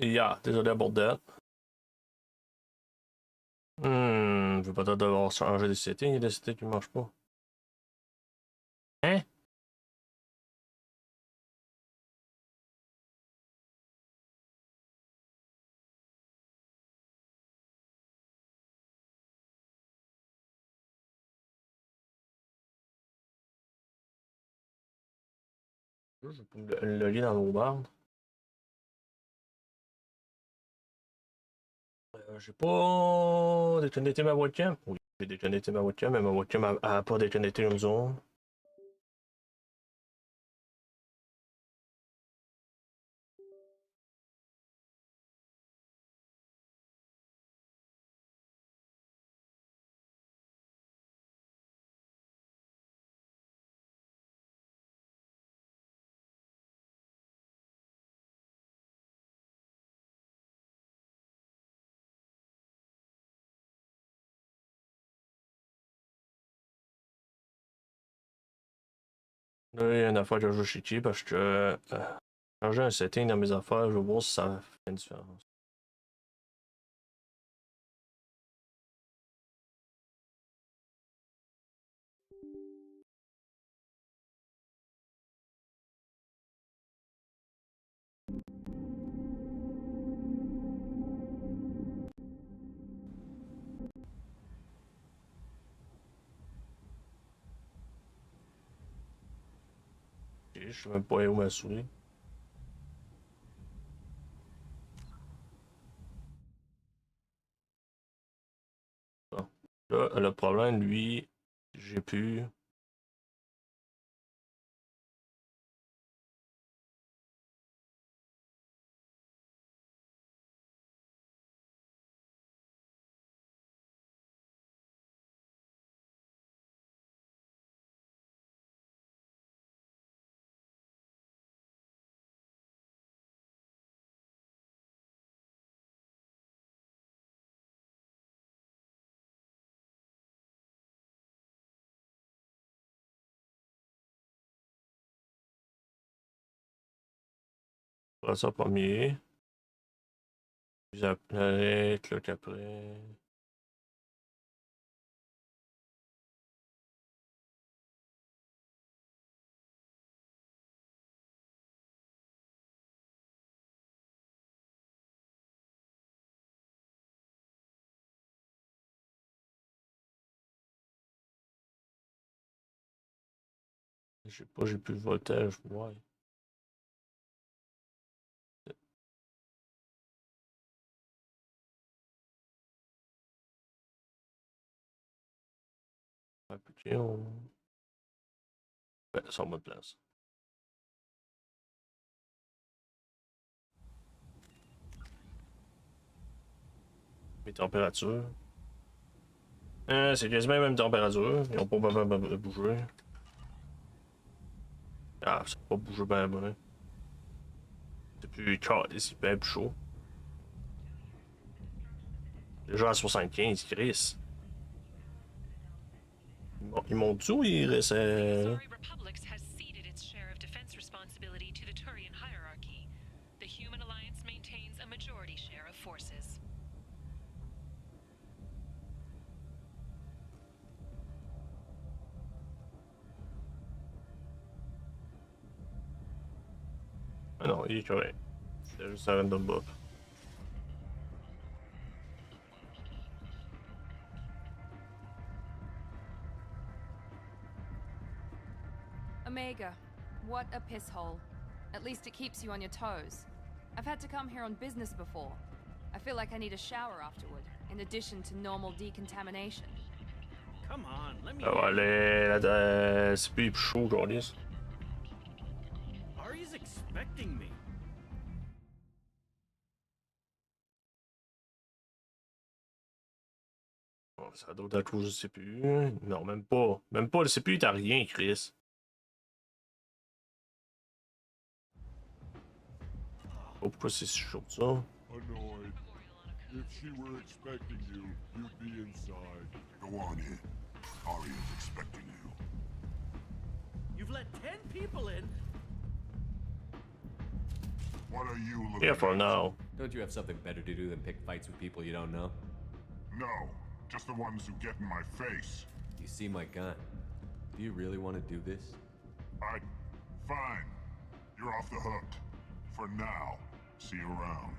Yeah, désolé about that. Je vais peut-être devoir changer des settings. Il y a des settings qui ne marchent pas. Hein? Je peux le lien dans nos barres. J'ai pas déconnecté ma webcam. Oui, j'ai déconnecté ma webcam, mais ma webcam a pas déconnecté une zone. Là, il y a une affaire que je veux checker parce que changer un setting dans mes affaires, je veux voir si ça fait une différence. Je sais même pas où ma souris. Bon. Là, le problème, lui, j'ai pu. Faire ça premier. Puis après, clic après. Je sais pas, j'ai plus le voltage. Ouais. Appliquer, on. Ouais, ça en bonne place. Mes températures. C'est quasiment la même température. Ils ont pas bougé. Ah, ça n'a pas bougé ben. C'est plus calé, c'est bien plus chaud. Déjà à 75, Chris. Ils montent tout, ils restent. Ah non, il est correct. C'est juste un random buff. Omega, what a piss hole. At least it keeps you on your toes. I've had to come here on business before. I feel like I need a shower afterward, in addition to normal decontamination. Come on, let me. Ça va aller. C'est plus chaud aujourd'hui. Ari's expecting me. Oh, ça doit être à cause du CPU. Non, même pas. Même pas, le CPU t'as rien, Chris. Oh, pourquoi c'est si chaud que ça? Annoyed. If she were expecting you, you'd be inside. Go on in. Ari is expecting you. You've let 10 people in. What are you looking Yeah, for at? now. Don't you have something better to do than pick fights with people you don't know? No, just the ones who get in my face. You see my gun. Do you really want to do this? Fine. You're off the hook. For now. See you around.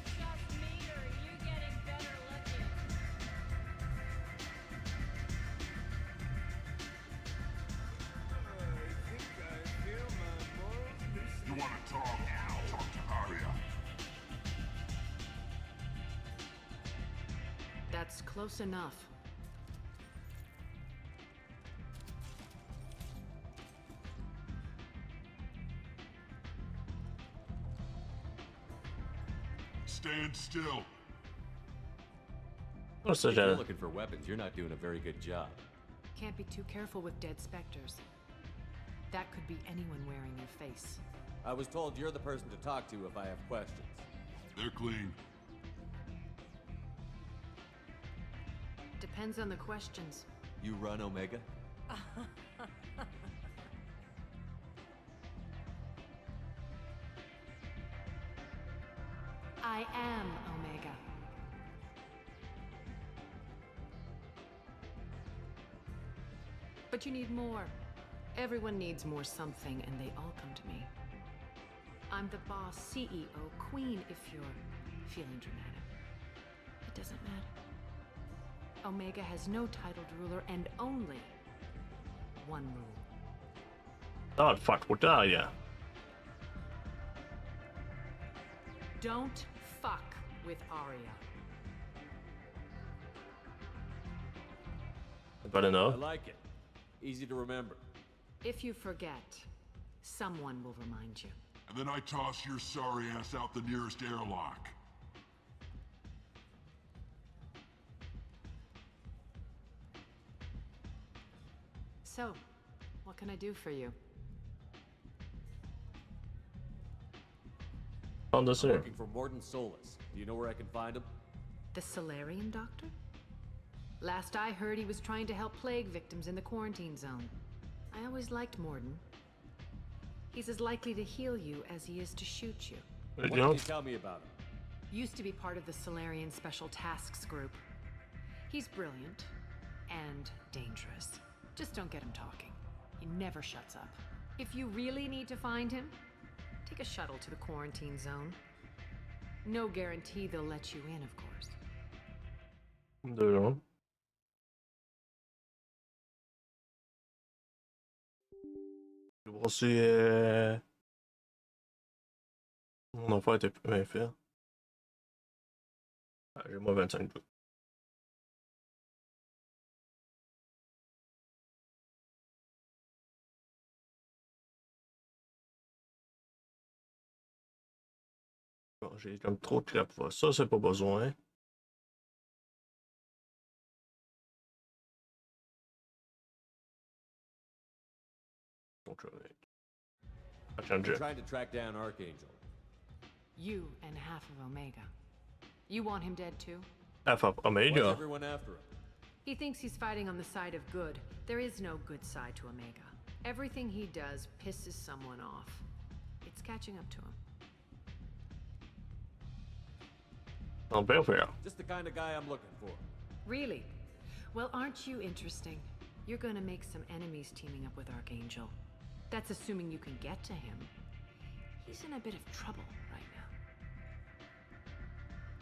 Just me, or are you getting better looking? You want to talk? Talk to Arya. That's close enough. Stand still. What's If you're the looking for weapons, you're not doing a very good job. Can't be too careful with dead specters. That could be anyone wearing your face. I was told you're the person to talk to if I have questions. They're clean. Depends on the questions. You run Omega? I am Omega. But you need more. Everyone needs more something, and they all come to me. I'm the boss, CEO, queen, if you're feeling dramatic. It doesn't matter. Omega has no titled ruler and only one rule. Oh, fuck, what are you? Don't fuck with Arya. But I enough. like it. Easy to remember. If you forget, someone will remind you. And then I toss your sorry ass out the nearest airlock. So, what can I do for you? On the I'm working for Morden Solus. Do you know where I can find him? The Solarian doctor? Last I heard, he was trying to help plague victims in the quarantine zone. I always liked Morden. He's as likely to heal you as he is to shoot you. What can you tell me about him? Used to be part of the Solarian Special Tasks Group. He's brilliant and dangerous. Just don't get him talking. He never shuts up. If you really need to find him, take a shuttle to the quarantine zone. No guarantee they'll let you in, of course. Dobro. Voir si mon affaire était bien fait. Ah, j'ai moins 25 jours. Bon, j'ai comme trop de crap. Ça, c'est pas besoin. Donc, je vais changer. I'm trying to track down Archangel. You and half of Omega. You want him dead too? F up What's Omega. everyone after him? He thinks he's fighting on the side of good. There is no good side to Omega. Everything he does pisses someone off. It's catching up to him. En bien faire. Just the kind of guy I'm looking for. Really? Well, aren't you interesting? You're gonna make some enemies teaming up with Archangel. That's assuming you can get to him. He's in a bit of trouble right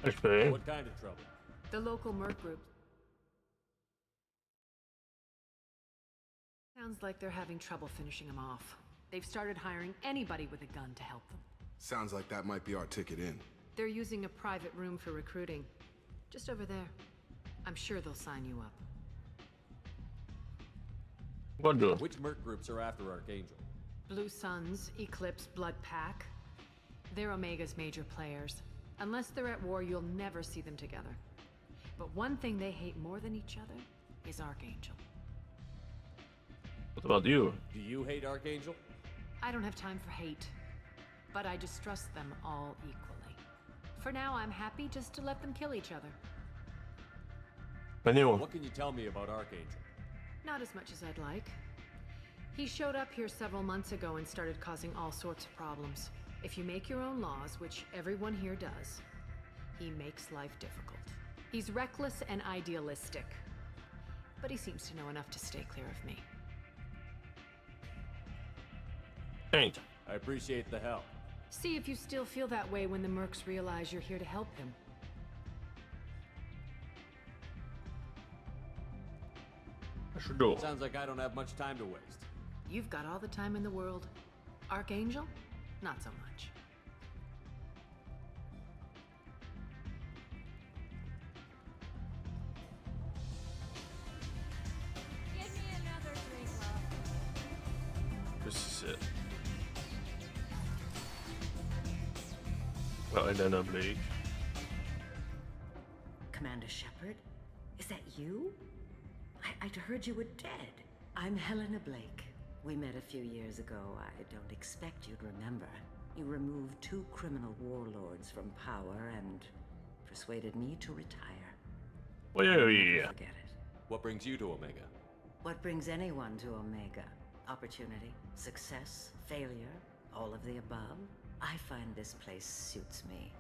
now. Explain. What kind of trouble? The local merc group. Sounds like they're having trouble finishing him off. They've started hiring anybody with a gun to help them. Sounds like that might be our ticket in. They're using a private room for recruiting. Just over there. I'm sure they'll sign you up. What do? Which merc groups are after Archangel? Blue Suns, Eclipse, Blood Pack. They're Omega's major players. Unless they're at war, you'll never see them together. But one thing they hate more than each other is Archangel. What about you? Do you hate Archangel? I don't have time for hate, but I distrust them all equally. For now, I'm happy just to let them kill each other. Anyway, What can you tell me about Archangel? Not as much as I'd like. He showed up here several months ago and started causing all sorts of problems. If you make your own laws, which everyone here does, he makes life difficult. He's reckless and idealistic, but he seems to know enough to stay clear of me. ain't. I appreciate the help. See if you still feel that way when the mercs realize you're here to help him. I should do. Sounds like I don't have much time to waste. You've got all the time in the world. Archangel? Not so much. Give me another drink, love. This is it. Well, Helena Blake. Commander Shepard? Is that you? I'd heard you were dead. I'm Helena Blake. We met a few years ago. I don't expect you'd remember. You removed 2 criminal warlords from power and persuaded me to retire. Well, Never yeah. forget it. What brings you to Omega? What brings anyone to Omega? Opportunity, success, failure, all of the above? I find this place suits me.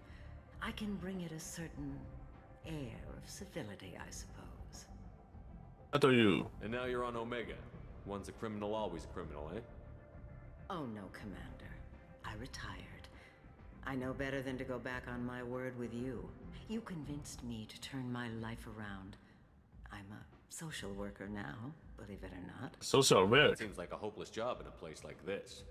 I can bring it a certain air of civility, I suppose. I thought you. And now you're on Omega. Once a criminal, always a criminal, eh? Oh no, Commander. I retired. I know better than to go back on my word with you. You convinced me to turn my life around. I'm a social worker now, believe it or not. Social work. Seems like a hopeless job in a place like this.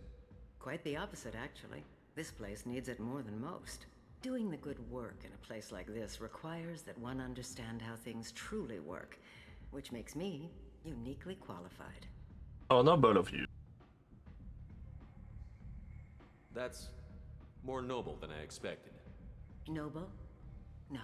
Quite the opposite, actually. This place needs it more than most. Doing the good work in a place like this requires that one understand how things truly work, which makes me uniquely qualified. Oh, not both of you. That's more noble than I expected. Noble? No.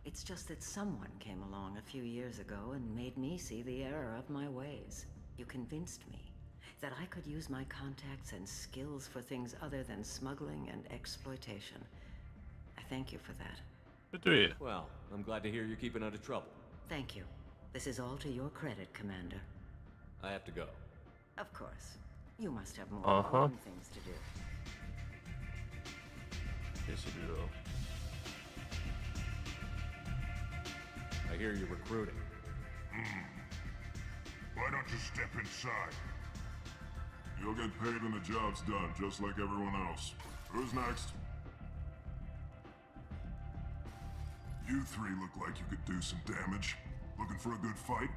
It's just that someone came along a few years ago and made me see the error of my ways. You convinced me that I could use my contacts and skills for things other than smuggling and exploitation. I thank you for that. Good to hear. Well, I'm glad to hear you're keeping out of trouble. Thank you. This is all to your credit, Commander. I have to go. Of course. You must have more Uh-huh. important things to do. Yes, you do. I hear you're recruiting. Why don't you step inside? You'll get paid when the job's done, just like everyone else. Who's next? You 3 look like you could do some damage. Looking for a good fight?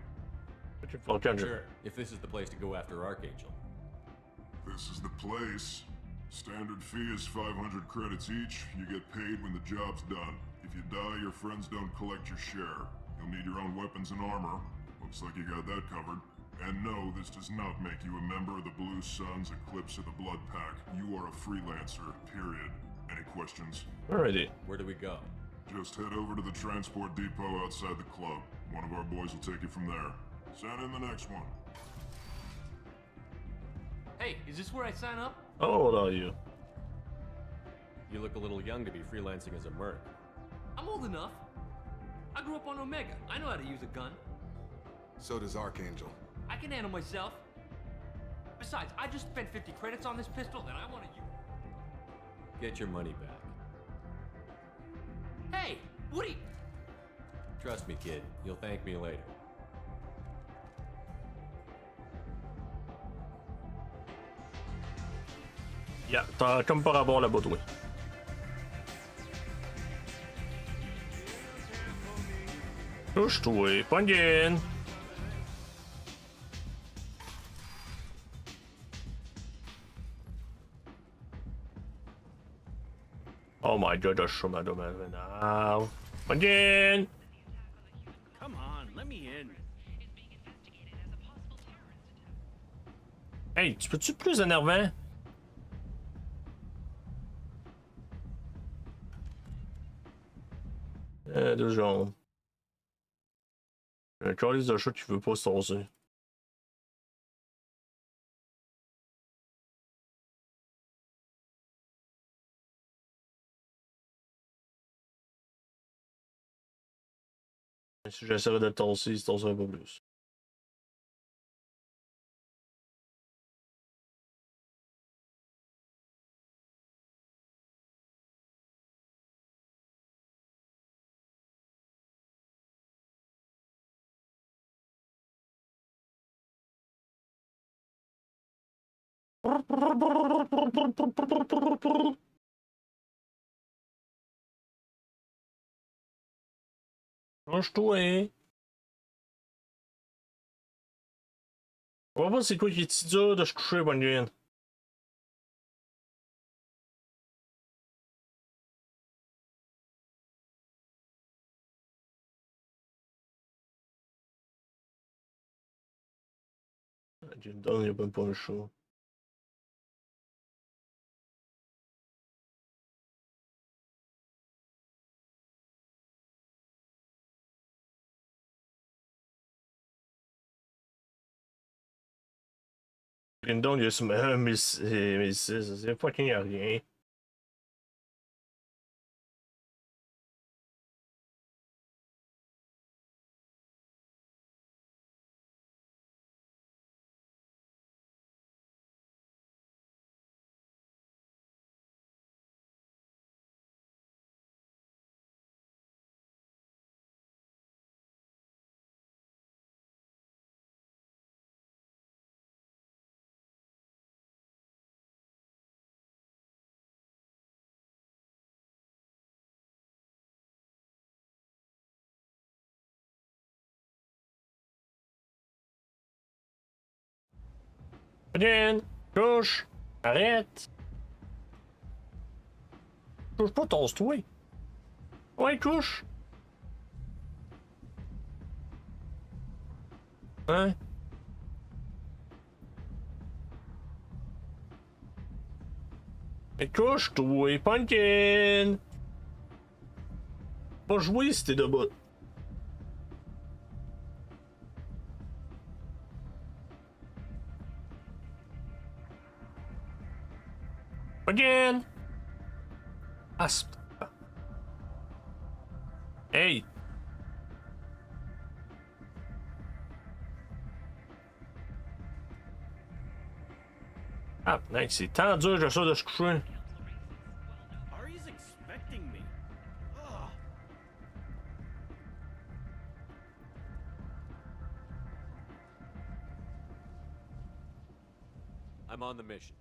But you're fucking Sure, if this is the place to go after Archangel. This is the place. Standard fee is 500 credits each. You get paid when the job's done. If you die, your friends don't collect your share. You'll need your own weapons and armor. Looks like you got that covered. And no, this does not make you a member of the Blue Suns, Eclipse, or the Blood Pack. You are a freelancer, period. Any questions? Alrighty. Where do we go? Just head over to the transport depot outside the club. One of our boys will take you from there. Send in the next one. Hey, is this where I sign up? How old are you? You look a little young to be freelancing as a merc. I'm old enough. I grew up on Omega. I know how to use a gun. So does Archangel. I can handle myself. Besides, I just spent 50 credits on this pistol that I want to use. Get your money back. Hey, Woody! Trust me, kid. You'll thank me later. Yeah, t'as comme pas rapport là-bas, toi. Touche-toi, poignine! Oh my god, das ist schon mal dumm. Now. Poignine! Come on, let me in. Hey, tu peux-tu être plus énervant? Deux secondes. Un calice de chat qui veut pas se tasser. Si j'essaierais de le tasser, il se tasserait pas plus. Change-toi! Je vois pas c'est quoi qui est si dur de se coucher, bonne nuit. Jindon, il a même pas un chat. Jindon, il a sur mes 6, c'est fucking rien. Viens, couche, arrête. Couche pas, tosse-toi. Ouais, couche. Hein? Mais couche-toi, Pumpkin. Pas jouer si t'es debout. Pumpkin. Asp. Hey. Ah, mec, c'est tant dur que ça de se coucher. Ari's expecting me. Ugh. I'm on the mission.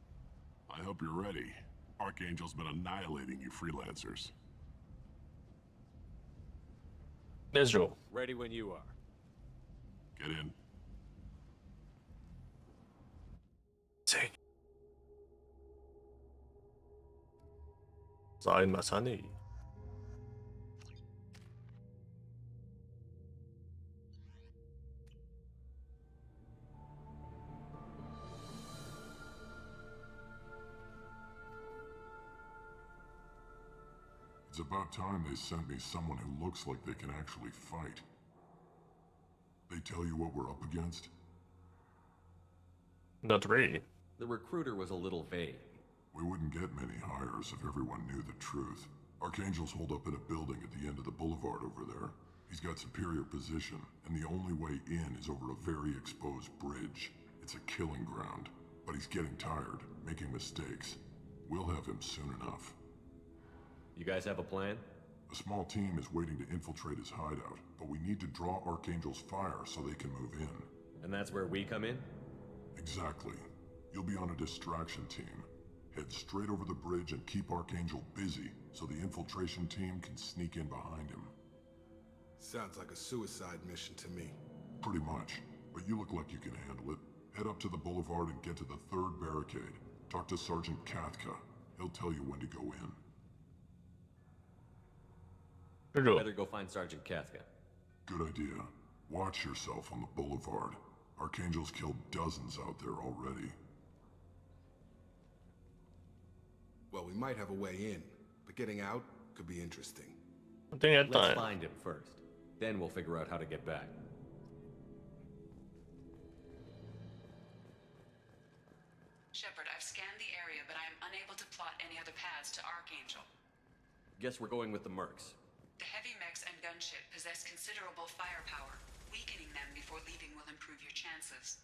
I hope you're ready. Archangel's been annihilating you freelancers. Let's go. Ready when you are. Get in. Tiens. Ça aide ma santé. It's about time they sent me someone who looks like they can actually fight. They tell you what we're up against? Not really. The recruiter was a little vague. We wouldn't get many hires if everyone knew the truth. Archangel's holed up in a building at the end of the boulevard over there. He's got superior position, and the only way in is over a very exposed bridge. It's a killing ground, but he's getting tired, making mistakes. We'll have him soon enough. You guys have a plan? A small team is waiting to infiltrate his hideout, but we need to draw Archangel's fire so they can move in. And that's where we come in? Exactly. You'll be on a distraction team. Head straight over the bridge and keep Archangel busy so the infiltration team can sneak in behind him. Sounds like a suicide mission to me. Pretty much, but you look like you can handle it. Head up to the boulevard and get to the third barricade. Talk to Sergeant Kathka. He'll tell you when to go in. Better go find Sergeant Kathka. Good idea. Watch yourself on the boulevard. Archangel's killed dozens out there already. Well, we might have a way in, but getting out could be interesting. I think that Let's time. find him first. Then we'll figure out how to get back. Shepard, I've scanned the area, but I am unable to plot any other paths to Archangel. Guess we're going with the mercs. The heavy mechs tanks and gunship possess considerable firepower. Weakening them before leaving will improve your chances.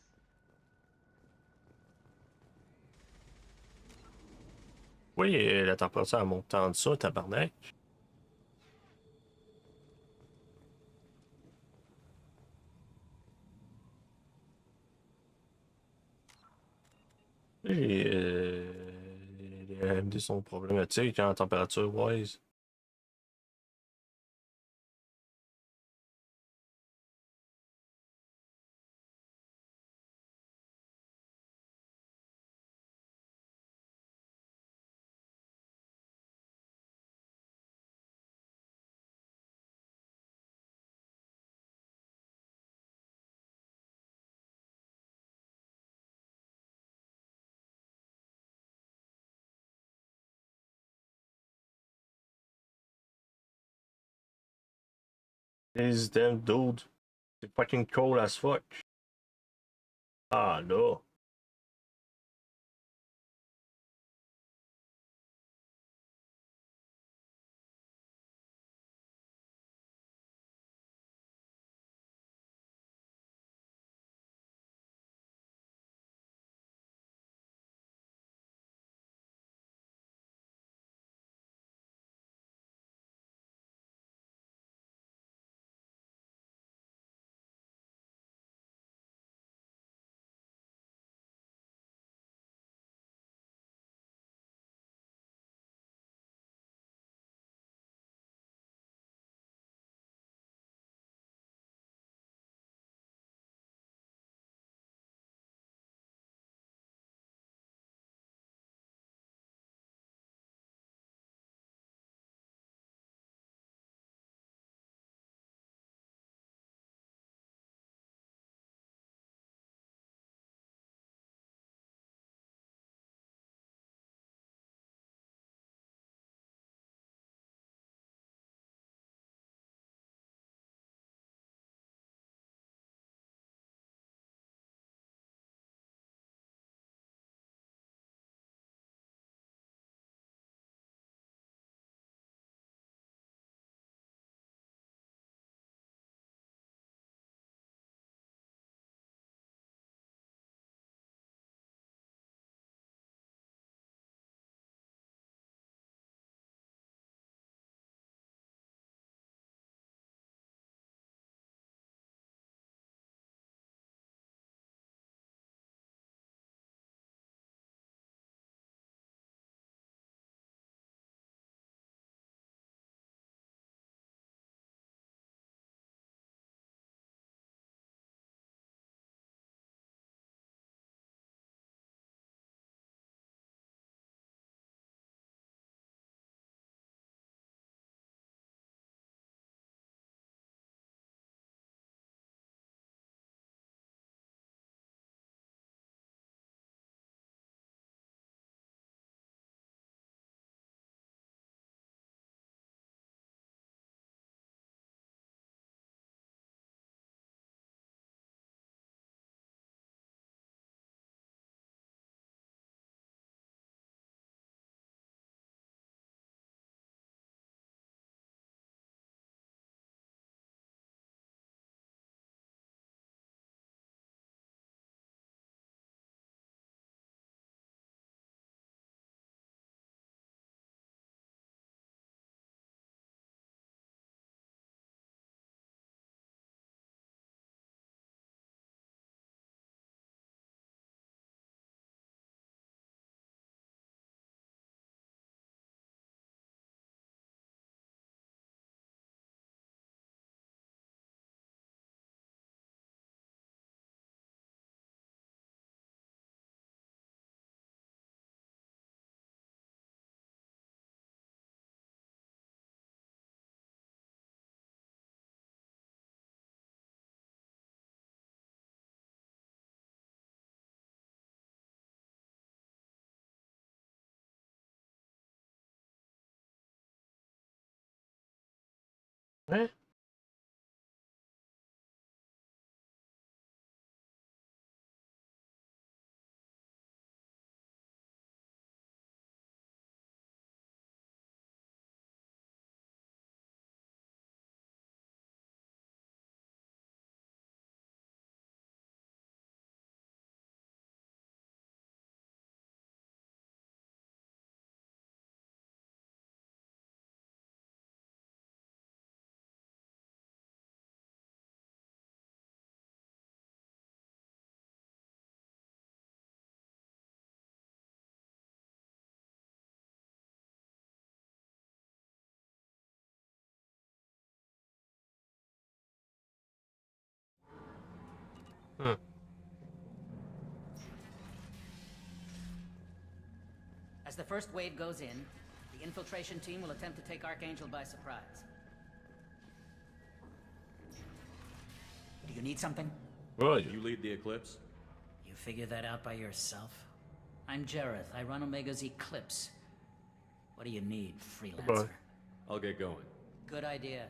Oui, la température elle monte tant de ça, tabarnak. Les AMD sont problématiques en température wise. These damn dude. C'est fucking cold as fuck. Ah là. Ouais. Huh. As the first wave goes in, the infiltration team will attempt to take Archangel by surprise. Do you need something? Right. You lead the Eclipse? You figure that out by yourself? I'm Jareth. I run Omega's Eclipse. What do you need, freelancer? Goodbye. I'll get going. Good idea.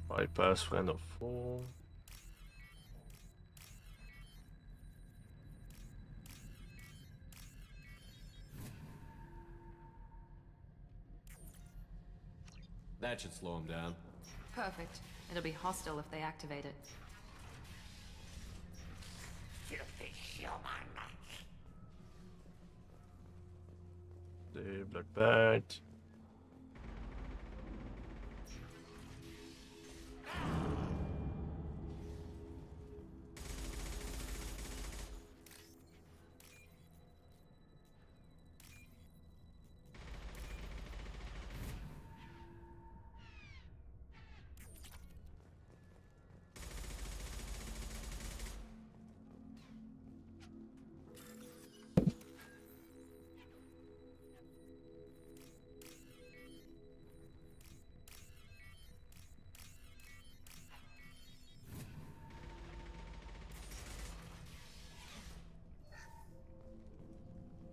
Bypass friend of 4. That should slow him down. Perfect. It'll be hostile if they activate it. The Black Bat.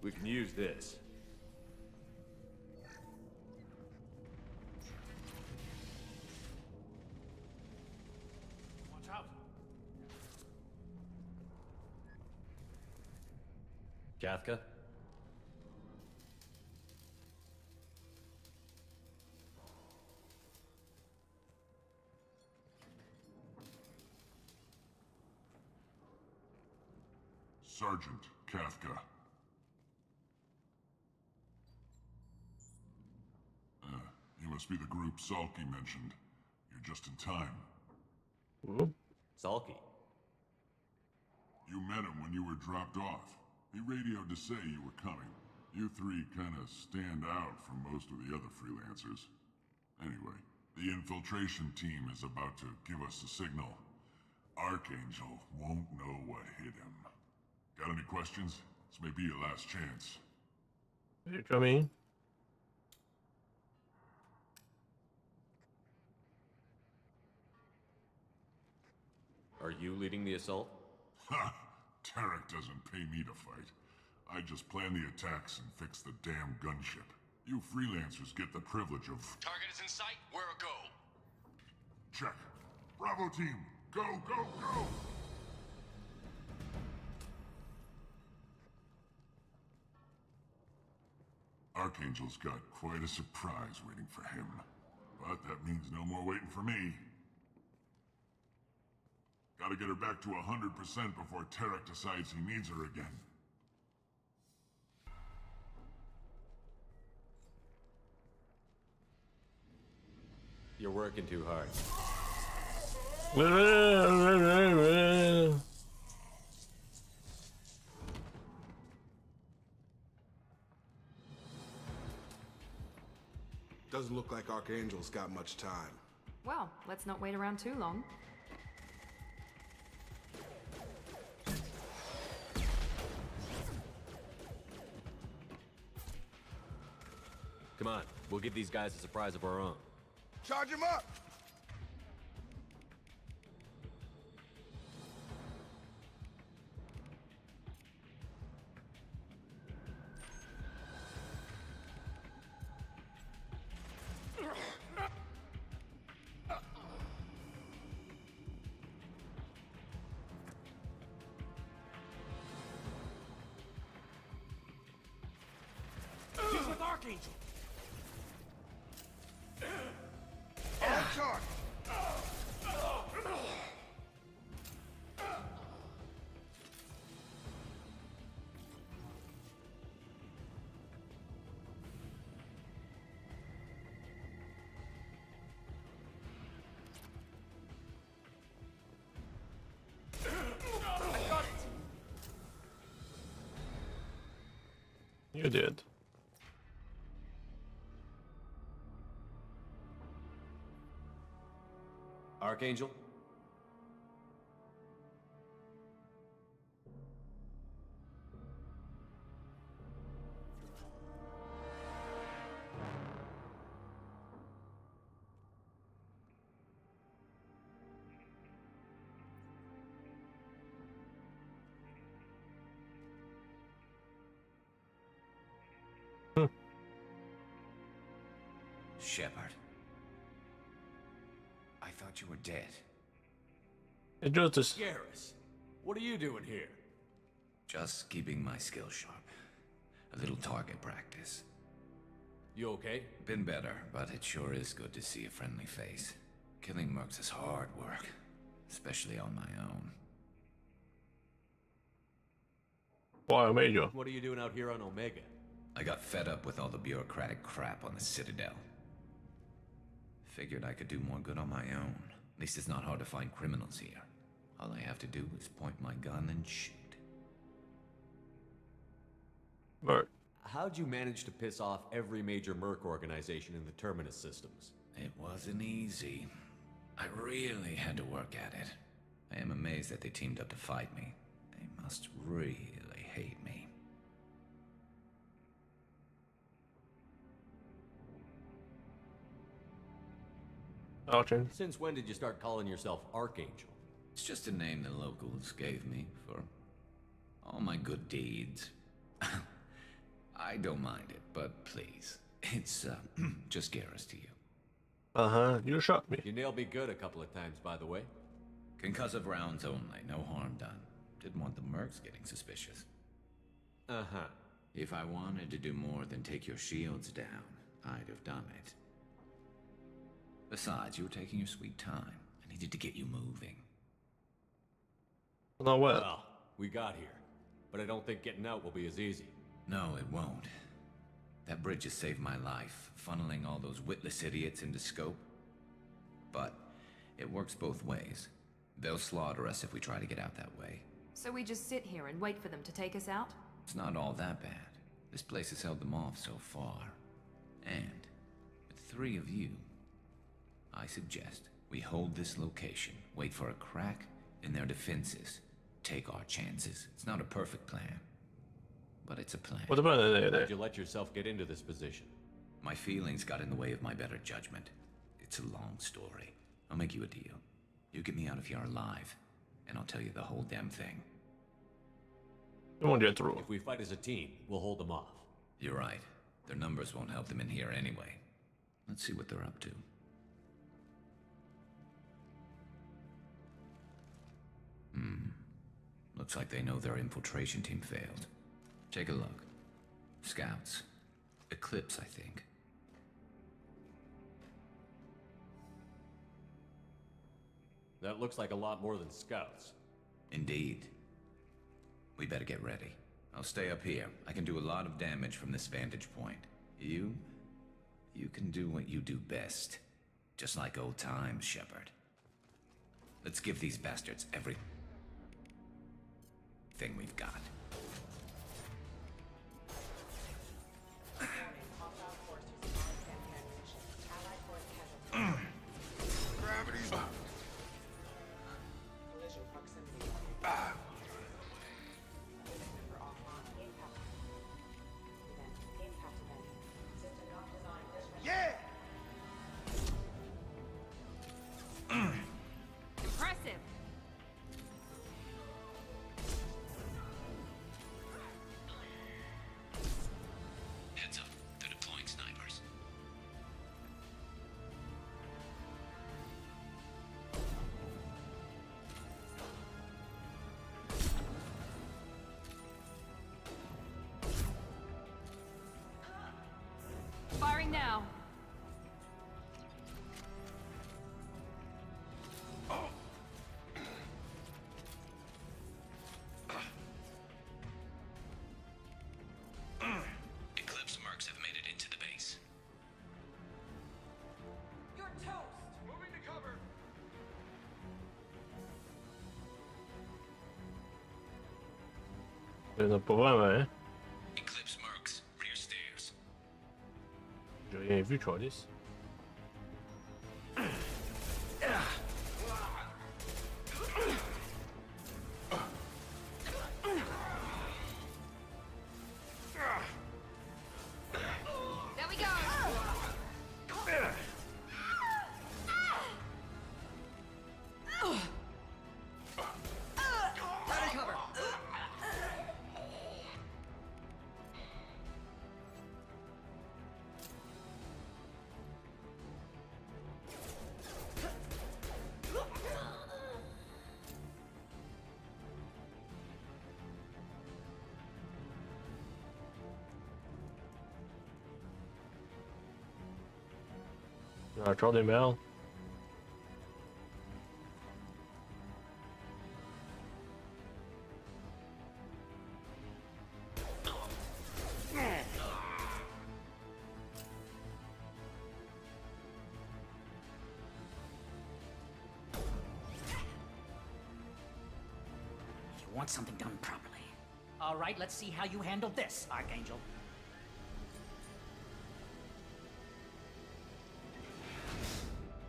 We can use this. Watch out. Kathka? Sergeant Kathka. You must be the group Salky mentioned. You're just in time. Salky. You met him when you were dropped off. He radioed to say you were coming. You three kinda stand out from most of the other freelancers. Anyway, the infiltration team is about to give us a signal. Archangel won't know what hit him. Got any questions? This may be your last chance. You come in? Are you leading the assault? Ha! Tarek doesn't pay me to fight. I just plan the attacks and fix the damn gunship. You freelancers get the privilege of... Target is in sight. Where a go? Check. Bravo team! Go, go, go! Archangel's got quite a surprise waiting for him. But that means no more waiting for me. Gotta get her back to 100% before Tarek decides he needs her again. You're working too hard. Doesn't look like Archangel's got much time. Well, let's not wait around too long. Come on, we'll give these guys a surprise of our own. Charge him up! He's with Archangel. On charge! You did. Archangel? Shepard. I thought you were dead. It just Garrus, what are you doing here? Just keeping my skills sharp. A little target practice. You okay? Been better, but it sure is good to see a friendly face. Killing mercs is hard work, especially on my own. Why, Major? What are you doing out here on Omega? I got fed up with all the bureaucratic crap on the Citadel. Figured I could do more good on my own. At least it's not hard to find criminals here. All I have to do is point my gun and shoot. Merc. How'd you manage to piss off every major merc organization in the Terminus systems? It wasn't easy. I really had to work at it. I am amazed that they teamed up to fight me. They must really hate me. Archon. Since when did you start calling yourself Archangel? It's just a name the locals gave me for all my good deeds. I don't mind it, but please, it's just Garrus to you. Uh-huh, you shot me. You nailed me good a couple of times, by the way. Concussive rounds only, no harm done. Didn't want the mercs getting suspicious. Uh-huh. If I wanted to do more than take your shields down, I'd have done it. Besides, you were taking your sweet time. I needed to get you moving. No, well. Well, we got here. But I don't think getting out will be as easy. No, it won't. That bridge has saved my life, funneling all those witless idiots into scope. But it works both ways. They'll slaughter us if we try to get out that way. So we just sit here and wait for them to take us out? It's not all that bad. This place has held them off so far. And with 3 of you, I suggest we hold this location, wait for a crack in their defenses, take our chances. It's not a perfect plan, but it's a plan. What about it? How'd you let yourself get into this position? My feelings got in the way of my better judgment. It's a long story. I'll make you a deal. You get me out of here alive, and I'll tell you the whole damn thing. You won't get through. If we fight as a team, we'll hold them off. You're right. Their numbers won't help them in here anyway. Let's see what they're up to. Looks like they know their infiltration team failed. Take a look. Scouts. Eclipse, I think. That looks like a lot more than scouts. Indeed. We better get ready. I'll stay up here. I can do a lot of damage from this vantage point. You can do what you do best. Just like old times, Shepard. Let's give these bastards everything we've got. Gravity's up. Yeah! Impressive! Heads up. They're deploying snipers. Firing now. Eclipse mercs have made it into the base. You're toast! Moving to cover! No problema, hein? Eclipse mercs, Bien vu, Charlie. There we go. Running cover. Charlie Mel. You want something done properly. All right, let's see how you handle this, Archangel.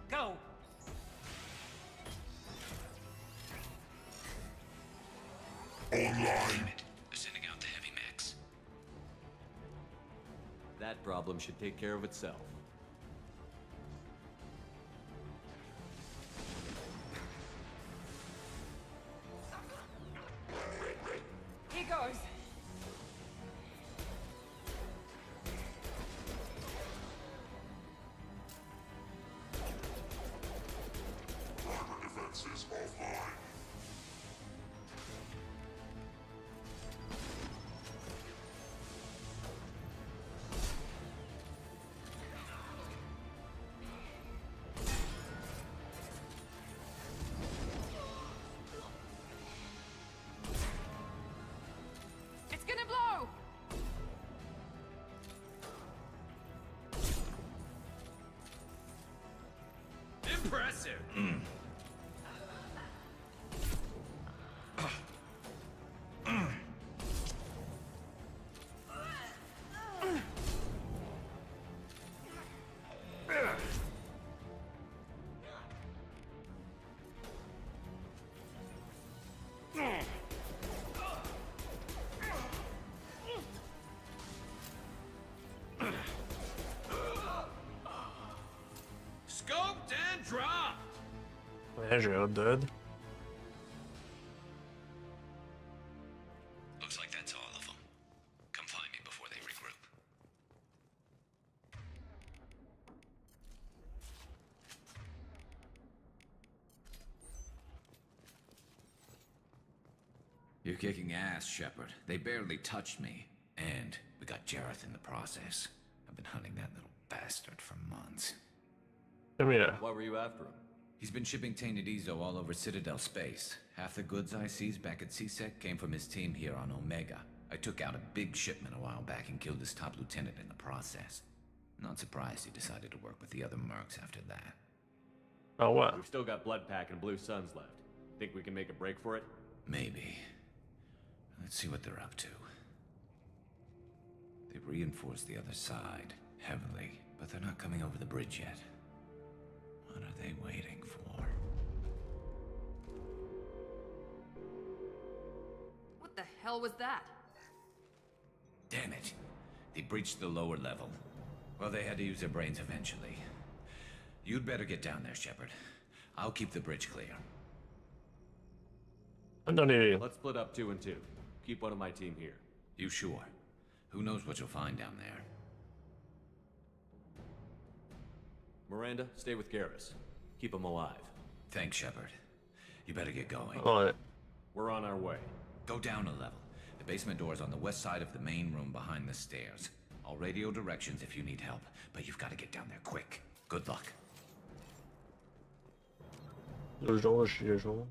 Go! Online. They're sending out the heavy mechs. That problem should take care of itself. Here goes. Defenses offline. It's gonna blow. Impressive. Scoped and dropped. Ouais, j'ai hâte de. Looks like that's all of them. Come find me before they regroup. You're kicking ass, Shepard. They barely touched me. And we got Jareth in the process. I've been hunting that little bastard for months. Come here. Why were you after him? He's been shipping tainted Ezo all over Citadel space. Half the goods I seized back at CSEC came from his team here on Omega. I took out a big shipment a while back and killed his top lieutenant in the process. Not surprised he decided to work with the other mercs after that. Oh, what? We've still got Bloodpack and Blue Suns left. Think we can make a break for it? Maybe. Let's see what they're up to. They've reinforced the other side, heavily, but they're not coming over the bridge yet. What are they waiting for? What the hell was that? Damn it. They breached the lower level. Well, they had to use their brains eventually. You'd better get down there, Shepard. I'll keep the bridge clear. Let's split up 2 and 2. Keep one of my team here. You sure? Who knows what you'll find down there? Miranda, stay with Garrus. Keep him alive. Thanks, Shepard. You better get going. Alright. We're on our way. Go down a level. The basement door's on the west side of the main room behind the stairs. I'll radio directions if you need help, but you've got to get down there quick. Good luck. 2 jours, je suis jour.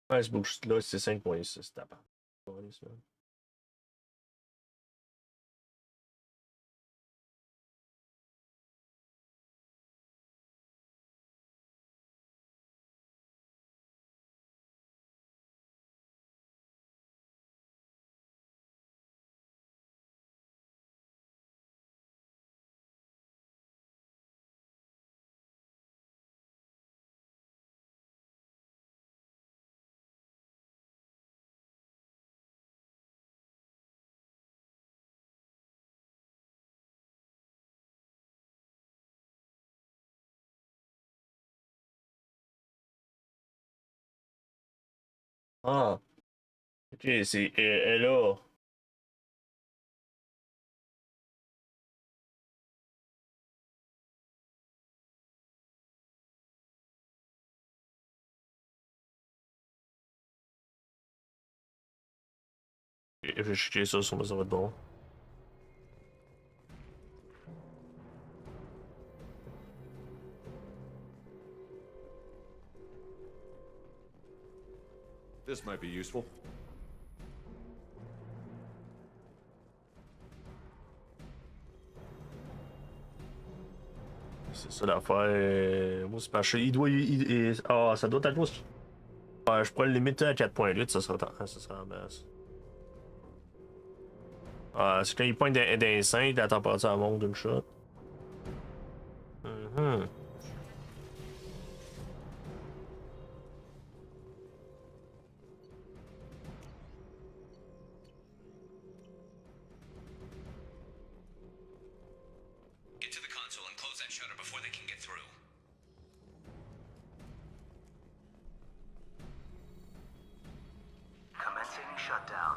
Ouais, ce boost-là, c'est 5.6, t'as pas. Ouais, ça. Ah, ok, c'est elle là. Je vais checker ça, ça va être bon. This might be useful. C'est ça l'affaire. Moi, c'est parce que il doit. Ah, ça doit être. Ouais, je pourrais le limiter à 4.8, ça serait en basse. Ah, c'est quand il pointe d'un 5, la température monte d'une shot. Get to the console and close that shutter before they can get through. Commencing shutdown.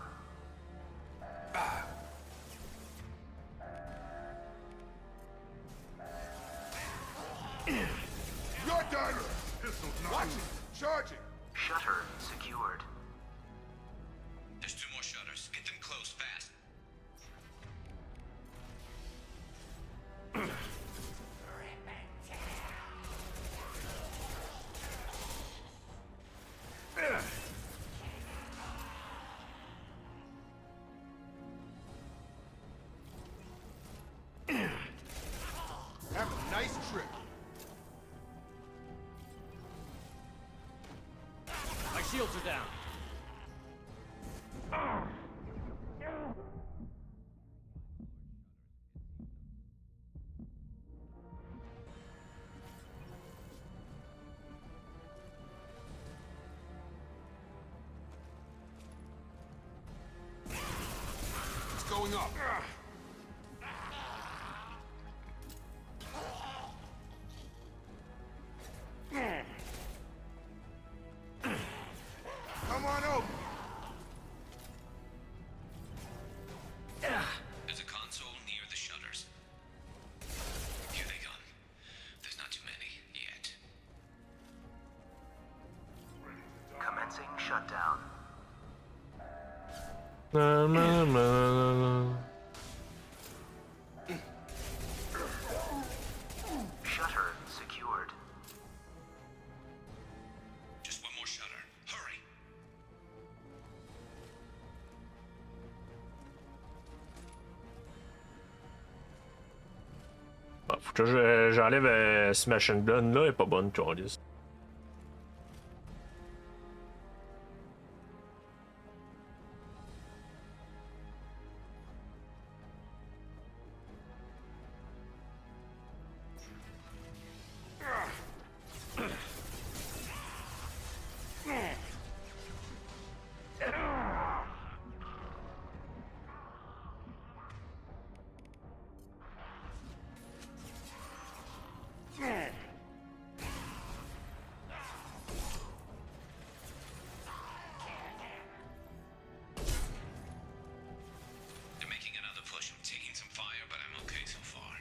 You're done! Pistol's not. Watch it! Charging! Shutter secured. There's 2 more shutters. Get them closed fast. Have a nice trip. My shields are down. It's going up. Come on over. There's a console near the shutters. Here they come. There's not too many yet. Commencing shutdown. Na, na, na, na. Shutter secured. Just one more shutter. Hurry. Bon, faut que j'enlève ce machine gun là, elle est pas bonne, Charlie. They're making another push. I'm taking some fire, but I'm okay so far.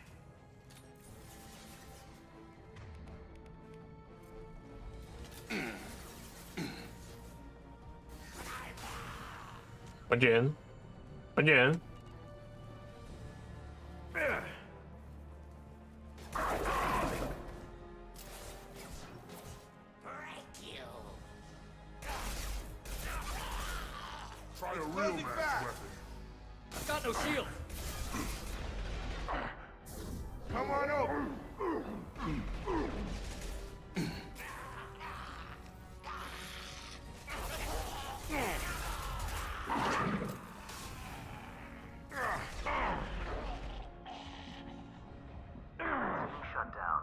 Again. Again. Try a real man's weapon. I've got no shield. Come on over. Shut down.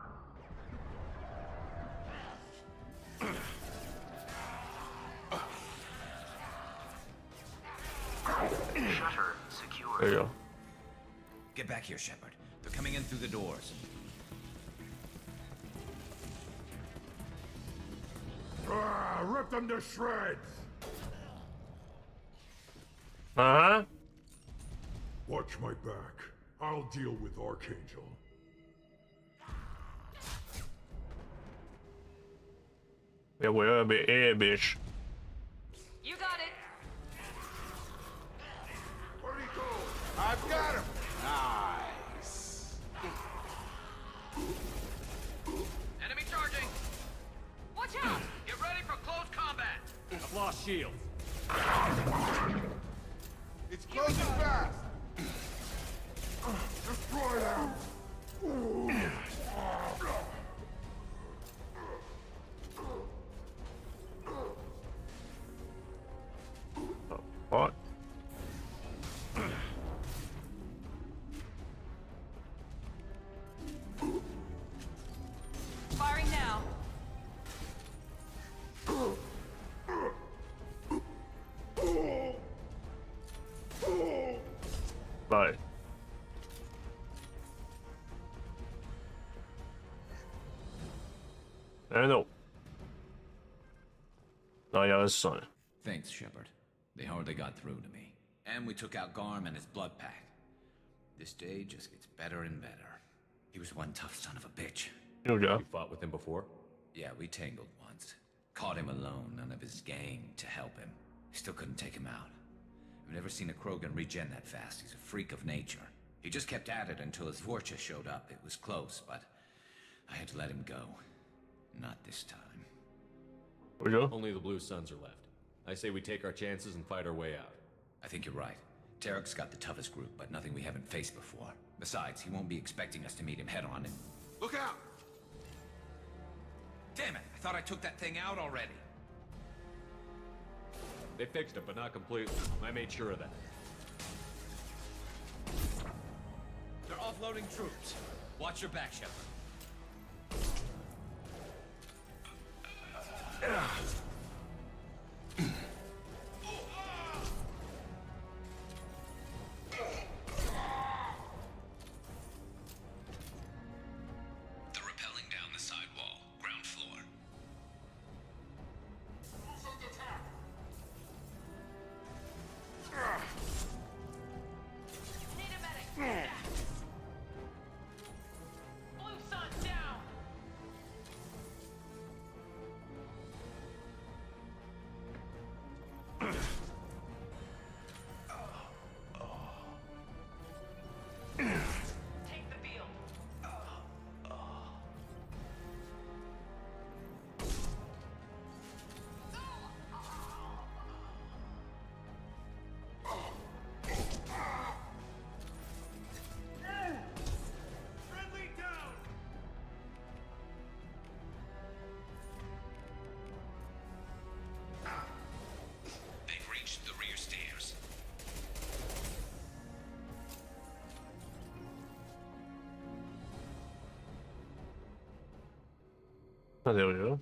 Shutter secured. There you go. Get back here, Shepard. They're coming in through the doors. Rip them to shreds. Uh-huh. Watch my back. I'll deal with Archangel. Yeah, we're a bit here, bitch. You got it. Where'd he go? I've got him. Nice. Enemy charging! Watch out! Get ready for close combat! I've lost shield. It's closing fast. Destroy them. What? Firing now. Right. I know. Oh yeah, that's fine. Thanks, Shepard. They hardly got through to me. And we took out Garm and his blood pack. This day just gets better and better. He was one tough son of a bitch. You fought with him before? Yeah, we tangled once. Caught him alone, none of his gang to help him. Still couldn't take him out. I've never seen a Krogan regen that fast. He's a freak of nature. He just kept at it until his Vorcha showed up. It was close, but I had to let him go. Not this time. Only the Blue Suns are left. I say we take our chances and fight our way out. I think you're right. Tarek's got the toughest group, but nothing we haven't faced before. Besides, he won't be expecting us to meet him head-on and... Look out! Damn it! I thought I took that thing out already. They fixed it, but not completely. I made sure of that. They're offloading troops. Watch your back, Shepard. They're rappelling down the side wall, ground floor. Need a medic. Blue sun down. Take the field. Friendly down. They've reached the rear stairs. Oh, there we go.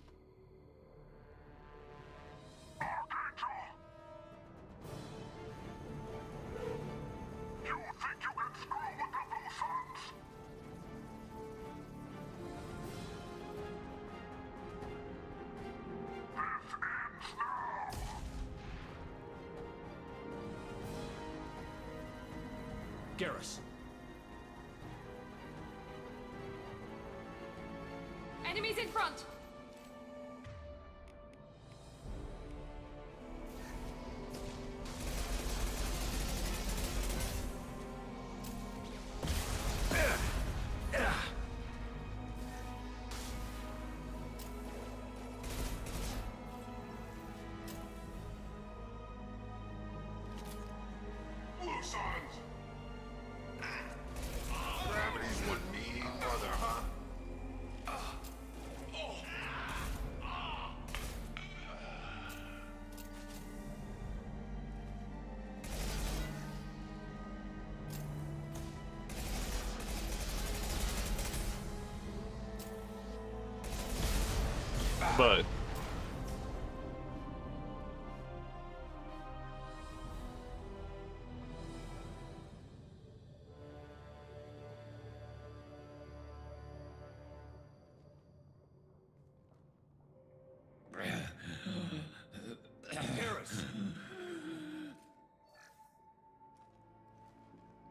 Garrus. Enemies in front. But Garrus!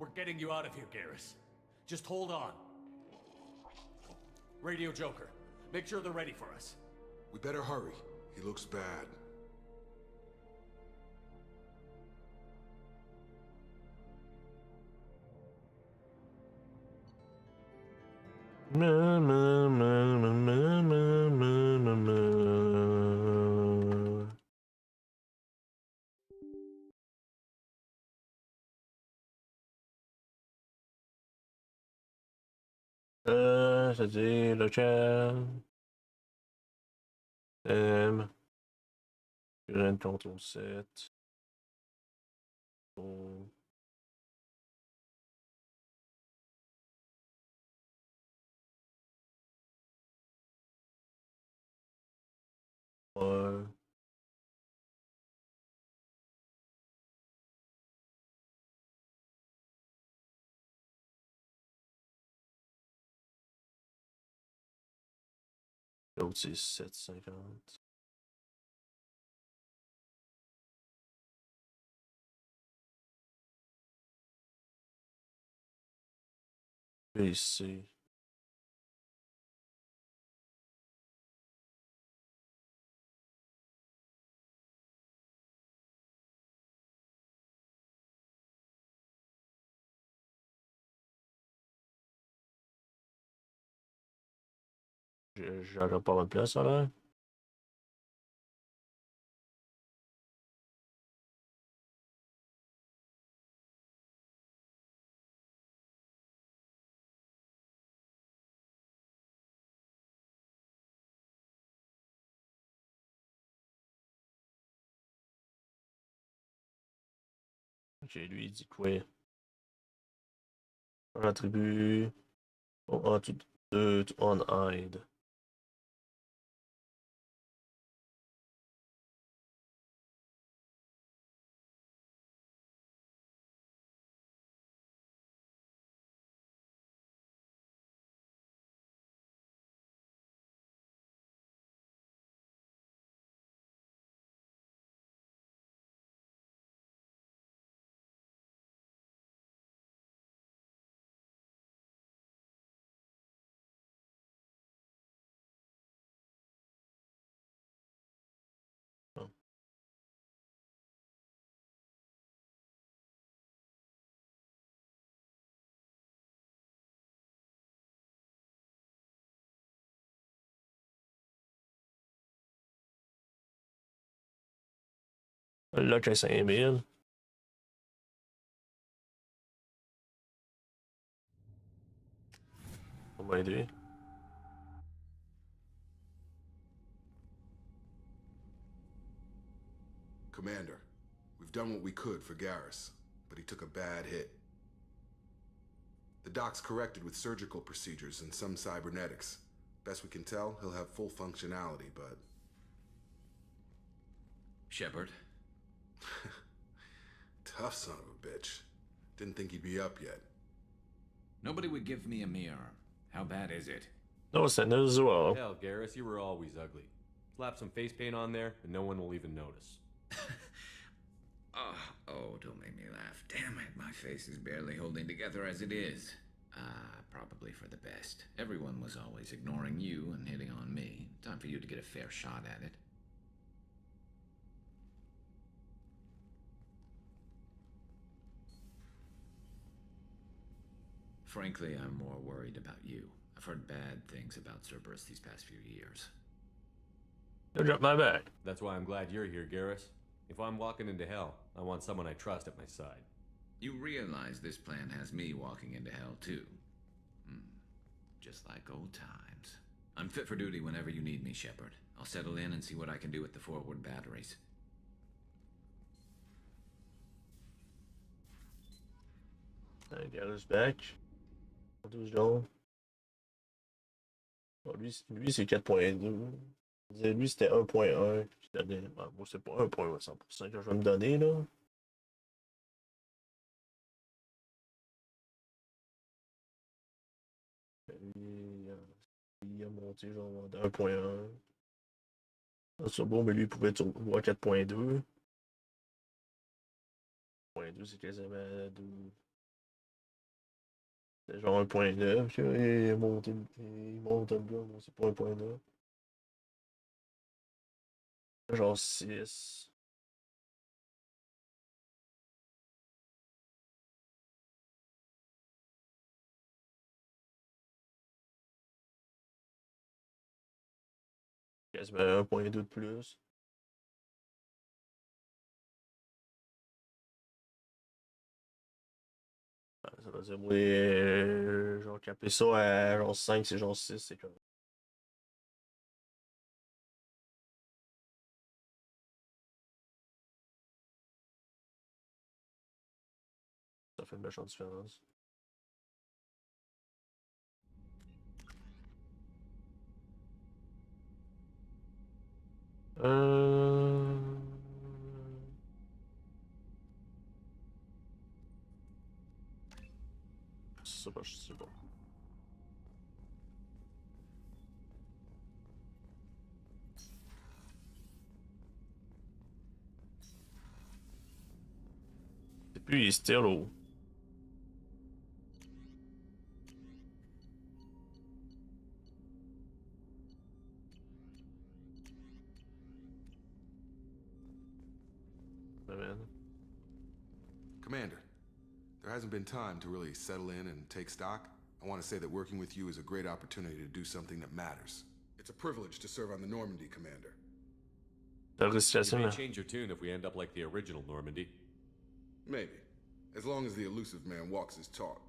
We're getting you out of here, Garrus. Just hold on. Radio Joker, make sure they're ready for us. We better hurry. He looks bad. C'est-à-dire le chat. Run Control 7. Oh. Ouais. L'autre c'est 750. PC. J'aurais pas bonne place alors. Ok, lui il dit quoi? Un attribut. Oh, on hide. Oh. Là, j'ai 5000. On va aider. Commander, we've done what we could for Garrus, but he took a bad hit. The doc's corrected with surgical procedures and some cybernetics. Best we can tell, he'll have full functionality, but... Shepard? Tough son of a bitch. Didn't think he'd be up yet. Nobody would give me a mirror. How bad is it? No, it's in as well. Hell, Garrus, you were always ugly. Slap some face paint on there, and no one will even notice. Oh, don't make me laugh. Damn it, my face is barely holding together as it is. Probably for the best. Everyone was always ignoring you and hitting on me. Time for you to get a fair shot at it. Frankly, I'm more worried about you. I've heard bad things about Cerberus these past few years. Don't drop my back. That's why I'm glad you're here, Garrus. If I'm walking into hell, I want someone I trust at my side. You realize this plan has me walking into hell, too. Just like old times. I'm fit for duty whenever you need me, Shepard. I'll settle in and see what I can do with the forward batteries. I got his back. What was Joel? Oh, lui c'est 4.2. Lui, c'était 1.1. Moi, c'est pas 1.100% que je vais me donner, là. Il a monté genre de 1.1. C'est bon, mais lui, il pouvait être voir 4.2. 4.2, c'est quasiment 2. C'est genre 1.9. Il monte le gars, bon, c'est pas 1.9. Genre 6. Quasiment 1.2 de plus. Ça veut dire, moi, genre, caper ça à genre 5, c'est genre 6, c'est comme. Ça fait une méchante différence. Euh... Je sais pas, je sais pas. C'est plus, il est still au. Commander, there hasn't been time to really settle in and take stock. I want to say that working with you is a great opportunity to do something that matters. It's a privilege to serve on the Normandy, Commander. You may change your tune if we end up like the original Normandy. Maybe. As long as the elusive man walks his talk,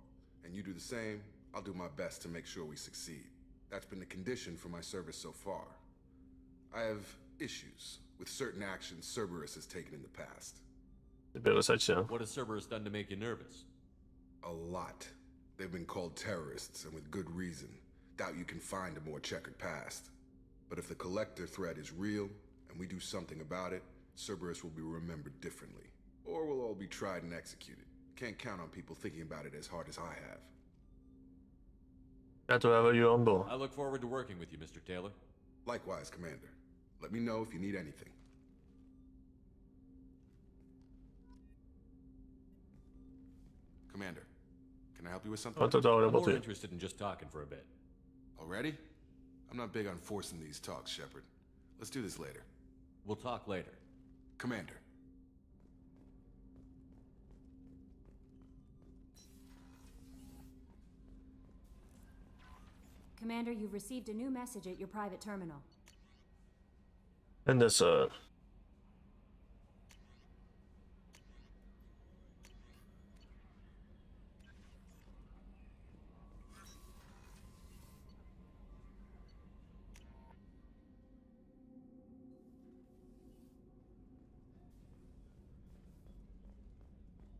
and you do the same, I'll do my best to make sure we succeed. That's been the condition for my service so far. I have issues with certain actions Cerberus has taken in the past. What has Cerberus done to make you nervous? A lot. They've been called terrorists, and with good reason. Doubt you can find a more checkered past. But if the Collector threat is real, and we do something about it, Cerberus will be remembered differently. Or we'll all be tried and executed. Can't count on people thinking about it as hard as I have. I look forward to working with you, Mr. Taylor. Likewise, Commander. Let me know if you need anything. Commander, can I help you with something? I'm more interested in just talking for a bit. Already? I'm not big on forcing these talks, Shepard. Let's do this later. We'll talk later. Commander. Commander, you've received a new message at your private terminal. And this,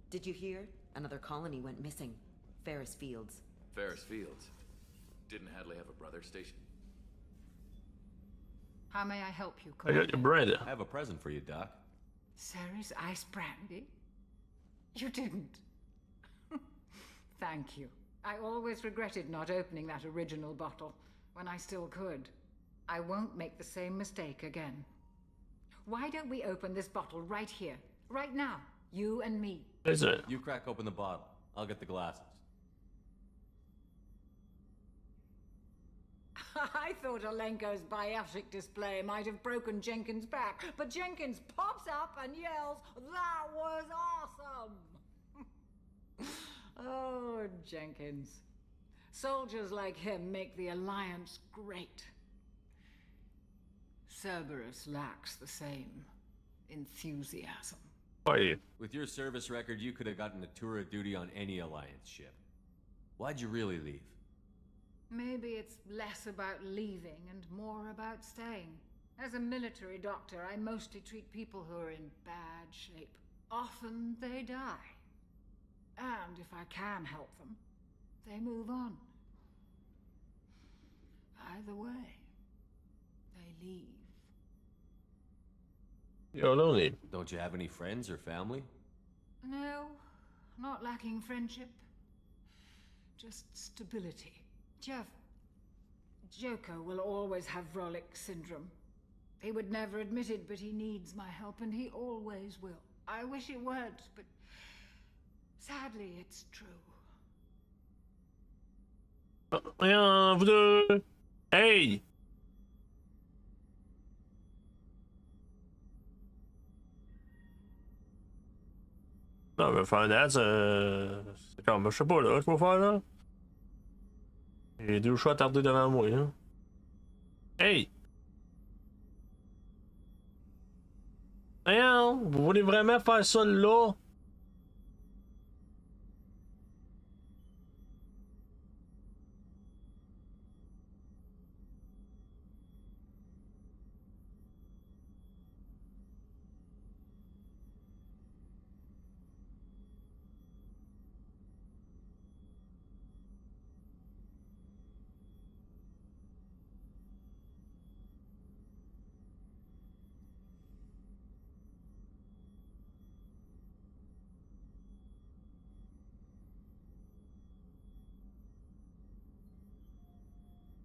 Did you hear? Another colony went missing. Ferris Fields. Ferris Fields? Didn't Hadley have a brother stationed? How may I help you, I got your bread. I have a present for you, Doc. Sarah's ice brandy? You didn't. Thank you. I always regretted not opening that original bottle when I still could. I won't make the same mistake again. Why don't we open this bottle right here, right now? You and me. Is it? You crack open the bottle. I'll get the glasses. I thought Alenko's biotic display might have broken Jenkins' back, but Jenkins pops up and yells, "That was awesome!" Oh, Jenkins. Soldiers like him make the Alliance great. Cerberus lacks the same enthusiasm. With your service record, you could have gotten a tour of duty on any Alliance ship. Why'd you really leave? Maybe it's less about leaving and more about staying. As a military doctor, I mostly treat people who are in bad shape. Often they die. And if I can help them, they move on. Either way, they leave. Yo, là, on est. Don't you have any friends or family? No, not lacking friendship. Just stability. Jeff, Joker will always have Vrolic syndrome. He would never admit it, but he needs my help, and he always will. I wish it weren't, but sadly, it's true. Rien, vous deux! Hey! Non, mais faire un c'est comme, je sais pas, là, je peux faire, là. J'ai deux choix attardés devant moi, là. Hey! Rien, vous voulez vraiment faire ça là?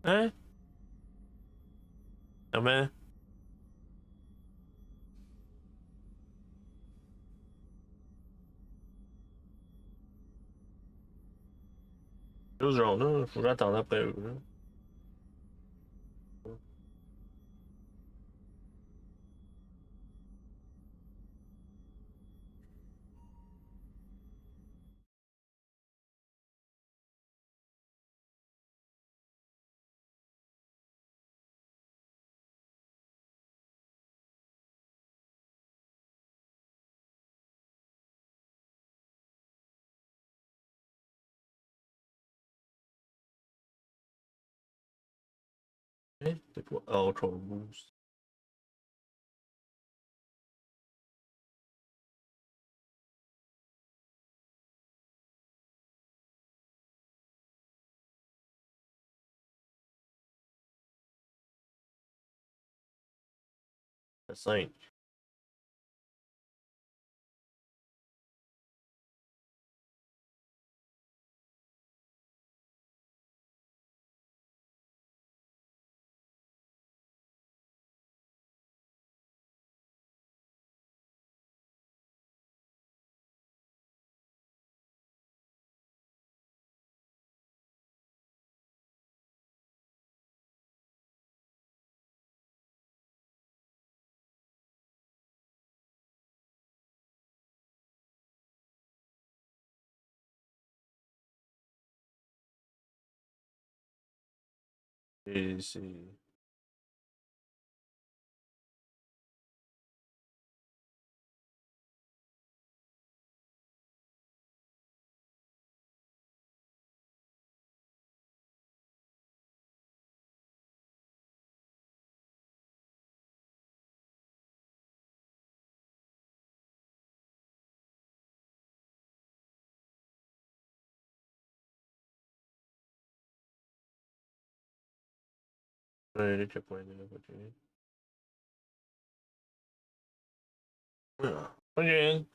Hein? Comment? Juste genre là, faut que j'attende après eux, là. Hein? C'est quoi? Oh, trop boost. C'est 5. Et c'est. Ouais, les checkpoints, là, ok. Ah, ok.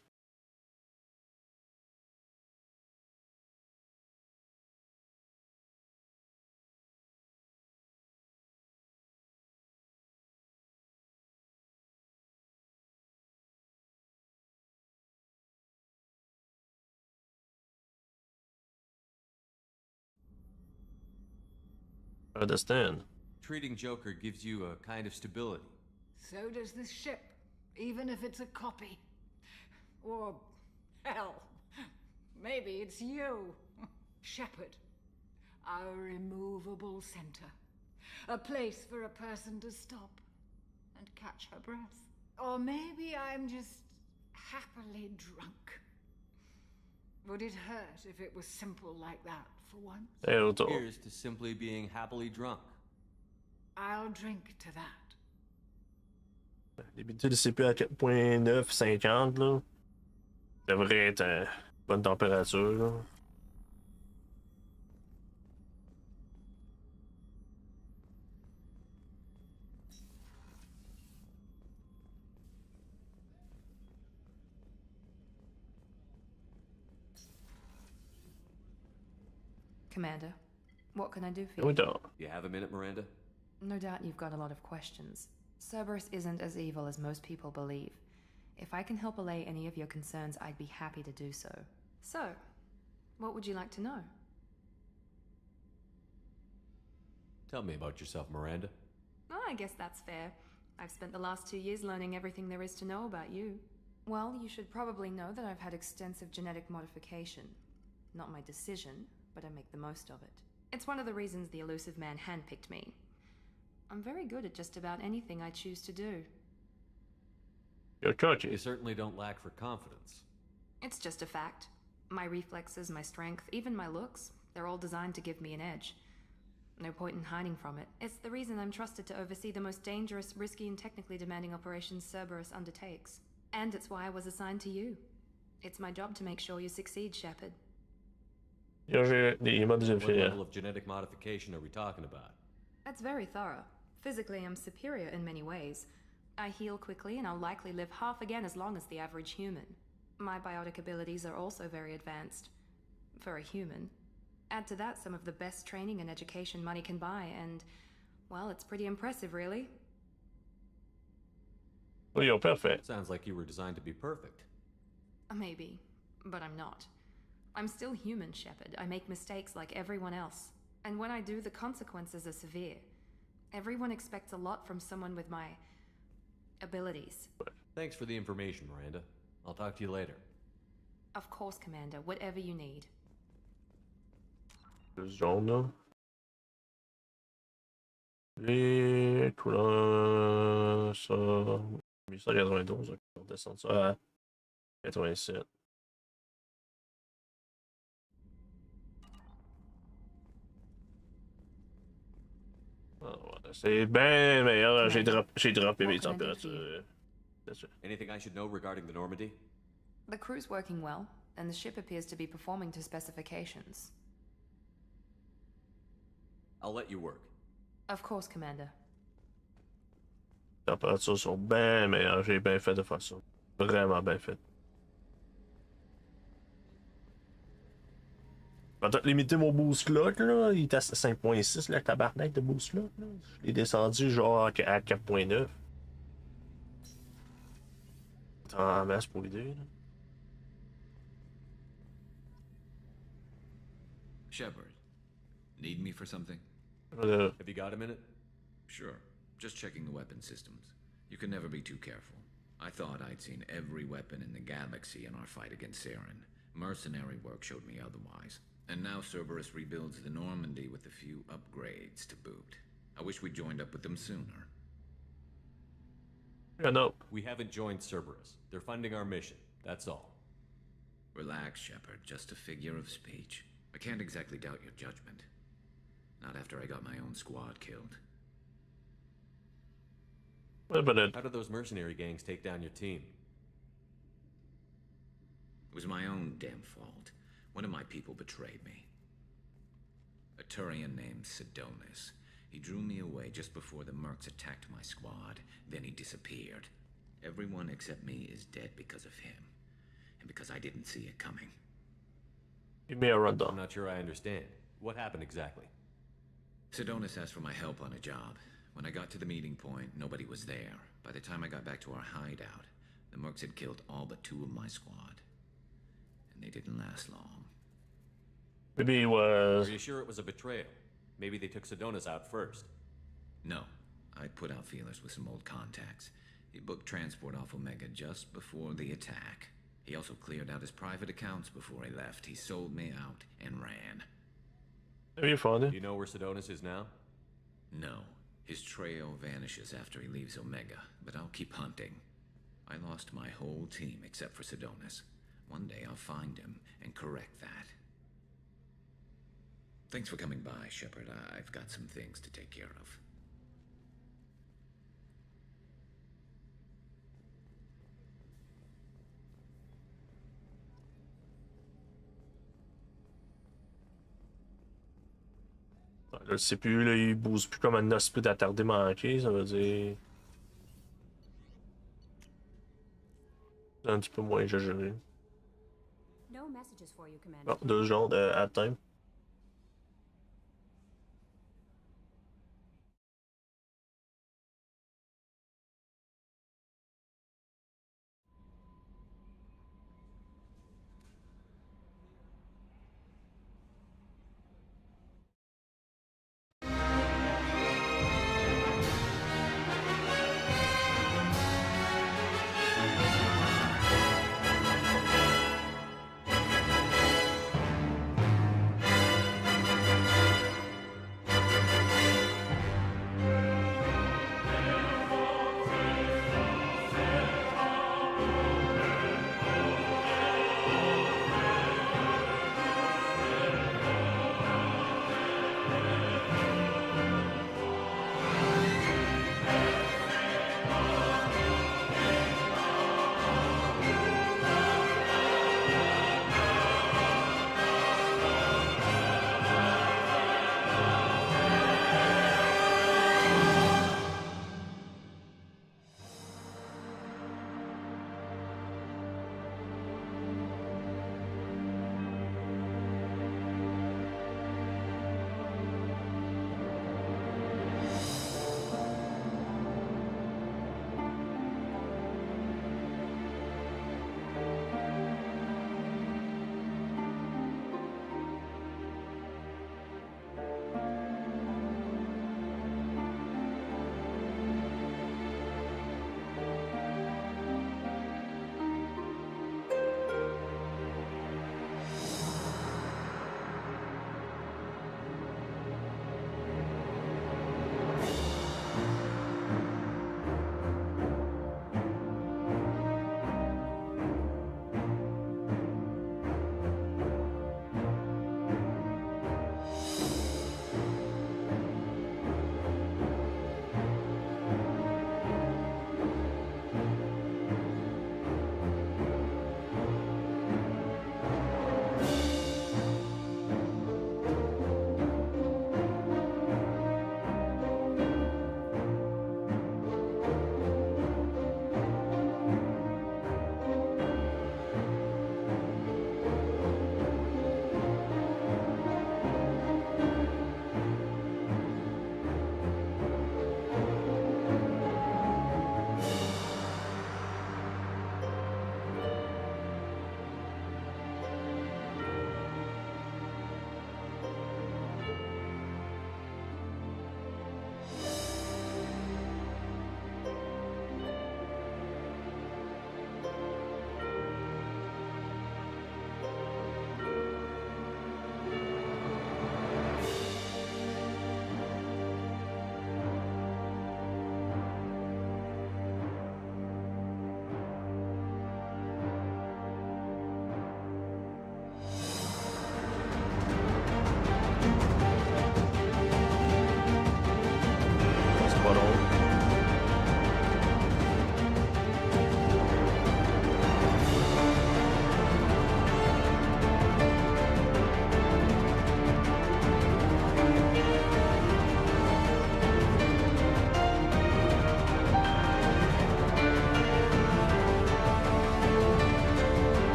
Understand. Treating Joker gives you a kind of stability. So does this ship, even if it's a copy. Or, hell, maybe it's you, Shepard. Our immovable center. A place for a person to stop and catch her breath. Or maybe I'm just happily drunk. Would it hurt if it was simple like that for once? Here's to simply being happily drunk. I'll drink to that. D'habitude, c'est plus à 4.9, 50, là. Ça devrait être bonne température, là. Commander, what can I do for you? We don't. You have a minute, Miranda? No doubt you've got a lot of questions. Cerberus isn't as evil as most people believe. If I can help allay any of your concerns, I'd be happy to do so. So, what would you like to know? Tell me about yourself, Miranda. Oh, I guess that's fair. I've spent the last 2 years learning everything there is to know about you. Well, you should probably know that I've had extensive genetic modification. Not my decision, but I make the most of it. It's one of the reasons the elusive man handpicked me. I'm very good at just about anything I choose to do. You're cocky. You certainly don't lack for confidence. It's just a fact. My reflexes, my strength, even my looks, they're all designed to give me an edge. No point in hiding from it. It's the reason I'm trusted to oversee the most dangerous, risky, and technically demanding operations Cerberus undertakes. And it's why I was assigned to you. It's my job to make sure you succeed, Shepard. What level of genetic modification are we talking about? That's very thorough. Physically, I'm superior in many ways. I heal quickly, and I'll likely live half again as long as the average human. My biotic abilities are also very advanced. For a human. Add to that some of the best training and education money can buy, and, well, it's pretty impressive, really. Well, you're perfect. Sounds like you were designed to be perfect. Maybe, but I'm not. I'm still human, Shepard. I make mistakes like everyone else. And when I do, the consequences are severe. Everyone expects a lot from someone with my abilities. Thanks for the information, Miranda. I'll talk to you later. Of course, Commander. Whatever you need. Jaune là. Et couleur ça. 892, ok, on descend ça à 87. Ah, ouais, c'est bien meilleur. J'ai droppé mes températures. Anything I should know regarding the Normandy? The crew's working well, and the ship appears to be performing to specifications. I'll let you work. Of course, Commander. Les températures sont bien meilleures. J'ai bien fait de faire ça. Vraiment bien fait. Je vais peut-être limiter mon boost clock, là. Il est à 5.6, le tabarnak de boost clock, là. Je l'ai descendu genre à 4.9. En masse pour l'idée, là. Shepard, need me for something? Have you got a minute? Sure. Just checking the weapon systems. You can never be too careful. I thought I'd seen every weapon in the galaxy in our fight against Saren. Mercenary work showed me otherwise. And now Cerberus rebuilds the Normandy with a few upgrades to boot. I wish we'd joined up with them sooner. Yeah, no. We haven't joined Cerberus. They're funding our mission. That's all. Relax, Shepard. Just a figure of speech. I can't exactly doubt your judgment. Not after I got my own squad killed. How did those mercenary gangs take down your team? It was my own damn fault. One of my people betrayed me. A Turian named Sidonis. He drew me away just before the mercs attacked my squad. Then he disappeared. Everyone except me is dead because of him. And because I didn't see it coming. Give me a rundown. I'm not sure I understand. What happened exactly? Sidonis asked for my help on a job. When I got to the meeting point, nobody was there. By the time I got back to our hideout, the mercs had killed all but 2 of my squad. And they didn't last long. Maybe he was... Are you sure it was a betrayal? Maybe they took Sidonis out first. No. I'd put out feelers with some old contacts. He booked transport off Omega just before the attack. He also cleared out his private accounts before he left. He sold me out and ran. Maybe you found it. Do you know where Sidonis is now? No. His trail vanishes after he leaves Omega, but I'll keep hunting. I lost my whole team except for Sidonis. One day I'll find him and correct that. Thanks for coming by, Shepard. I've got some things to take care of. Je sais plus, là, il bouge plus comme un esprit d'attardé manqué, ça veut dire. C'est un petit peu moins exagéré. No messages for you, Commander. Bon, 2 jours de atteindre.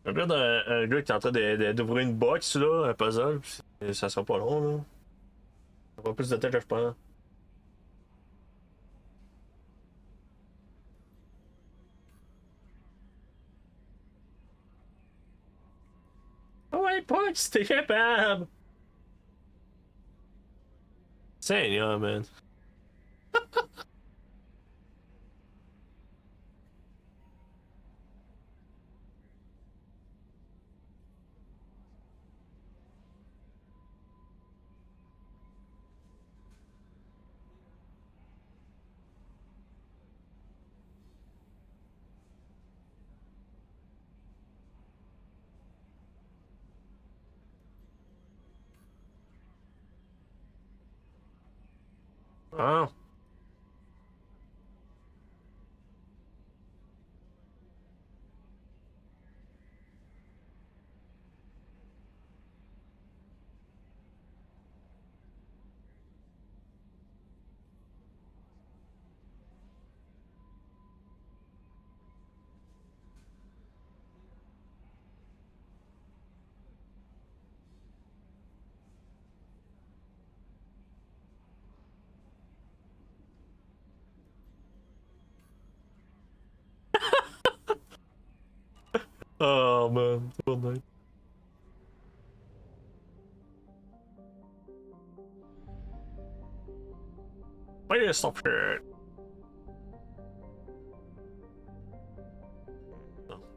Regarde un gars qui est en train d'ouvrir une box, là, un puzzle, pis ça sera pas long, là. Ça va plus de temps que je pense. Ouais, punch, t'es capable! Seigneur, man. Ah. Oh, man. So nice. Wait, stop shit.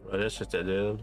Voilà, c'était d'elle.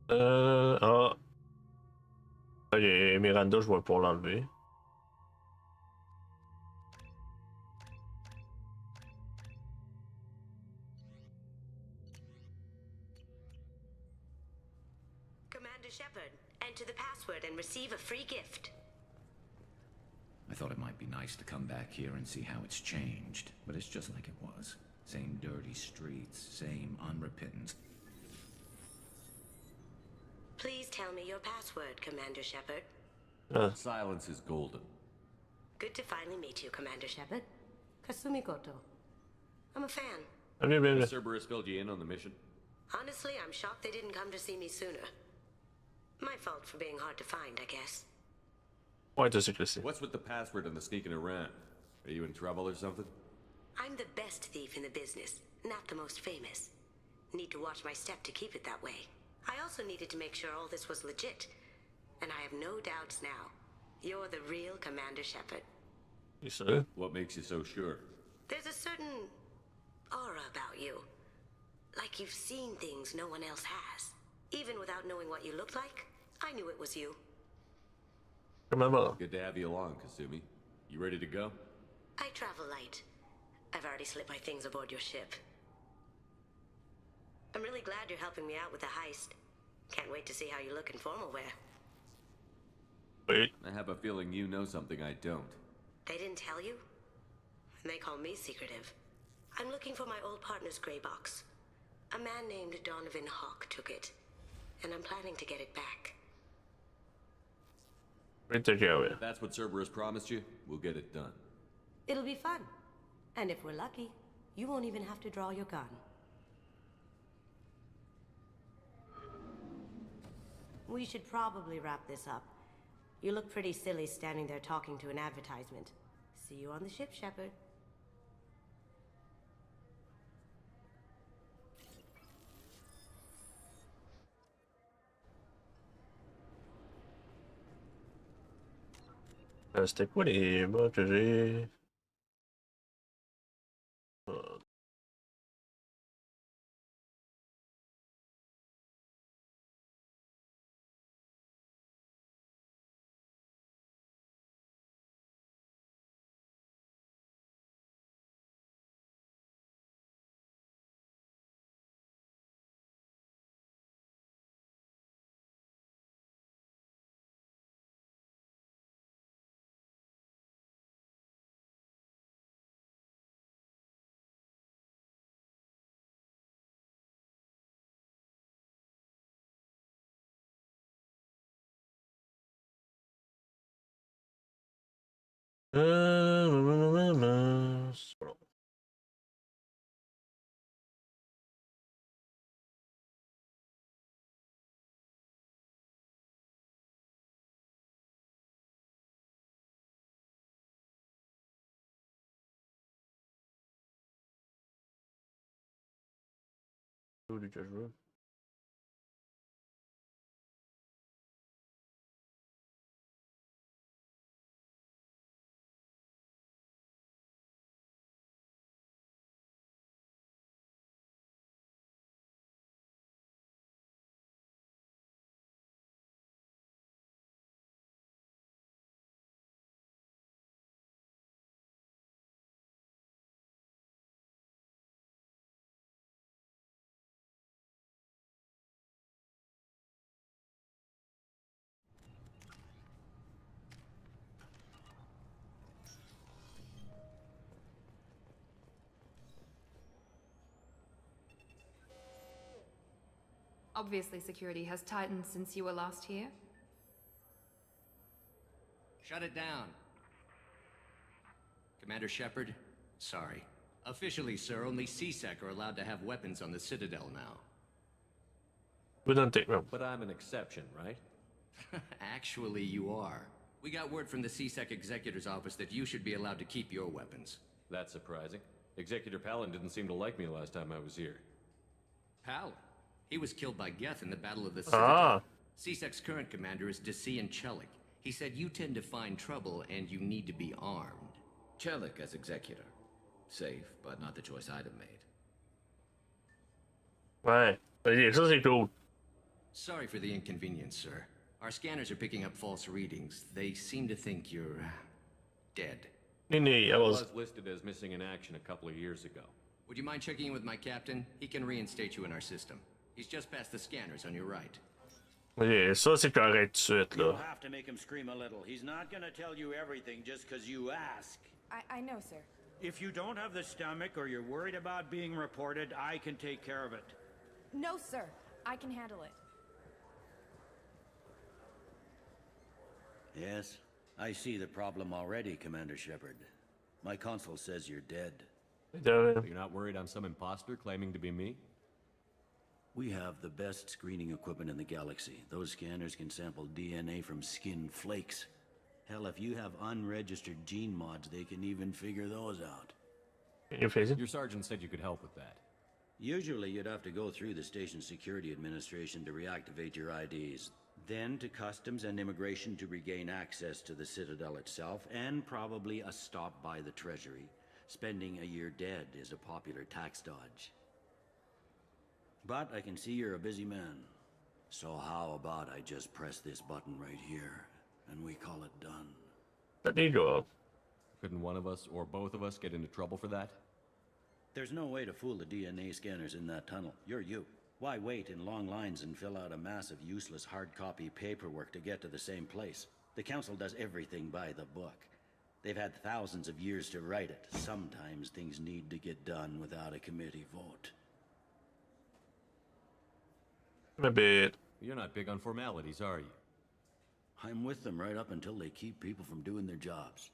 Ah. Ok, Miranda, je vais pour l'enlever. Commander Shepard, enter the password and receive a free gift. I thought it might be nice to come back here and see how it's changed, but it's just like it was. Same dirty streets, same unrepentant. Please tell me your password, Commander Shepard. Silence is golden. Good to finally meet you, Commander Shepard. Kasumi Koto. I'm a fan. Has Cerberus filled you in on the mission? Honestly, I'm shocked they didn't come to see me sooner. My fault for being hard to find, I guess. Ouais, t'as sécrété. What's with the password and the sneaking around? Are you in trouble or something? I'm the best thief in the business, not the most famous. Need to watch my step to keep it that way. I also needed to make sure all this was legit. And I have no doubts now. You're the real Commander Shepard. You say? What makes you so sure? There's a certain aura about you. Like you've seen things no one else has. Even without knowing what you looked like, I knew it was you. Remember. Good to have you along, Kasumi. You ready to go? I travel light. I've already slipped my things aboard your ship. I'm really glad you're helping me out with the heist. Can't wait to see how you look in formal wear. Wait. I have a feeling you know something I don't. They didn't tell you? They call me secretive. I'm looking for my old partner's gray box. A man named Donovan Hawk took it, and I'm planning to get it back. If that's what Cerberus promised you, we'll get it done. It'll be fun. And if we're lucky, you won't even have to draw your gun. We should probably wrap this up. You look pretty silly standing there talking to an advertisement. See you on the ship, Shepard. C'était quoi les mots que j'ai? Où que je veux? Obviously, security has tightened since you were last here. Shut it down. Commander Shepard, sorry. Officially, sir, only CSEC are allowed to have weapons on the Citadel now. We don't take them. But I'm an exception, right? Actually, you are. We got word from the CSEC Executor's office that you should be allowed to keep your weapons. That's surprising. Executor Palin didn't seem to like me last time I was here. Palin? He was killed by Geth in the Battle of the Citadel. CSEC's current commander is Desian Chelik. He said you tend to find trouble and you need to be armed. Chelik as executor. Safe, but not the choice I'd have made. Ouais. Ça c'est cool. Sorry for the inconvenience, sir. Our scanners are picking up false readings. They seem to think you're dead. I was listed as missing in action a couple of years ago. Would you mind checking in with my captain? He can reinstate you in our system. He's just past the scanners on your right. Yeah, ça c'est correct tout de suite là. You'll have to make him scream a little. He's not gonna tell you everything just because you ask. I know, sir. If you don't have the stomach or you're worried about being reported, I can take care of it. No, sir. I can handle it. Yes, I see the problem already, Commander Shepard. My console says you're dead. You're not worried I'm some imposter claiming to be me? We have the best screening equipment in the galaxy. Those scanners can sample DNA from skin flakes. Hell, if you have unregistered gene mods, they can even figure those out. Your sergeant said you could help with that. Usually you'd have to go through the station security administration to reactivate your IDs, then to customs and immigration to regain access to the Citadel itself, and probably a stop by the Treasury. Spending a year dead is a popular tax dodge. But I can see you're a busy man. So how about I just press this button right here, and we call it done? There you go. Couldn't one of us or both of us get into trouble for that? There's no way to fool the DNA scanners in that tunnel. You're you. Why wait in long lines and fill out a massive useless hard copy paperwork to get to the same place? The council does everything by the book. They've had thousands of years to write it. Sometimes things need to get done without a committee vote. A bit. You're not big on formalities, are you? I'm with them right up until they keep people from doing their jobs.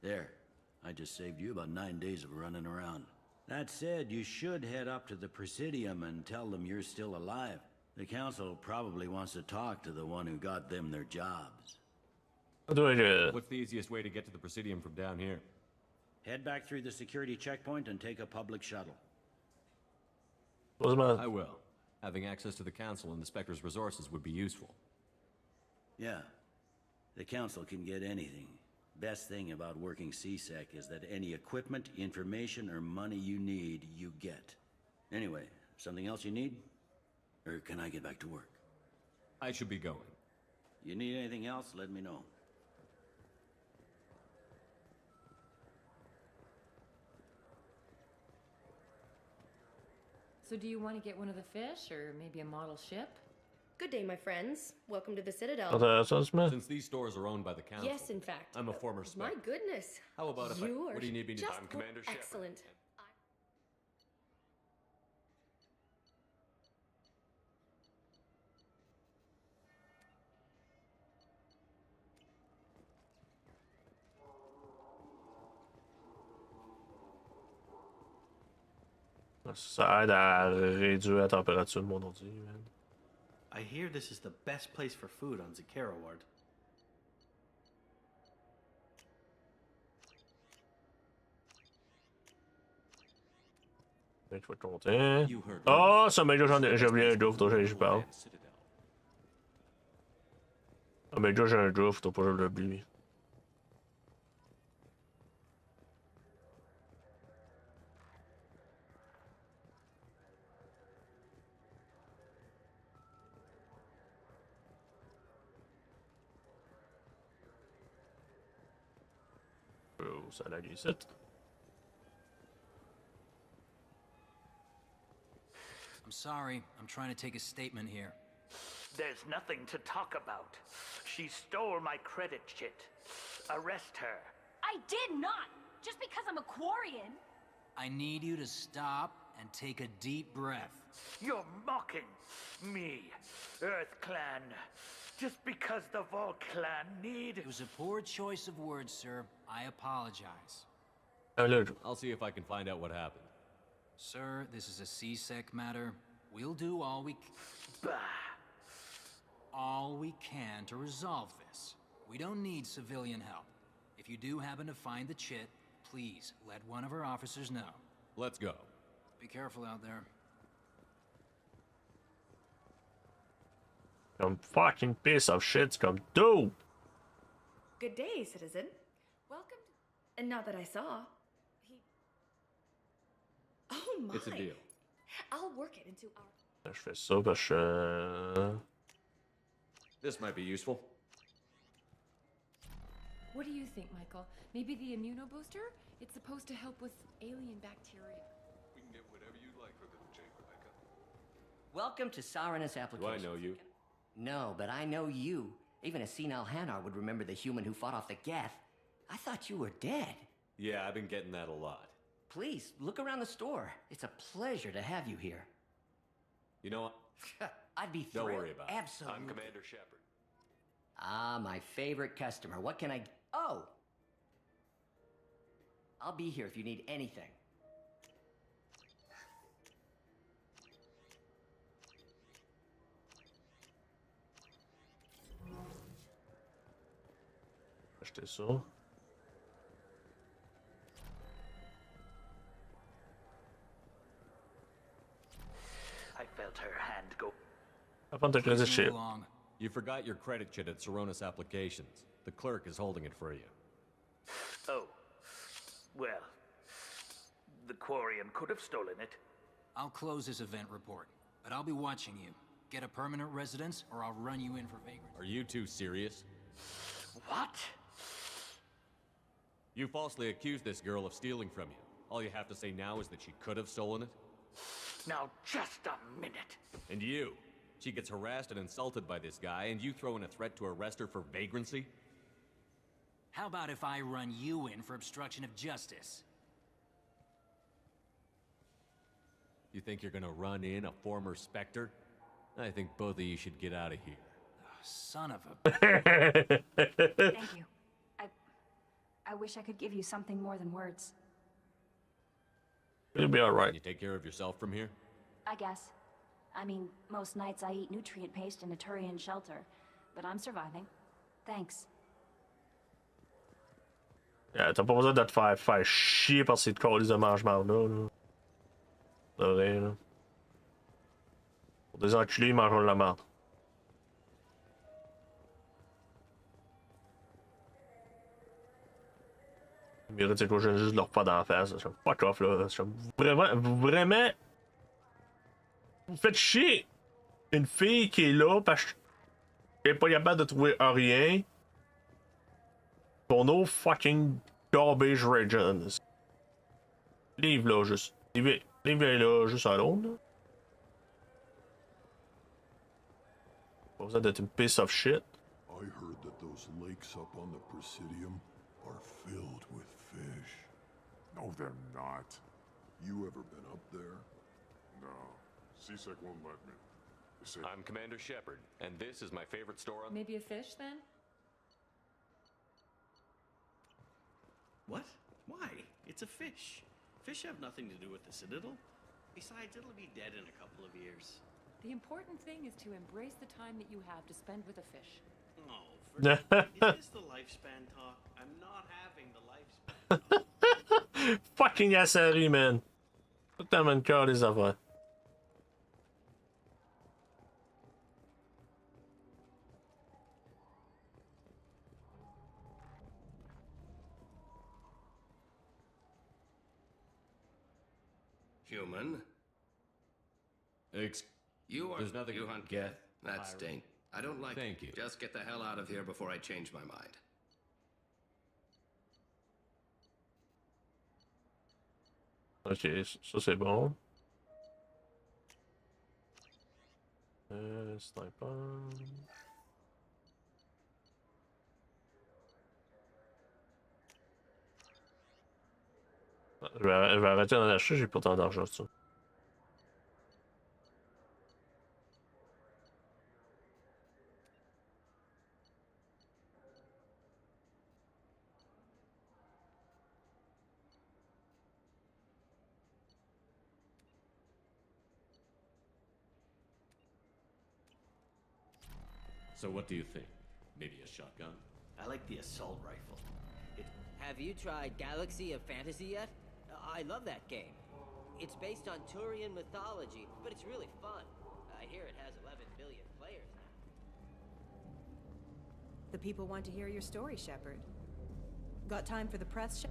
There. I just saved you about 9 days of running around. That said, you should head up to the Presidium and tell them you're still alive. The council probably wants to talk to the one who got them their jobs. What's the easiest way to get to the Presidium from down here? Head back through the security checkpoint and take a public shuttle. I will. Having access to the council and the Spectre's resources would be useful. Yeah. The council can get anything. Best thing about working CSEC is that any equipment, information, or money you need, you get. Anyway, something else you need? Or can I get back to work? I should be going. You need anything else, let me know. So do you want to get one of the fish, or maybe a model ship? Good day, my friends. Welcome to the Citadel. Since these stores are owned by the council. Yes, in fact. I'm a former My Spectre. goodness. How about if you what do you need me to do? just I'm Commander Shepard. excellent. Ça aide à réduire la température de mon ordi, man. I hear this is the best place for food on Zakera Ward. Je vais être content. Oh, ça m'a déjà j'ai oublié un draft, faut que je parle. Ah, mais déjà j'ai un draft, faut pas que je l'oublie. Oh, ça lag ici. I'm sorry. I'm trying to take a statement here. There's nothing to talk about. She stole my credit chit. Arrest her. I did not! Just because I'm a Quarian! I need you to stop and take a deep breath. You're mocking me, Earth Clan. Just because the Vol Clan need... It was a poor choice of words, sir. I apologize. I'll see if I can find out what happened. Sir, this is a CSEC matter. We'll do all we can to resolve this. We don't need civilian help. If you do happen to find the chit, please let one of our officers know. Let's go. Be careful out there. Some fucking piece of shit's come through. Good day, citizen. Welcome to... And not that I saw. Oh my. It's a deal. I'll work it into our... Je fais ça parce que... This might be useful. What do you think, Michael? Maybe the immunobooster? It's supposed to help with alien bacteria. We can get whatever you like for little Jake, Rebecca. Welcome to Saranus Applications. Do I know you? No, but I know you. Even a senile Hanar would remember the human who fought off the Geth. I thought you were dead. Yeah, I've been getting that a lot. Please, look around the store. It's a pleasure to have you here. You know what? I'd be thrilled. Don't worry about it. Absolutely. I'm Commander Shepard. Ah, my favorite customer. What can I... Oh! I'll be here if you need anything. Acheter ça. I felt her hand go... Avant de credit chip. You forgot your credit chit at Saranus Applications. The clerk is holding it for you. Oh. Well... The Quarian could have stolen it. I'll close this event report, but I'll be watching you. Get a permanent residence, or I'll run you in for vagrant. Are you two serious? What? You falsely accused this girl of stealing from you. All you have to say now is that she could have stolen it? Now, just a minute. And you? She gets harassed and insulted by this guy, and you throw in a threat to arrest her for vagrancy? How about if I run you in for obstruction of justice? You think you're gonna run in a former Spectre? I think both of you should get out of here. Oh, son of a... Thank you. I wish I could give you something more than words. It'll be alright. Can you take care of yourself from here? I guess. I mean, most nights I eat nutrient paste in a Turian shelter, but I'm surviving. Thanks. Yeah, t'as pas besoin de te faire chier par ces colis de mange-marde là. De rien, là. Pour des enculés, ils mangeront de la merde. Ils méritent que je juste leur pas d'en face. Je suis fuck off là. Je suis vraiment. Vous faites chier une fille qui est là parce qu'elle est pas capable de trouver rien. Pour no fucking garbage regions. Leave là juste. Leave là juste alone là. Pas besoin d'être une piece of shit. I heard that those lakes up on the Presidium are filled with fish. No, they're not. You ever been up there? No. CSEC won't let me. They say I'm Commander Shepard, and this is my favorite store on... Maybe a fish, then? What? Why? It's a fish. Fish have nothing to do with the Citadel. Besides, it'll be dead in a couple of years. The important thing is to embrace the time that you have to spend with a fish. Oh, is this the lifespan talk? I'm not having the lifespan. Fucking SRI, man. Tout tellement de cœur les affaires. Human. There's nothing... You hunt Geth? That stink. I don't like Thank it. you. Just get the hell out of here before I change my mind. Ok, ça c'est bon. Sniper. Je vais arrêter d'en acheter, j'ai pas tant d'argent ça. So what do you think? Maybe a shotgun? I like the assault rifle. Have you tried Galaxy of Fantasy yet? I love that game. It's based on Turian mythology, but it's really fun. I hear it has 11 billion players now. The people want to hear your story, Shepard. Got time for the press?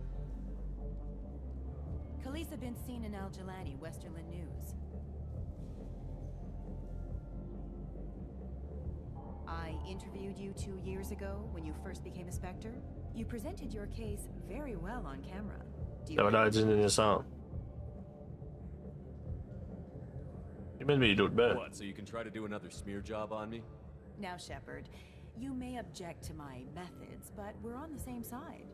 Khaleesa been seen in Al Jalani, Westerland News. I interviewed you 2 years ago when you first became a Spectre. You presented your case very well on camera. Do you Ça va l'air d'une innocente. You made me do it better. What, so you can try to do another smear job on me? Now, Shepard, you may object to my methods, but we're on the same side.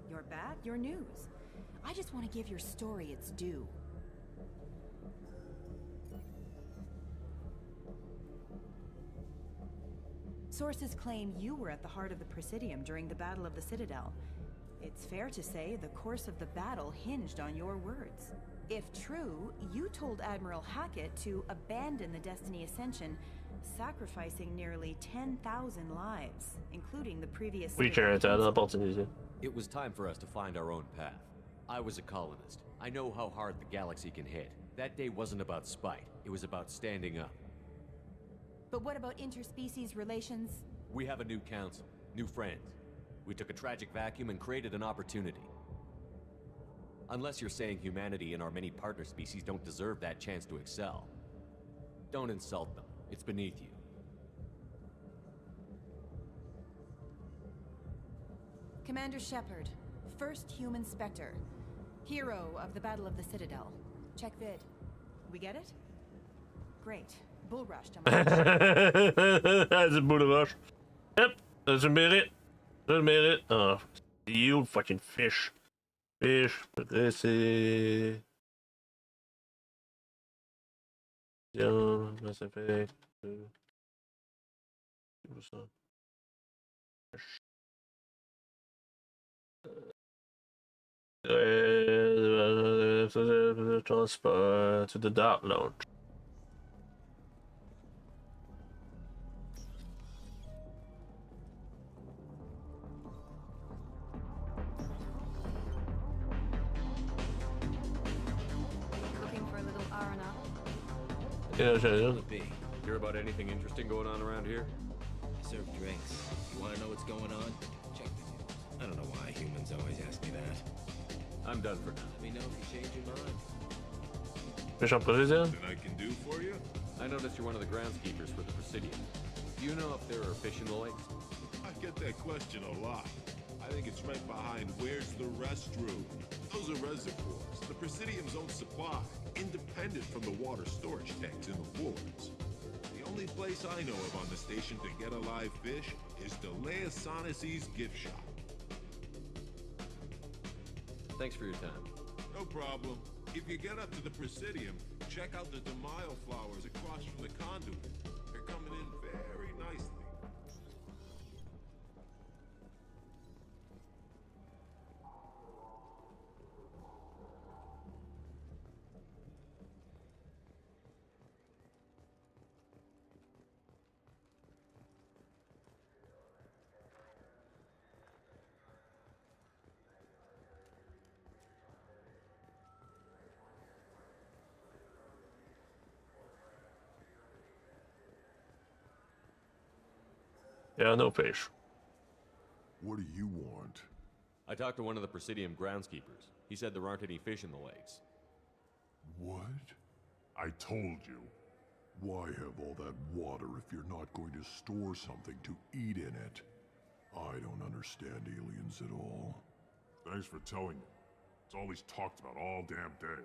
You're back, you're news. I just want to give your story its due. Sources claim you were at the heart of the Presidium during the Battle of the Citadel. It's fair to say the course of the battle hinged on your words. If true, you told Admiral Hackett to abandon the Destiny Ascension, sacrificing nearly 10,000 lives, including the previous... Oui, Carretta, l'opportunité. It was time for us to find our own path. I was a colonist. I know how hard the galaxy can hit. That day wasn't about spite. It was about standing up. But what about interspecies relations? We have a new council, new friends. We took a tragic vacuum and created an opportunity. Unless you're saying humanity and our many partner species don't deserve that chance to excel. Don't insult them. It's beneath you. Commander Shepard, first human Spectre. Hero of the Battle of the Citadel. Check vid. We get it? Great. Bull rushed on my That's a bull rush. Yep, doesn't mean it. Doesn't mean it. Oh, you fucking fish. Fish. Pressé. Mass Effect. Transfer to the Dark Lounge. Looking for a little R&R? Yeah, sure. Hear about anything interesting going on around here? I serve drinks. You want to know what's going on? Check the news. I don't know why humans always ask me that. I'm done for now. Let me know if you change your mind. Mission President? That I can do for you? I noticed you're one of the groundskeepers for the Presidium. Do you know if there are fish in the lakes? I get that question a lot. I think it's right behind where's the restroom. Those are reservoirs, the Presidium's own supply, independent from the water storage tanks in the wards. The only place I know of on the station to get a live fish is Delea Sonesi's gift shop. Thanks for your time. No problem. If you get up to the Presidium, check out the DeMaio flowers across from the conduit. They're coming in very nicely. Yeah, no fish. What do you want? I talked to one of the Presidium groundskeepers. He said there aren't any fish in the lakes. What? I told you. Why have all that water if you're not going to store something to eat in it? I don't understand aliens at all. Thanks for telling me. It's all he's talked about all damn day.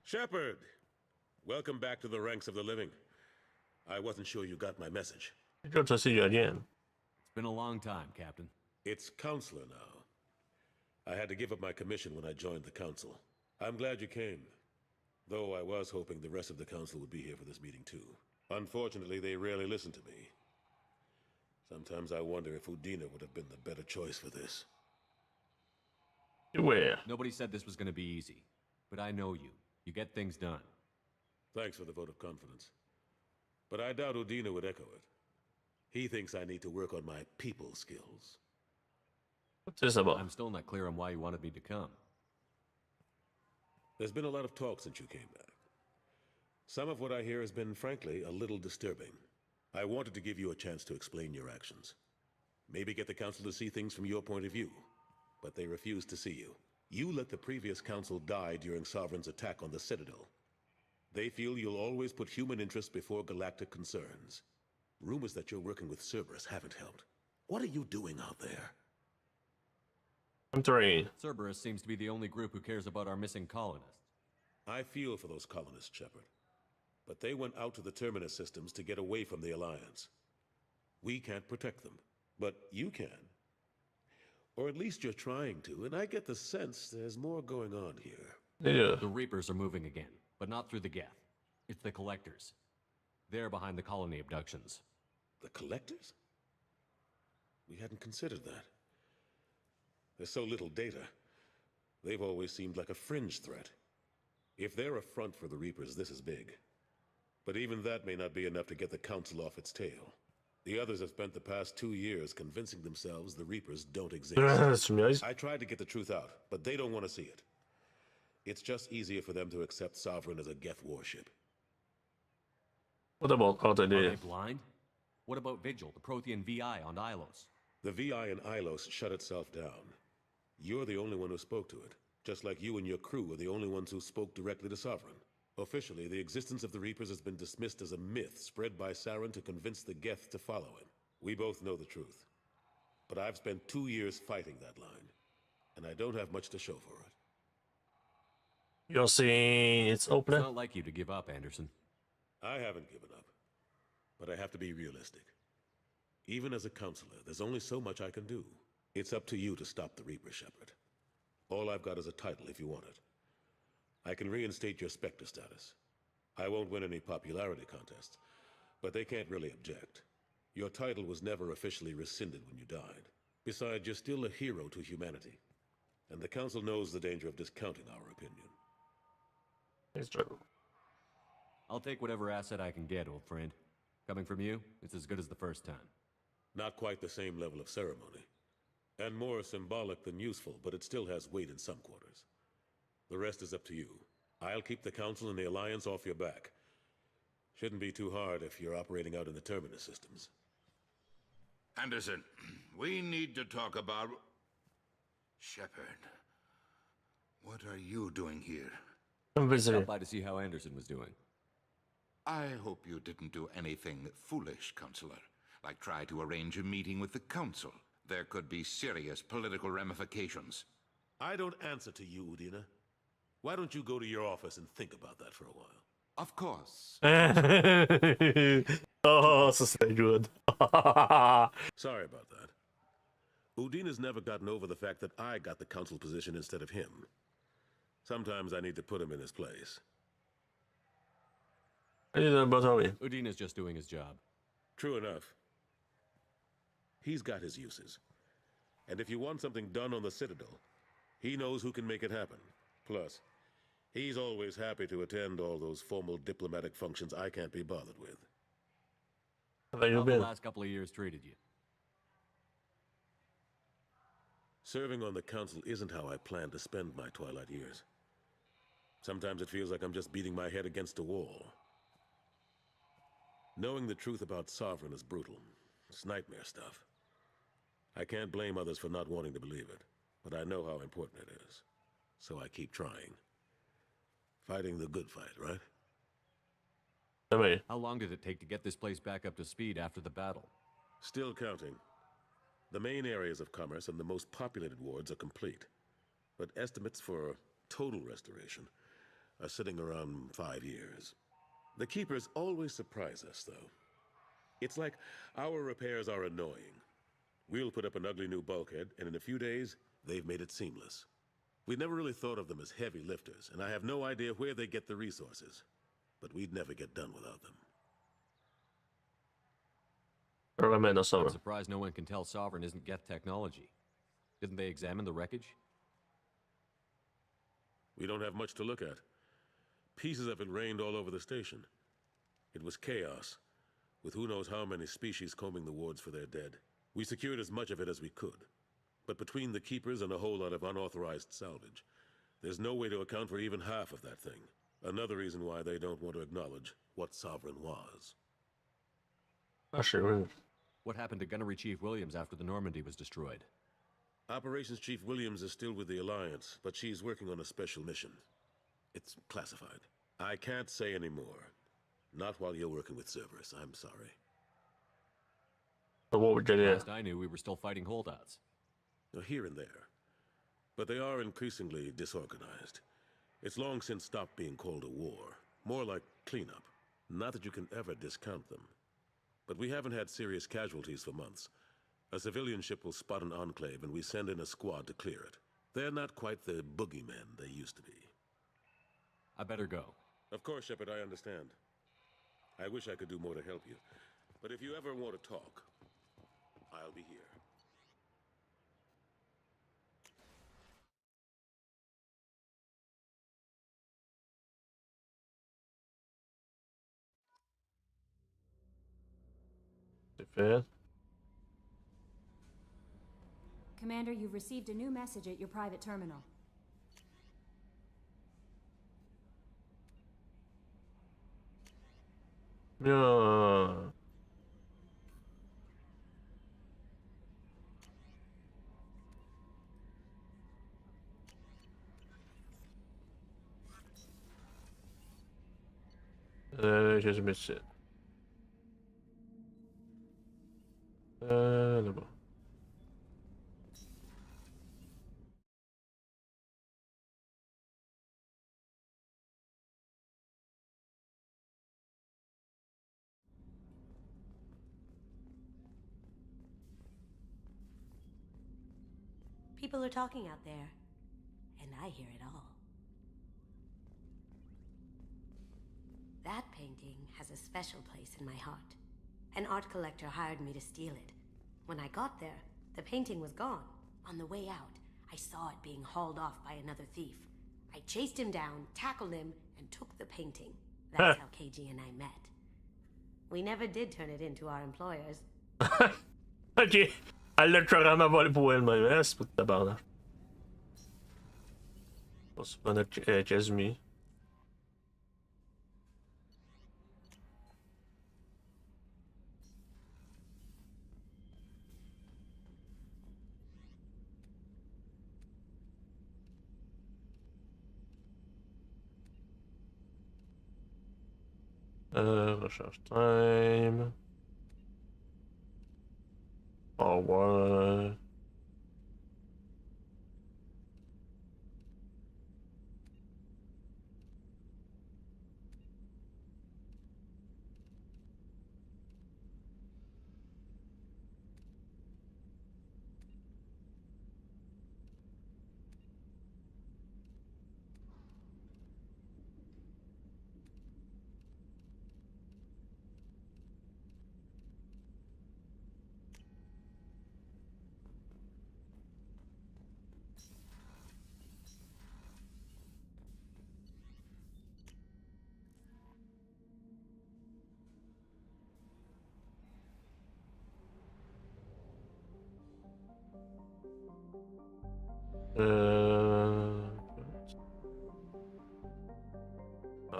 Shepard! Welcome back to the ranks of the living. I wasn't sure you got my message. Good to see you again. It's been a long time, Captain. It's Counselor now. I had to give up my commission when I joined the Council. I'm glad you came. Though I was hoping the rest of the Council would be here for this meeting too. Unfortunately, they rarely listen to me. Sometimes I wonder if Udina would have been the better choice for this. Where? Nobody said this was going to be easy. But I know you. You get things done. Thanks for the vote of confidence. But I doubt Udina would echo it. He thinks I need to work on my people skills. What's this about? I'm still not clear on why you wanted me to come. There's been a lot of talk since you came back. Some of what I hear has been, frankly, a little disturbing. I wanted to give you a chance to explain your actions. Maybe get the Council to see things from your point of view. But they refused to see you. You let the previous Council die during Sovereign's attack on the Citadel. They feel you'll always put human interests before galactic concerns. Rumors that you're working with Cerberus haven't helped. What are you doing out there? I'm three. Cerberus seems to be the only group who cares about our missing colonists. I feel for those colonists, Shepard. But they went out to the Terminus systems to get away from the Alliance. We can't protect them, but you can. Or at least you're trying to, and I get the sense there's more going on here. Yeah. The Reapers are moving again, but not through the Geth. It's the Collectors. They're behind the colony abductions. The Collectors? We hadn't considered that. There's so little data. They've always seemed like a fringe threat. If they're a front for the Reapers, this is big. But even that may not be enough to get the Council off its tail. The others have spent the past 2 years convincing themselves the Reapers don't exist. I tried to get the truth out, but they don't want to see it. It's just easier for them to accept Sovereign as a Geth warship. What about other Are they blind? What about Vigil, the Prothean VI on Ilos? The VI in Ilos shut itself down. You're the only one who spoke to it, just like you and your crew are the only ones who spoke directly to Sovereign. Officially, the existence of the Reapers has been dismissed as a myth spread by Saren to convince the Geth to follow him. We both know the truth. But I've spent 2 years fighting that line, and I don't have much to show for it. You're saying it's open? It's not like you to give up, Anderson. I haven't given up, but I have to be realistic. Even as a counselor, there's only so much I can do. It's up to you to stop the Reaper, Shepard. All I've got is a title if you want it. I can reinstate your Spectre status. I won't win any popularity contests, but they can't really object. Your title was never officially rescinded when you died. Besides, you're still a hero to humanity, and the Council knows the danger of discounting our opinion. It's true. I'll take whatever asset I can get, old friend. Coming from you, it's as good as the first time. Not quite the same level of ceremony. And more symbolic than useful, but it still has weight in some quarters. The rest is up to you. I'll keep the Council and the Alliance off your back. Shouldn't be too hard if you're operating out in the Terminus systems. Anderson, we need to talk about... Shepard, what are you doing here? I'm visiting. Stopped by to see how Anderson was doing. I hope you didn't do anything foolish, Counselor. Like try to arrange a meeting with the Council. There could be serious political ramifications. I don't answer to you, Udina. Why don't you go to your office and think about that for a while? Of course. Oh, so good. Sorry about that. Udina's never gotten over the fact that I got the Council position instead of him. Sometimes I need to put him in his place. Udina's just doing his job. True enough. He's got his uses. And if you want something done on the Citadel, he knows who can make it happen. Plus, he's always happy to attend all those formal diplomatic functions I can't be bothered with. How the last couple of years treated you? Serving on the Council isn't how I plan to spend my twilight years. Sometimes it feels like I'm just beating my head against a wall. Knowing the truth about Sovereign is brutal. It's nightmare stuff. I can't blame others for not wanting to believe it, but I know how important it is. So I keep trying. Fighting the good fight, right? How long did it take to get this place back up to speed after the battle? Still counting. The main areas of commerce and the most populated wards are complete. But estimates for total restoration are sitting around 5 years. The Keepers always surprise us, though. It's like our repairs are annoying. We'll put up an ugly new bulkhead, and in a few days, they've made it seamless. We never really thought of them as heavy lifters, and I have no idea where they get the resources. But we'd never get done without them. I'm surprised no one can tell Sovereign isn't Geth technology. Didn't they examine the wreckage? We don't have much to look at. Pieces of it rained all over the station. It was chaos, with who knows how many species combing the wards for their dead. We secured as much of it as we could. But between the Keepers and a whole lot of unauthorized salvage, there's no way to account for even half of that thing. Another reason why they don't want to acknowledge what Sovereign was. What happened to Gunnery Chief Williams after the Normandy was destroyed? Operations Chief Williams is still with the Alliance, but she's working on a special mission. It's classified. I can't say any more. Not while you're working with Cerberus, I'm sorry. But what would you do? Last I knew, we were still fighting holdouts. Here and there. But they are increasingly disorganized. It's long since stopped being called a war. More like cleanup. Not that you can ever discount them. But we haven't had serious casualties for months. A civilian ship will spot an enclave and we send in a squad to clear it. They're not quite the boogeymen they used to be. I better go. Of course, Shepard, I understand. I wish I could do more to help you. But if you ever want to talk, I'll be here. fait. Commander, you've received a new message at your private terminal. Ah. Qu'est-ce que c'est? Là-bas. People are talking out there, and I hear it all. That painting has a special place in my heart. An art collector hired me to steal it. When I got there, the painting was gone. On the way out, I saw it being hauled off by another thief. I chased him down, tackled him, and took the painting. That's how KG and I met. We never did turn it into our employers. Ok. Elle l'a carrément volé pour elle-même. Hein? C'est pas de tabarnak. C'est pas notre Casimir. Recharge time. Forward. Ah,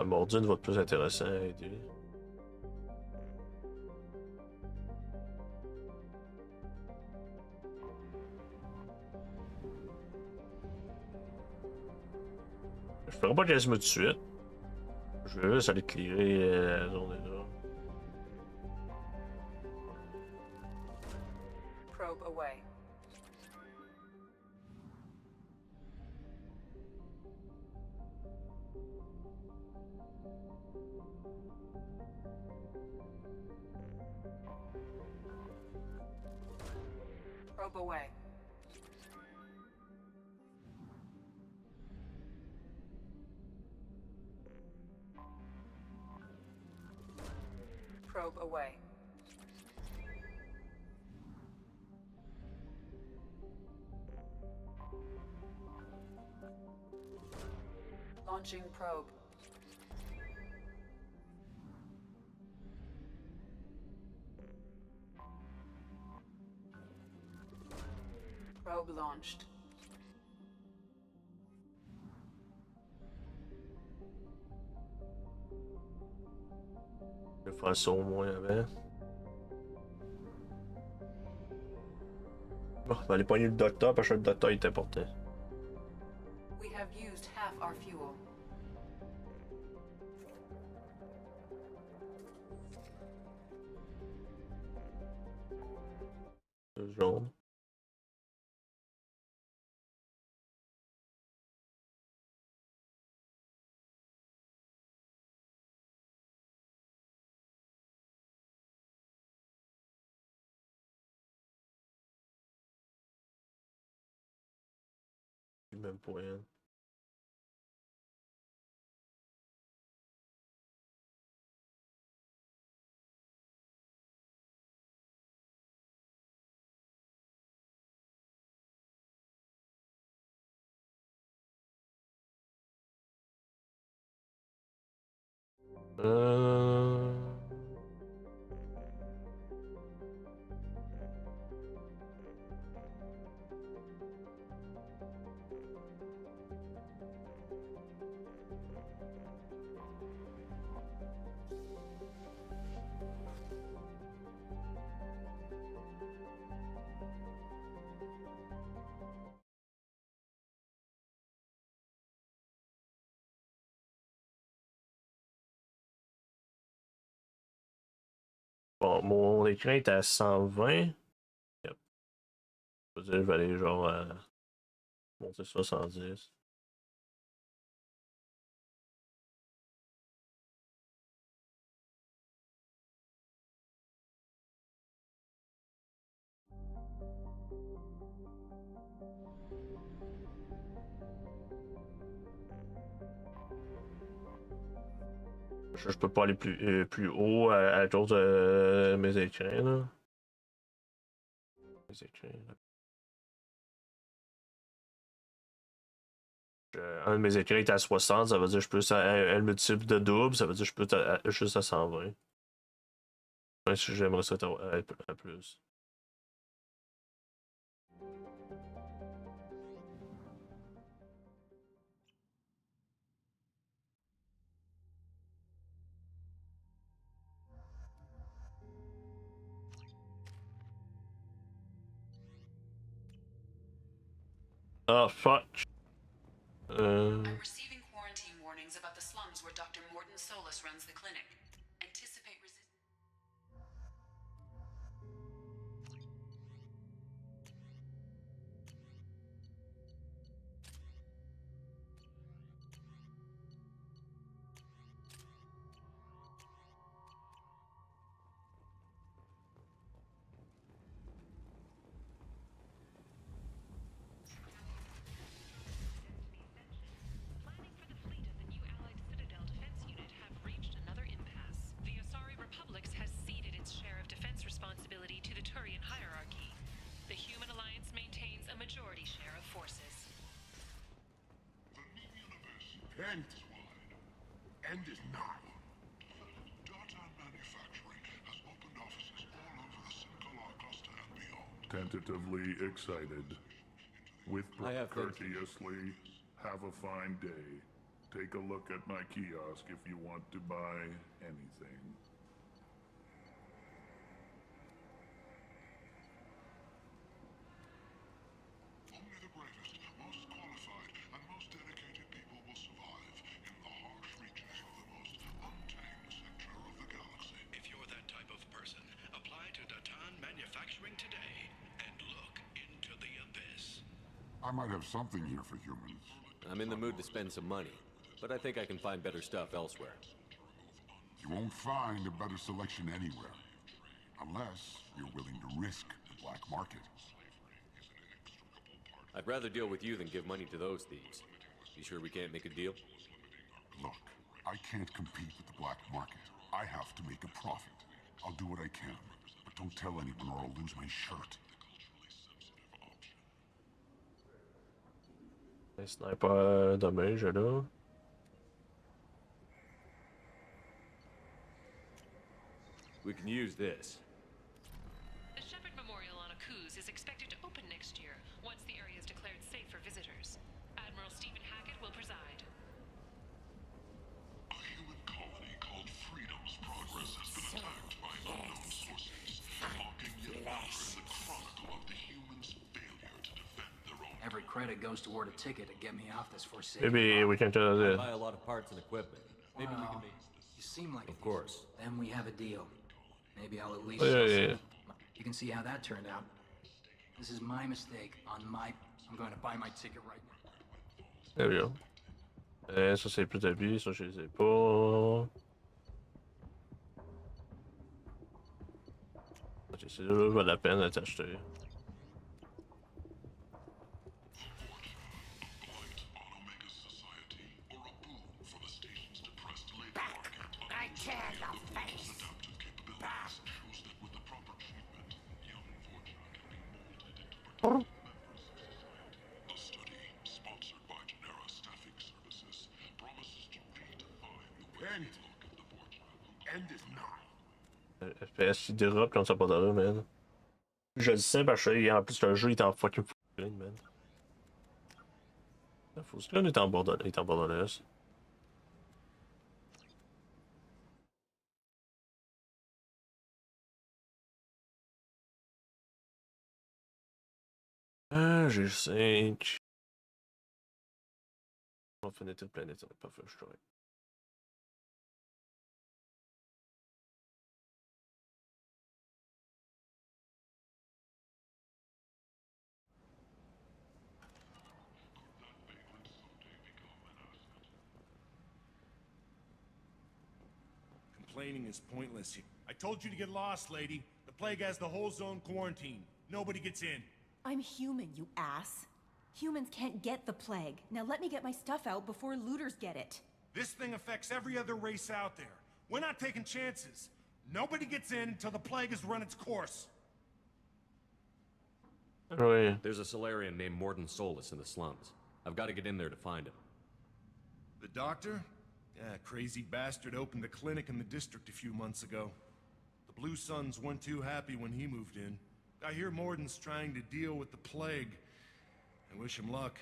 Mordine va être plus intéressant à aider. Je ferai pas Casimir tout de suite. Je vais juste aller clearer la journée là. Probe away. Probe away. Probe away. Launching probe. Probe launched. Je vais faire ça au moins avant. Bon, on va aller pogner le docteur parce que le docteur est important. We have used half our fuel. Jaune. Même pour rien. Bon, mon écran est à 120. Yep. Je veux dire, je vais aller genre monter 70. Je peux pas aller plus haut à cause de mes écrans, là. Mes écrans, là. Un de mes écrans est à 60, ça veut dire que je peux le multiple de double, ça veut dire que je peux juste à 120. Ouais, si j'aimerais ça être à plus. Oh, fuck. I'm receiving quarantine warnings about the slums where Dr. Morton Solus runs the clinic. Anticipate resistance. End is nigh. Data Manufacturing has opened offices all over the Sinkalar cluster and beyond. Tentatively excited. With courteously, have a fine day. Take a look at my kiosk if you want to buy anything. Only the bravest, most qualified, and most dedicated people will survive in the harsh reaches of the most untamed sector of the galaxy. If you're that type of person, apply to Datan Manufacturing today and look into the abyss. I might have something here for humans. I'm in the mood to spend some money, but I think I can find better stuff elsewhere. You won't find a better selection anywhere. Unless you're willing to risk the black market. I'd rather deal with you than give money to those thieves. You sure we can't make a deal? Look, I can't compete with the black market. I have to make a profit. I'll do what I can, but don't tell anyone or I'll lose my shirt. Un sniper de main, j'ai là. We can use this. The Shepherd Memorial on Akuz is expected to open next year, once the area is declared safe for visitors. Admiral Stephen Hackett will preside. A human colony called Freedom's Progress has been attacked by unknown sources, mocking yet uttering the chronicle of the humans' failure to defend their own. Every credit goes toward a ticket to get me off this forsaken. Maybe we can tell this. Buy a lot of parts and equipment. Maybe we can make. You seem like Of course. Then we have a deal. Maybe I'll at least. Yeah. You can see how that turned out. This is my mistake. I'm going to buy my ticket right now. There we go. Ça c'est plus de vie, ça je les ai pas. Ok, c'est là, vaut la peine d'être acheté. A study sponsored by Genera Staffing Services promises to redefine the way we look at the board. End is nigh. FPS il dérobe quand ça pas d'allure, man. Je le sais parce que en plus le jeu est en fucking full screen, man. Le full screen est en bordelaise. J'ai 5. On va finir toute planète, on est pas fait, je crois. complaining is pointless. I told you to get lost, lady. The plague has the whole zone quarantined. Nobody gets in. I'm human, you ass. Humans can't get the plague. Now let me get my stuff out before looters get it. This thing affects every other race out there. We're not taking chances. Nobody gets in until the plague has run its course. Oh, yeah. There's a Solarian named Morden Solus in the slums. I've got to get in there to find him. The doctor? Yeah, crazy bastard opened a clinic in the district a few months ago. The Blue Suns weren't too happy when he moved in. I hear Morden's trying to deal with the plague. I wish him luck,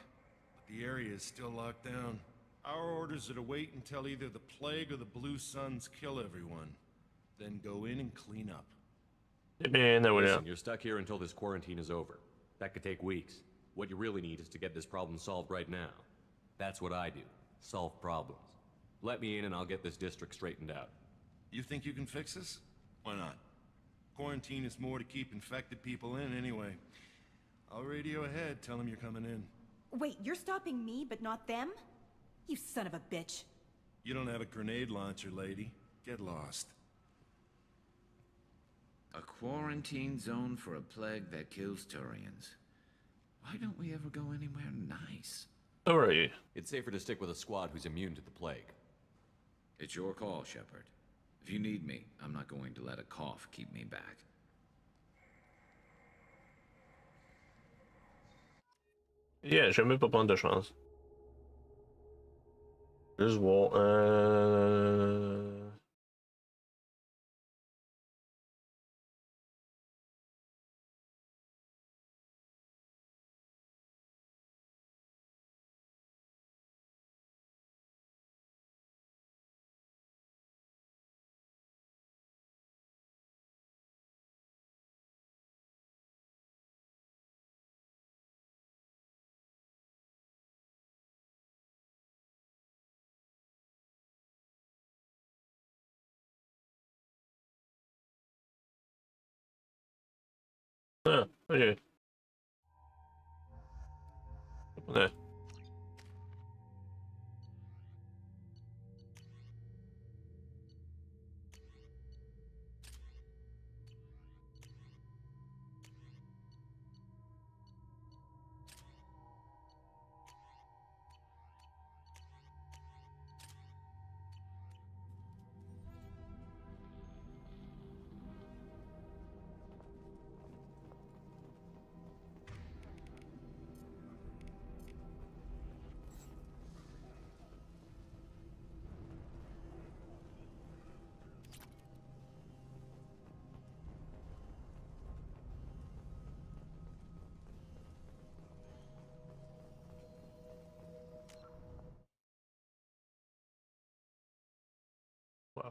but the area is still locked down. Our orders are to wait until either the plague or the Blue Suns kill everyone. Then go in and clean up. Listen, you're stuck here until this quarantine is over. That could take weeks. What you really need is to get this problem solved right now. That's what I do. Solve problems. Let me in and I'll get this district straightened out. You think you can fix this? Why not? Quarantine is more to keep infected people in anyway. I'll radio ahead, tell them you're coming in. Wait, you're stopping me, but not them? You son of a bitch. You don't have a grenade launcher, lady. Get lost. A quarantine zone for a plague that kills Turians. Why don't we ever go anywhere nice? Alright. It's safer to stick with a squad who's immune to the plague. It's your call, Shepard. If you need me, I'm not going to let a cough keep me back. Yeah, j'aime même pas prendre de chance. Juste voir. Ah, ok. Ouais.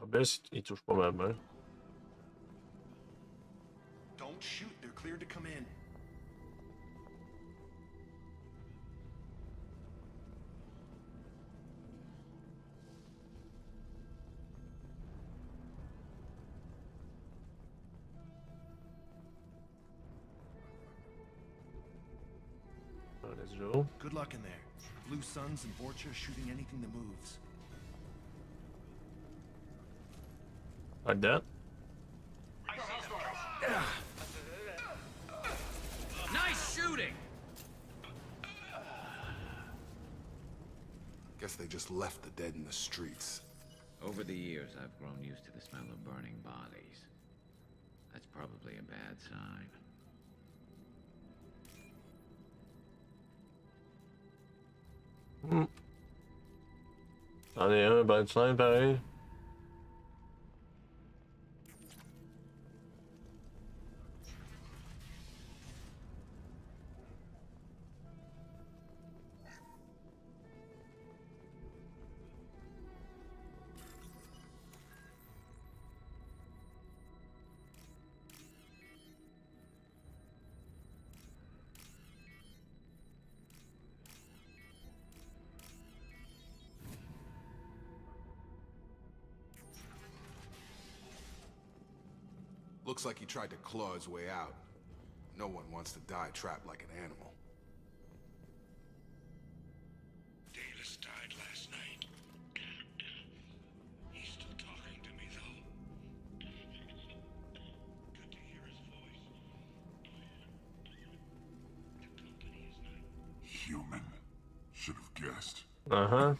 Best, il touche pas ma main. Don't shoot, they're cleared to come in. Let's go. Good luck in there. Blue Suns and Vorcha shooting anything that moves. Like that? Nice shooting! Guess they just left the dead in the streets. Over the years, I've grown used to the smell of burning bodies. That's probably a bad sign. C'en est un bad sign pareil. Looks like he tried to claw his way out. No one wants to die trapped like an animal. Dalis died last night. He's still talking to me, though. human. Should have guessed. Uh-huh.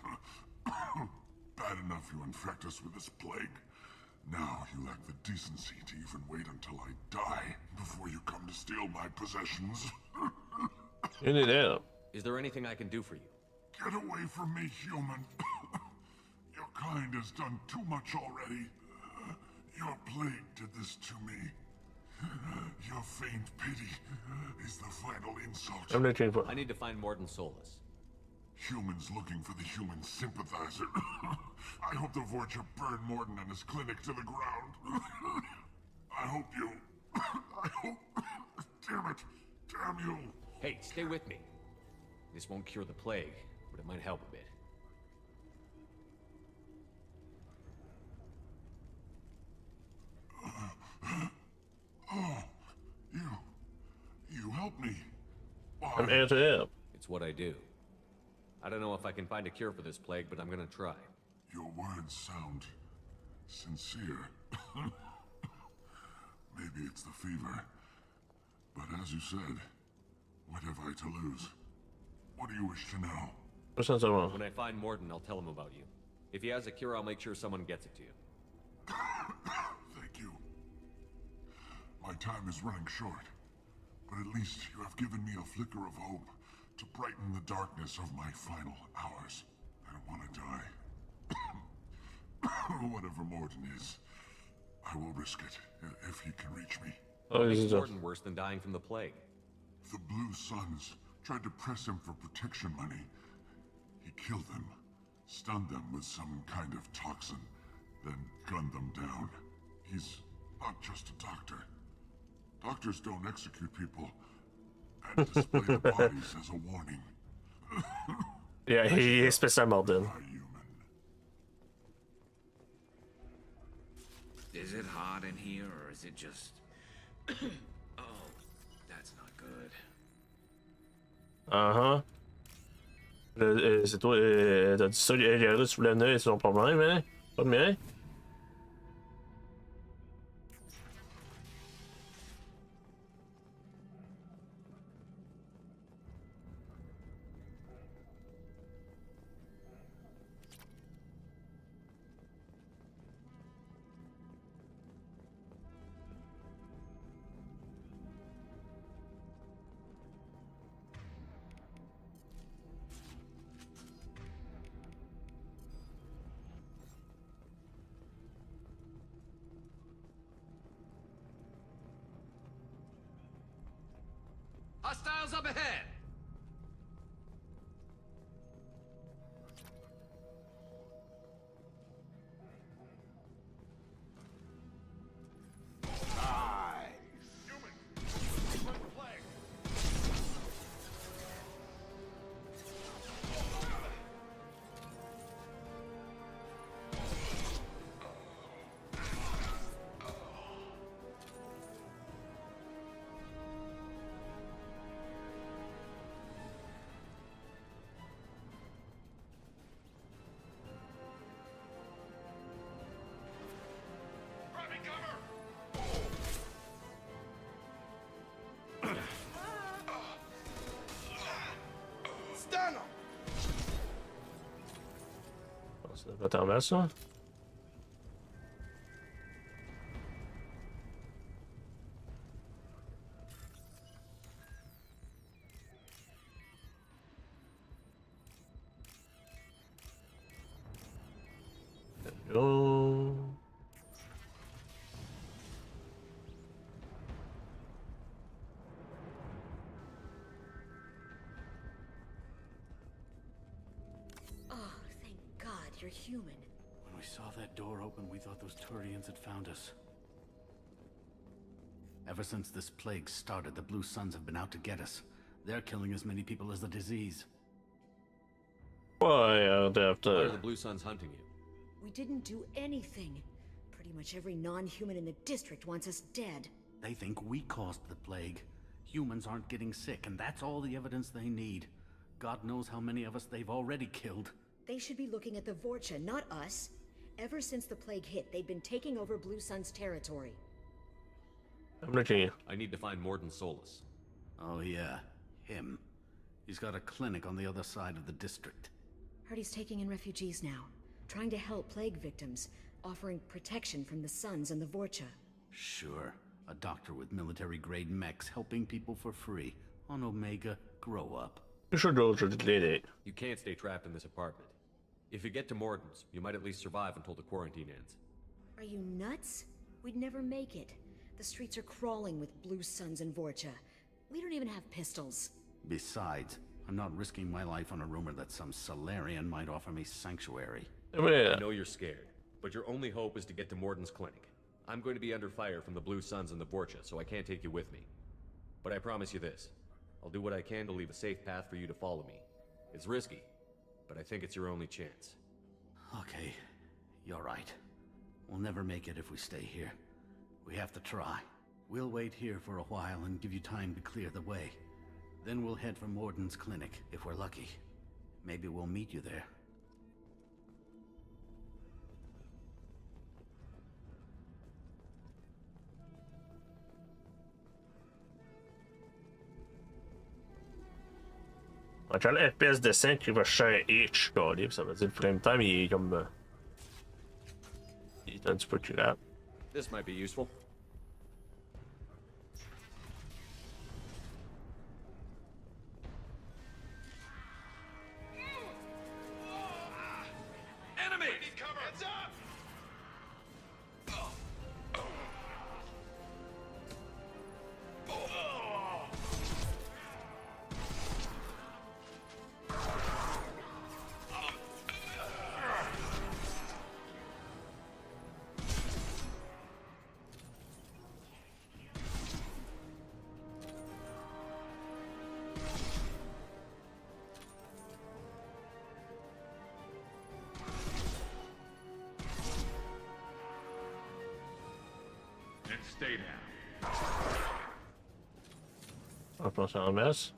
Bad enough you infect us with this plague. Now you lack the decency to even wait until I die before you come to steal my possessions. You need help. Is there anything I can do for you? Get away from me, human. Your kind has done too much already. Your plague did this to me. Your faint pity is the final insult. I'm not for. I need to find Morden Solus. Humans looking for the human sympathizer. I hope the Vorcha burn Morden and his clinic to the ground. I hope you... I hope... Damn it. Damn you. Hey, stay with me. This won't cure the plague, but it might help a bit. Oh, you help me. Why? I'm here to help. It's what I do. I don't know if I can find a cure for this plague, but I'm gonna try. Your words sound sincere. Maybe it's the fever. But as you said, what have I to lose? What do you wish to know? When I find Morden, I'll tell him about you. If he has a cure, I'll make sure someone gets it to you. Thank you. My time is running short, but at least you have given me a flicker of hope to brighten the darkness of my final hours. I don't want to die. Whatever Morden is, I will risk it if he can reach me. What makes Morden worse than dying from the plague? The Blue Suns tried to press him for protection money. He killed them, stunned them with some kind of toxin, then gunned them down. He's not just a doctor. Doctors don't execute people and display their bodies as a warning. Yeah, he is spécialement Morden. Is it hot in here, or is it just... Oh, that's not good. Uh-huh. C'est toi, t'as dit ça, les Russes sous le nez, c'est son problème, hein? Pas de mien? Hostiles up ahead! Ça devrait être en mal, ça. There we go. You're human. When we saw that door open, we thought those Turians had found us. Ever since this plague started, the Blue Suns have been out to get us. They're killing as many people as the disease. Why are the Blue Suns hunting you? We didn't do anything. Pretty much every non-human in the district wants us dead. They think we caused the plague. Humans aren't getting sick, and that's all the evidence they need. God knows how many of us they've already killed. They should be looking at the Vorcha, not us. Ever since the plague hit, they've been taking over Blue Sun's territory. I'm looking. I need to find Morden Solus. Oh yeah, him. He's got a clinic on the other side of the district. Heard he's taking in refugees now, trying to help plague victims, offering protection from the Suns and the Vorcha. Sure. A doctor with military-grade mechs helping people for free. On Omega, grow up. You can't stay trapped in this apartment. If you get to Morton's, you might at least survive until the quarantine ends. Are you nuts? We'd never make it. The streets are crawling with Blue Suns and Vorcha. We don't even have pistols. Besides, I'm not risking my life on a rumor that some Solarian might offer me sanctuary. I know you're scared, but your only hope is to get to Morton's clinic. I'm going to be under fire from the Blue Suns and the Vorcha, so I can't take you with me. But I promise you this. I'll do what I can to leave a safe path for you to follow me. It's risky, but I think it's your only chance. Okay, you're right. We'll never make it if we stay here. We have to try. We'll wait here for a while and give you time to clear the way. Then we'll head for Morden's clinic, if we're lucky. Maybe we'll meet you there. Quand le FPS descend qui va chercher un H, ça veut dire le frame time il est comme. Il est un petit peu curable. This might be useful. Enemy! I need cover! Heads up! Stay down. On pense en masse.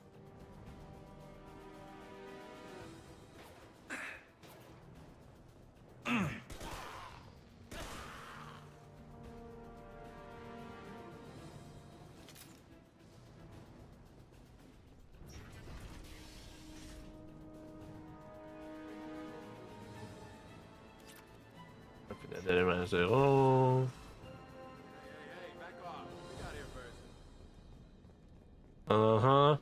Élément 0. Uh-huh.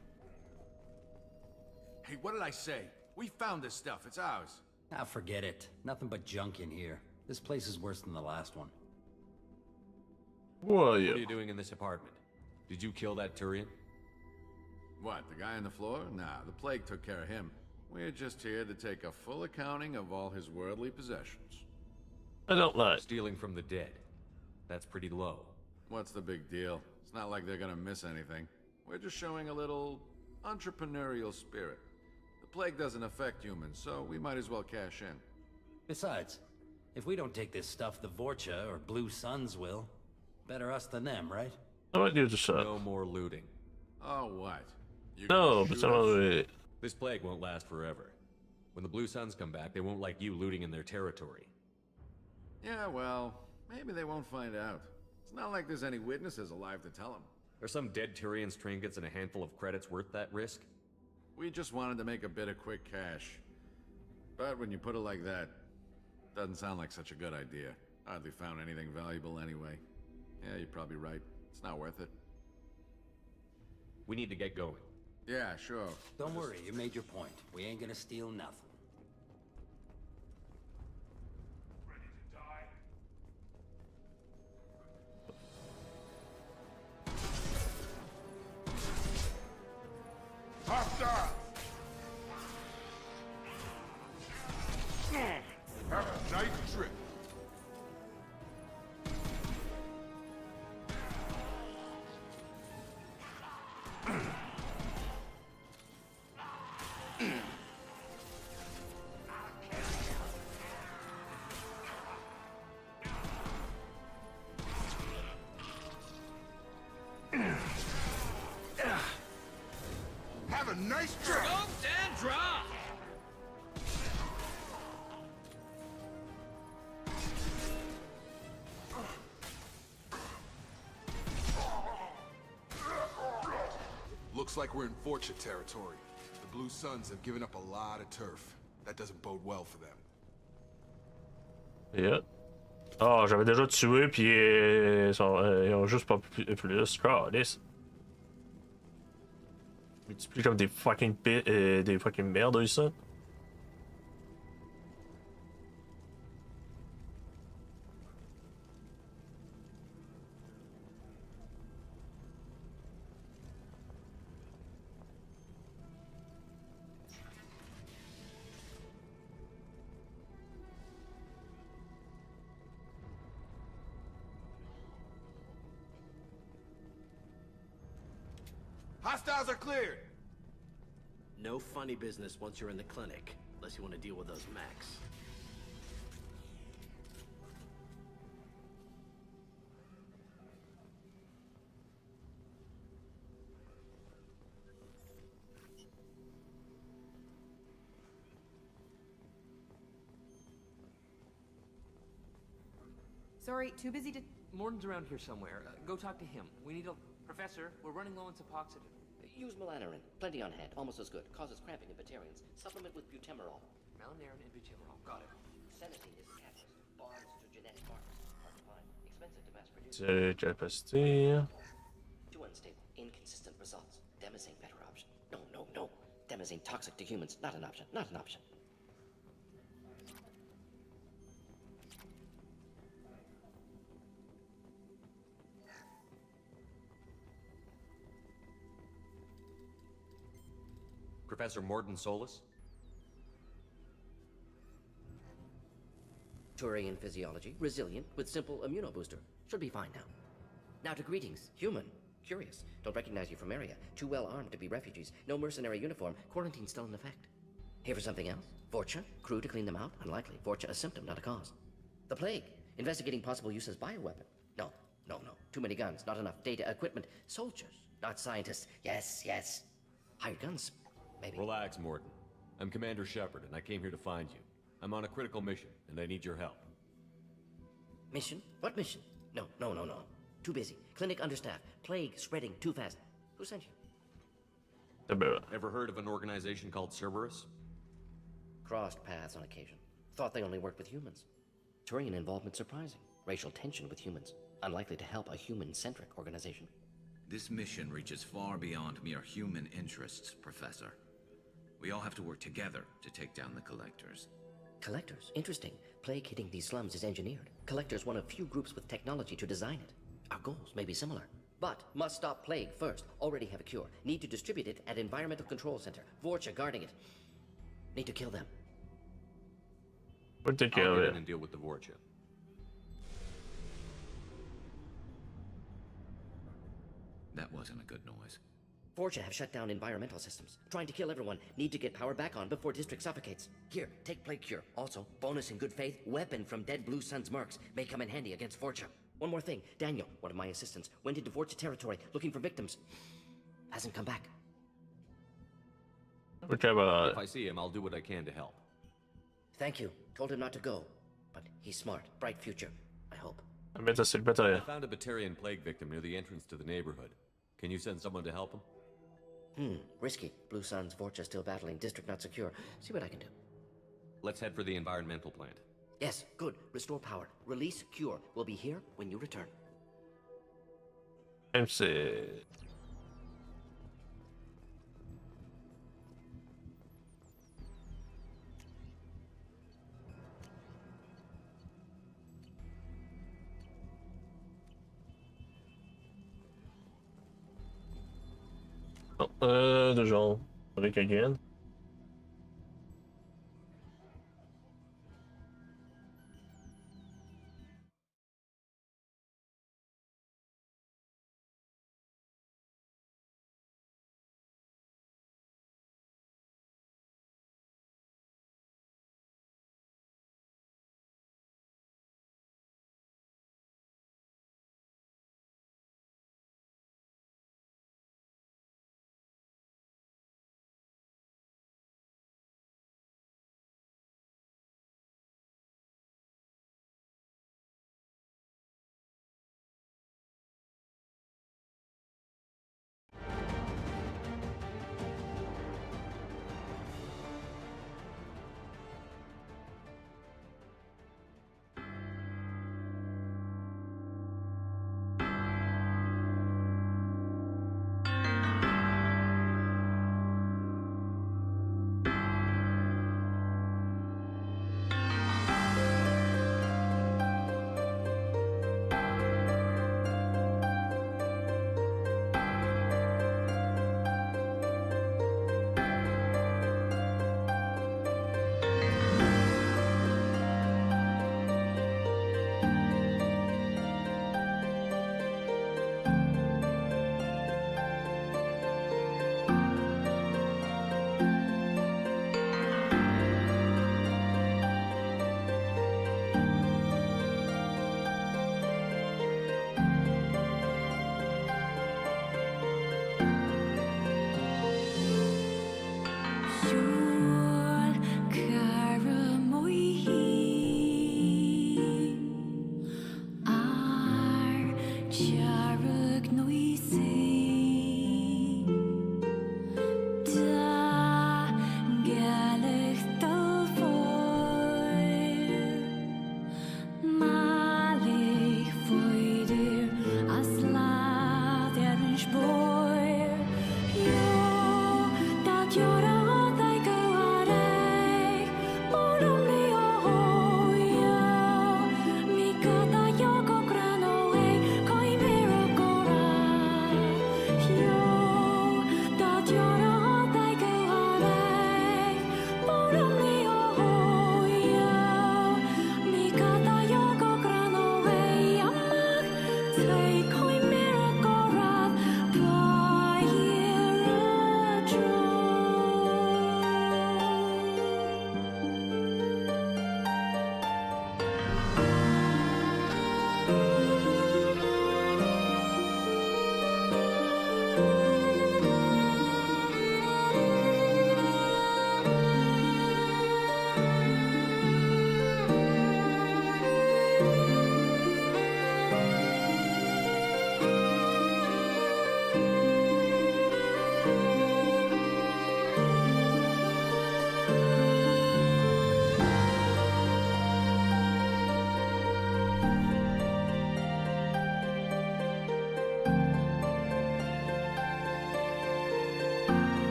Hey, what did I say? We found this stuff. It's ours. Ah, forget it. Nothing but junk in here. This place is worse than the last one. What are you doing in this apartment? Did you kill that Turian? What, the guy on the floor? Nah, the plague took care of him. We're just here to take a full accounting of all his worldly possessions. I don't lie. Stealing from the dead. That's pretty low. What's the big deal? It's not like they're gonna miss anything. We're just showing a little entrepreneurial spirit. The plague doesn't affect humans, so we might as well cash in. Besides, if we don't take this stuff, the Vorcha or Blue Suns will. Better us than them, right? I might do just No more looting. Oh, what? No, but some other. This plague won't last forever. When the Blue Suns come back, they won't like you looting in their territory. Yeah, well, maybe they won't find out. It's not like there's any witnesses alive to tell them. Are some dead Turian's trinkets and a handful of credits worth that risk? We just wanted to make a bit of quick cash. But when you put it like that, doesn't sound like such a good idea. Hardly found anything valuable anyway. Yeah, you're probably right. It's not worth it. We need to get going. Yeah, sure. Don't worry, you made your point. We ain't gonna steal nothing. Hostile! Have a nice trip. Have a nice trip. Scoped and dropped. Looks like we're in Vorcha territory. The Blue Suns have given up a lot of turf. That doesn't bode well for them. Yeah. Ah, j'avais déjà tué, puis ils ont juste pas plus. Calisse. Multiplie comme des fucking des fucking merdes, eux, ça. Hostiles are cleared! No funny business once you're in the clinic, unless you want to deal with those mechs. Sorry, too busy to... Morden's around here somewhere. Go talk to him. We need a... Professor, we're running low on Suboxygen. Use melanorin. Plenty on hand. Almost as good. Causes cramping in Batarians. Supplement with butemerol. Melanorin and butemerol. Got it. Senatine is catalyst. Bonds to genetic markers. Hard to find. Expensive to mass produce. Capacity. Too unstable. Inconsistent results. Demazine better option. No. Demazine toxic to humans. Not an option. Not an option. Professor Morden Solis? Turian physiology, resilient, with simple immunobooster. Should be fine now. Now to greetings, human. Curious. Don't recognize you from area. Too well armed to be refugees. No mercenary uniform. Quarantine still in effect. Here for something else? Vorcha? Crew to clean them out? Unlikely. Vorcha a symptom, not a cause. The plague. Investigating possible use as bioweapon. No. Too many guns, not enough data, equipment. Soldiers, not scientists. Yes. Hired guns. Maybe. Relax, Morden. I'm Commander Shepard, and I came here to find you. I'm on a critical mission, and I need your help. Mission? What mission? No. Too busy. Clinic understaffed. Plague spreading too fast. Who sent you? Ever heard of an organization called Cerberus? Crossed paths on occasion. Thought they only worked with humans. Turian involvement surprising. Racial tension with humans. Unlikely to help a human-centric organization. This mission reaches far beyond mere human interests, Professor. We all have to work together to take down the Collectors. Collectors? Interesting. Plague hitting these slums is engineered. Collectors one of few groups with technology to design it. Our goals may be similar. But must stop plague first. Already have a cure. Need to distribute it at Environmental Control Center. Vorcha guarding it. Need to kill them. I'll get in and deal with the Vorcha. That wasn't a good noise. Vorcha have shut down environmental systems. Trying to kill everyone. Need to get power back on before district suffocates. Here, take plague cure. Also, bonus in good faith, weapon from dead Blue Sun's mercs. May come in handy against Vorcha. One more thing. Daniel, one of my assistants, went into Vorcha territory looking for victims. Hasn't come back. If I see him, I'll do what I can to help. Thank you. Told him not to go. But he's smart. Bright future. I hope. I found a Batarian plague victim near the entrance to the neighborhood. Can you send someone to help him? Risky. Blue Sun's Vorcha still battling. District not secure. See what I can do. Let's head for the environmental plant. Yes, good. Restore power. Release cure. We'll be here when you return. MC. De genre, break again.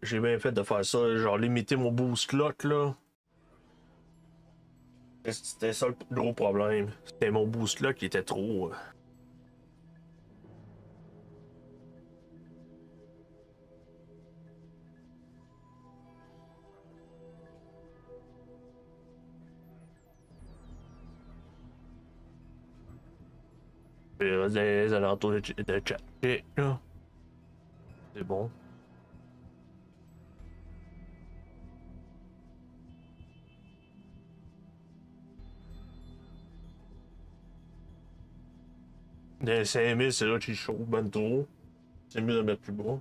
J'ai bien fait de faire ça, genre limiter mon boost clock là. C'était ça le gros problème. C'était mon boost clock qui était trop. Dans les alentours de chat, là. C'est bon. Dans les 5000, c'est là qu'il chauffe ben trop. C'est mieux de le mettre plus bas.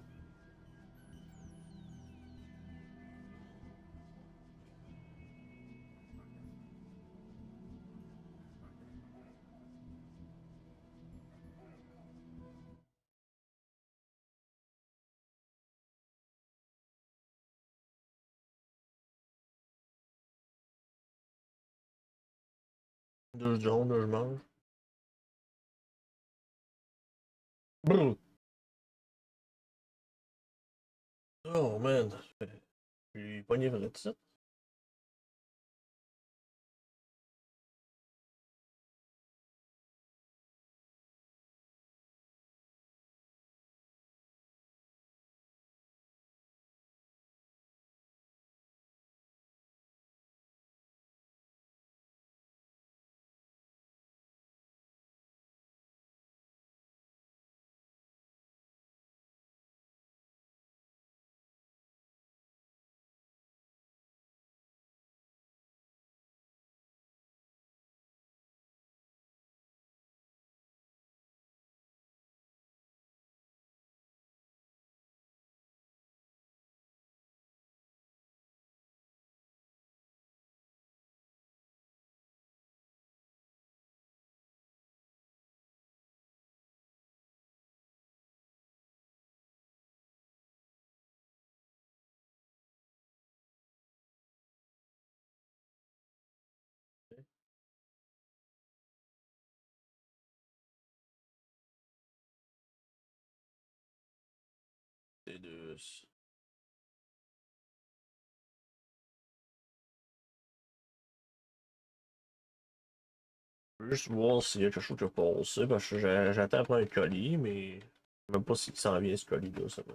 Deux secondes, là, je mange. Brrr. Oh man, j'ai pogné vrai de ça. C'est deux. Je veux juste voir s'il y a quelque chose qui a passé, parce que j'attends après un colis, mais je sais même pas s'il s'en vient ce colis-là, ça va.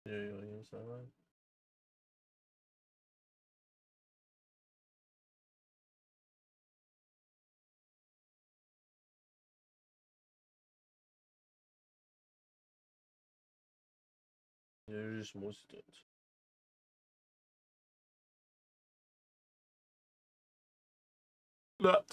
Il y a rien, ça va. Il y a juste moi, c'est tout. Là.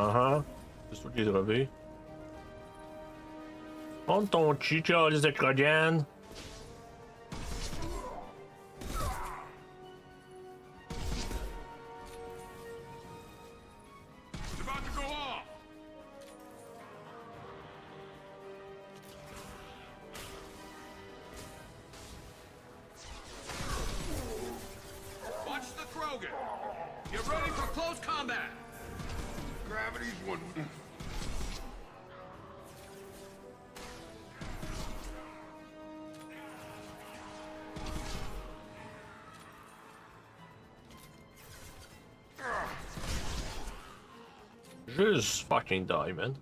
Ah ah. C'est toi qui es drevé. Monte ton cul, calice de Krogan. It's about to go off. Watch the Krogan. Get ready for close combat. Gravity's one. Just fucking die, man.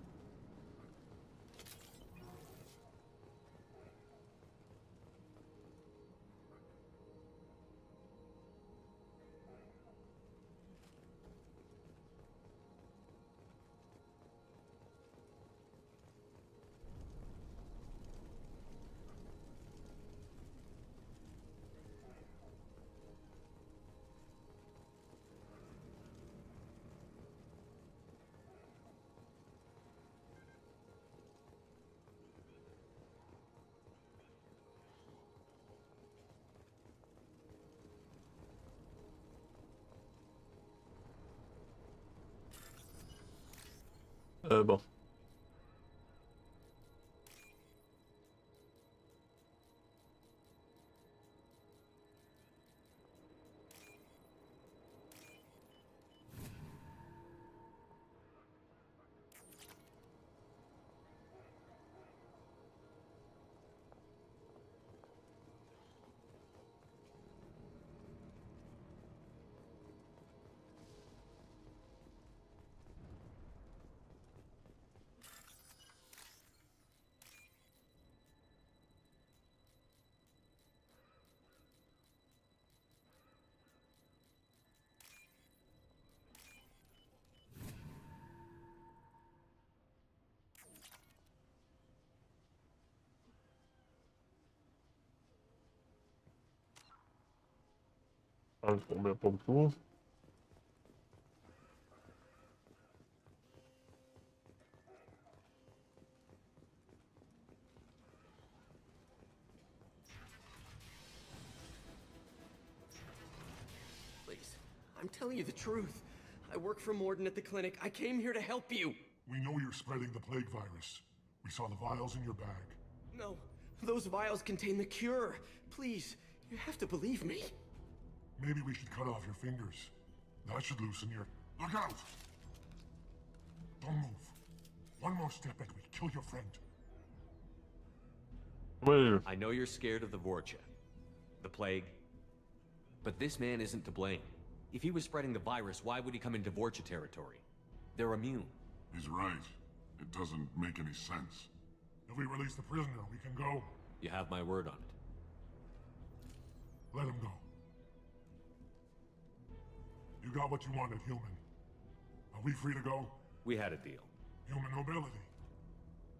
Bon. Pas beaucoup. Please, I'm telling you the truth. I work for Morden at the clinic. I came here to help you. We know you're spreading the plague virus. We saw the vials in your bag. No, those vials contain the cure. Please, you have to believe me. Maybe we should cut off your fingers. That should loosen your... Look out! Don't move. One more step and we kill your friend. Well, I know you're scared of the Vorcha, the plague, but this man isn't to blame. If he was spreading the virus, why would he come into Vorcha territory? They're immune. He's right. It doesn't make any sense. If we release the prisoner, we can go. You have my word on it. Let him go. You got what you wanted, human. Are we free to go? We had a deal. Human nobility.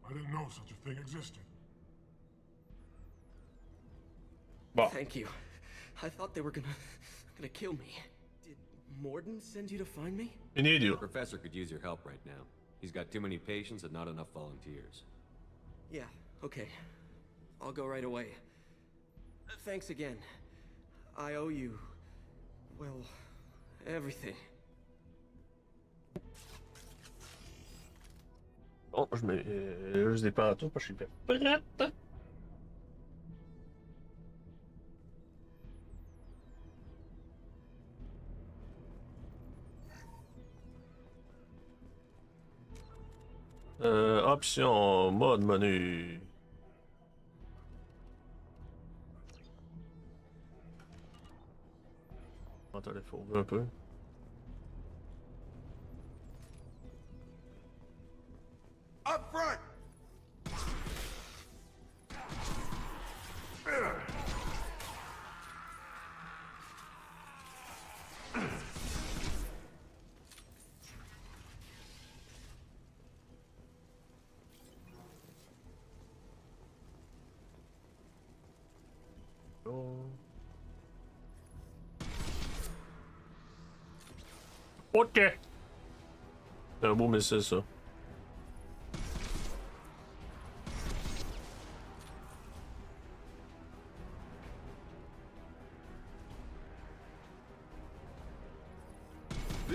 I didn't know such a thing existed. Well. Thank you. I thought they were gonna kill me. Did Morden send you to find me? You need you. The professor could use your help right now. He's got too many patients and not enough volunteers. Yeah, okay. I'll go right away. Thanks again. I owe you... well, everything. Bon, je mets juste des pantoufles parce que je suis prête. Option, mode menu. Attends, il faut ouvrir un peu. Up front! Ok. C'est un beau missile, ça.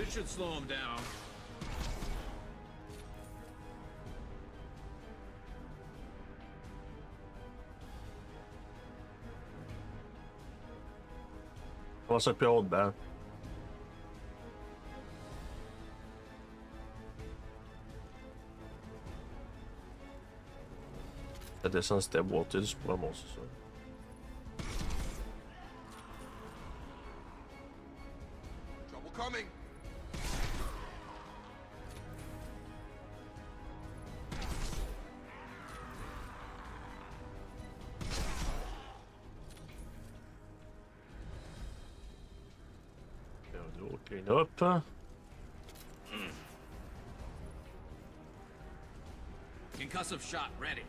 This should slow him down. What's up, old man? La descente c'était boité, c'est pour ramasser ça. Trouble coming. Clean up. Concussive shot ready.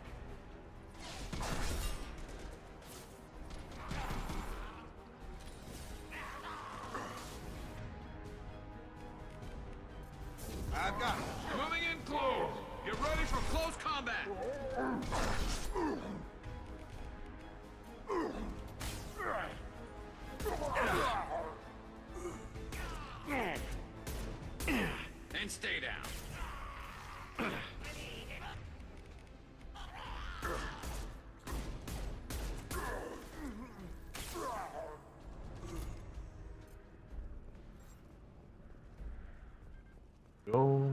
I've got it. Moving in close. Get ready for close combat. And stay down. Go.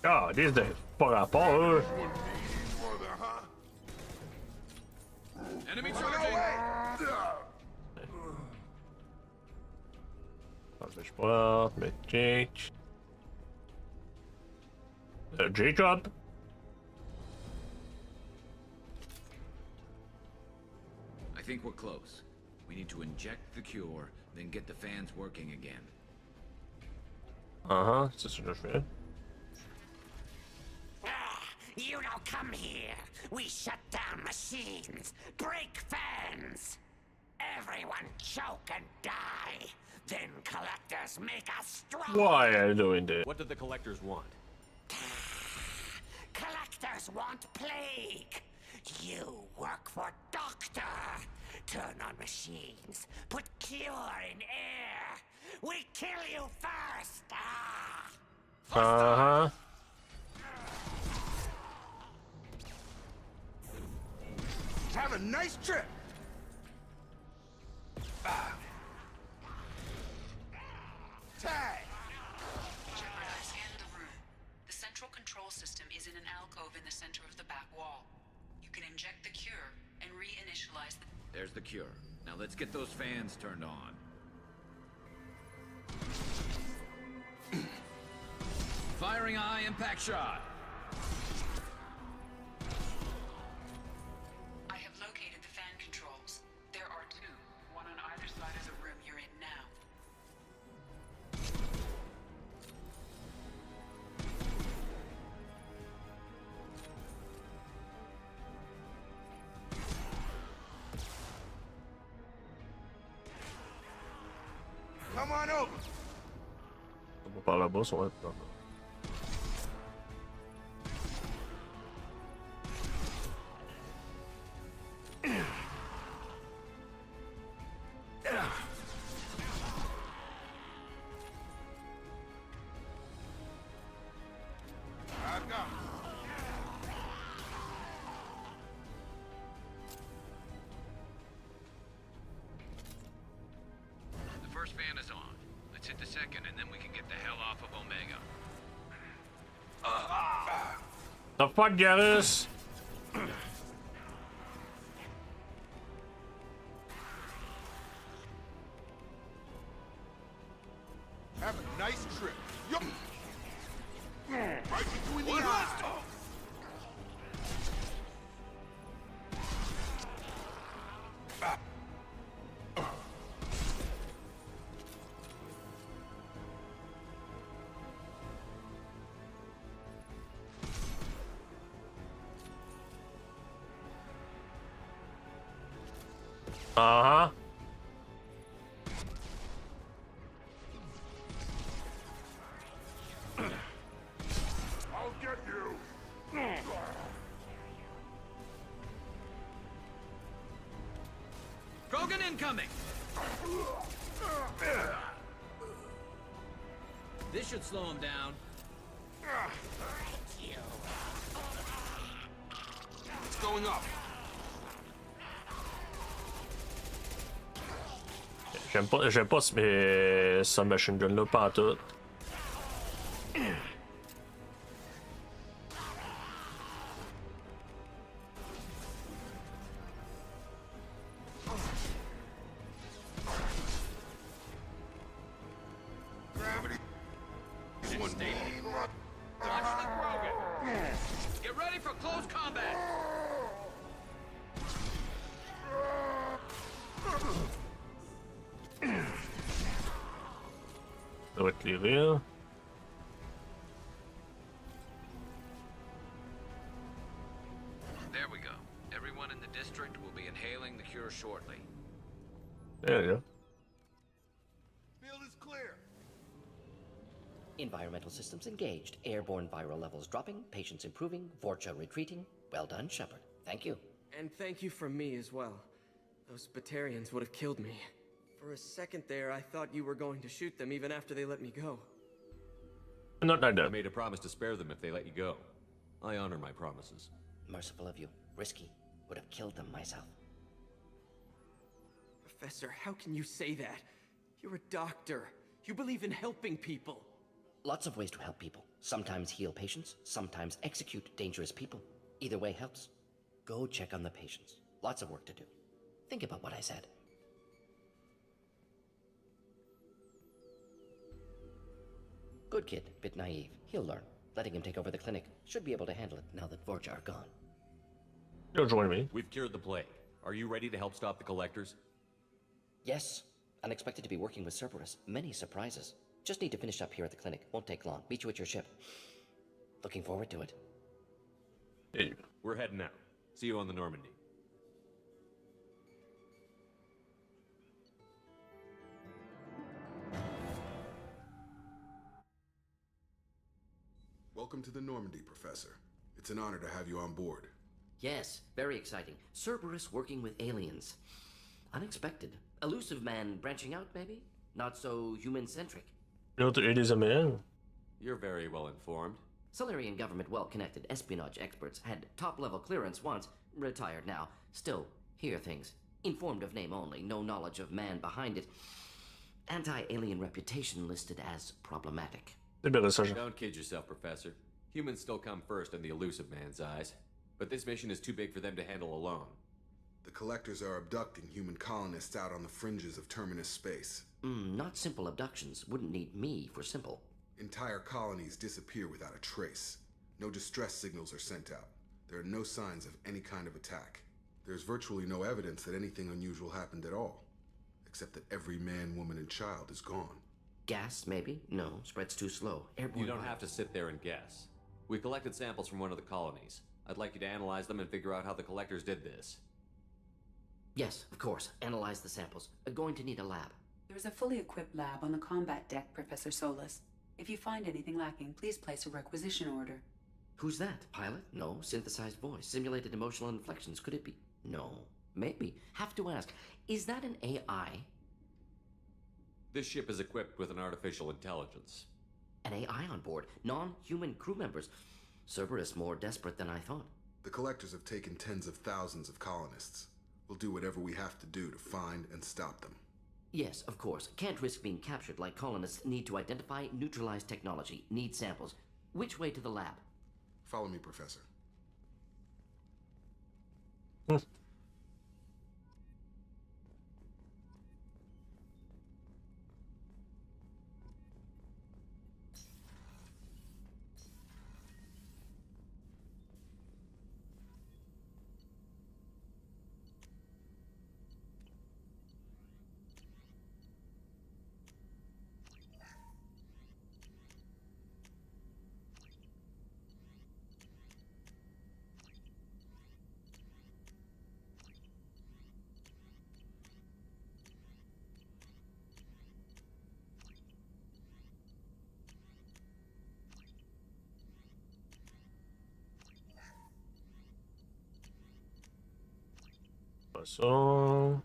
Ah, this is pas rapport, Enemy charging. Salvage well, make change. Jacob. I think we're close. We need to inject the cure, then get the fans working again. C'est ce que je fais. You don't come here. We shut down machines, break fans. Everyone choke and die. Then collectors make us strong. Why are you doing this? What do the collectors want? Collectors want plague. You work for Doctor. Turn on machines. Put cure in air. We kill you first. Have a nice trip. Tag. Shepard, I scanned the room. The central control system is in an alcove in the center of the back wall. You can inject the cure and reinitialize the... There's the cure. Now let's get those fans turned on. Firing a high impact shot. I have located the fan controls. There are two, one on either side of the room you're in now. Come on over. Par là-bas, ça va être pas mal. I've got it. The first fan is on. Let's hit the second, and then we can get the hell off of Omega. The fuck, Garrus? Have a nice trip. Yup. Right between the eyes. Shogun incoming! This should slow him down. It's going up. J'aime pas ce submachine gun là pas tout. Gravity. This one stay. Watch the Krogan. Get ready for close combat. Ça va éclairer. There we go. Everyone in the district will be inhaling the cure shortly. There you go. Field is clear. Environmental systems engaged. Airborne viral levels dropping. Patients improving. Vorcha retreating. Well done, Shepard. Thank you. And thank you from me as well. Those Batarians would have killed me. For a second there, I thought you were going to shoot them even after they let me go. Not like that. I made a promise to spare them if they let you go. I honor my promises. Merciful of you. Risky. Would have killed them myself. Professor, how can you say that? You're a doctor. You believe in helping people. Lots of ways to help people. Sometimes heal patients, sometimes execute dangerous people. Either way helps. Go check on the patients. Lots of work to do. Think about what I said. Good kid, bit naive. He'll learn. Letting him take over the clinic. Should be able to handle it now that Vorcha are gone. You'll join me. We've cured the plague. Are you ready to help stop the collectors? Yes. Unexpected to be working with Cerberus. Many surprises. Just need to finish up here at the clinic. Won't take long. Meet you at your ship. Looking forward to it. Hey. We're heading out. See you on the Normandy. Welcome to the Normandy, Professor. It's an honor to have you on board. Yes, very exciting. Cerberus working with aliens. Unexpected. Elusive man branching out, maybe? Not so human-centric. You know, it is a man. You're very well informed. Solarian government well-connected espionage experts had top-level clearance once, retired now. Still, hear things. Informed of name only, no knowledge of man behind it. Anti-alien reputation listed as problematic. Don't kid yourself, Professor. Humans still come first in the elusive man's eyes. But this mission is too big for them to handle alone. The Collectors are abducting human colonists out on the fringes of Terminus space. Not simple abductions. Wouldn't need me for simple. Entire colonies disappear without a trace. No distress signals are sent out. There are no signs of any kind of attack. There's virtually no evidence that anything unusual happened at all. Except that every man, woman, and child is gone. Gas, maybe? No, spreads too slow. Airborne You don't have to sit there and guess. We collected samples from one of the colonies. I'd like you to analyze them and figure out how the Collectors did this. Yes, of course. Analyze the samples. Going to need a lab. There's a fully equipped lab on the combat deck, Professor Solis. If you find anything lacking, please place a requisition order. Who's that? Pilot? No. Synthesized voice. Simulated emotional inflections. Could it be? No. Maybe. Have to ask. Is that an AI? This ship is equipped with an artificial intelligence. An AI on board. Non-human crew members. Cerberus more desperate than I thought. The Collectors have taken tens of thousands of colonists. We'll do whatever we have to do to find and stop them. Yes, of course. Can't risk being captured like colonists. Need to identify, neutralize technology. Need samples. Which way to the lab? Follow me, Professor. Ça.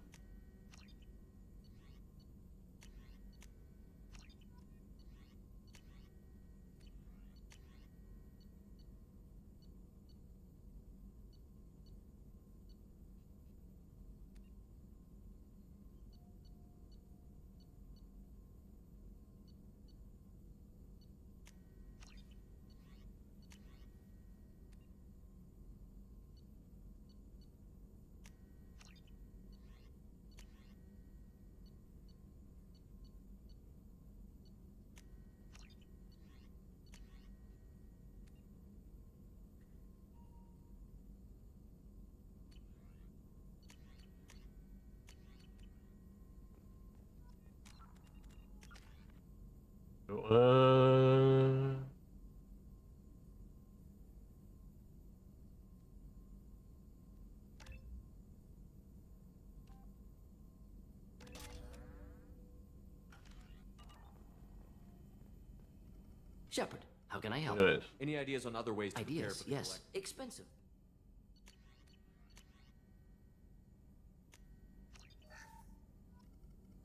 Shepard, how can I help? Good. Any ideas on other ways to prepare Ideas, for the yes. collect- Expensive.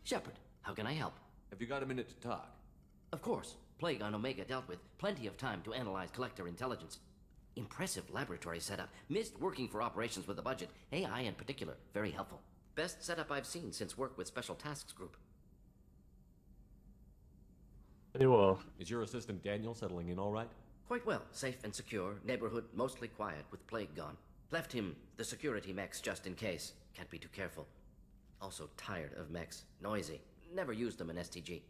Shepard, how can I help? Have you got a minute to talk? Of course. Plague on Omega dealt with. Plenty of time to analyze collector intelligence. Impressive laboratory setup. Missed working for operations with a budget. AI in particular. Very helpful. Best setup I've seen since work with Special Tasks Group. Anyway. Is your assistant Daniel settling in all right? Quite well. Safe and secure. Neighborhood mostly quiet with Plague gone. Left him the security mechs just in case. Can't be too careful. Also tired of mechs. Noisy. Never used them in STG.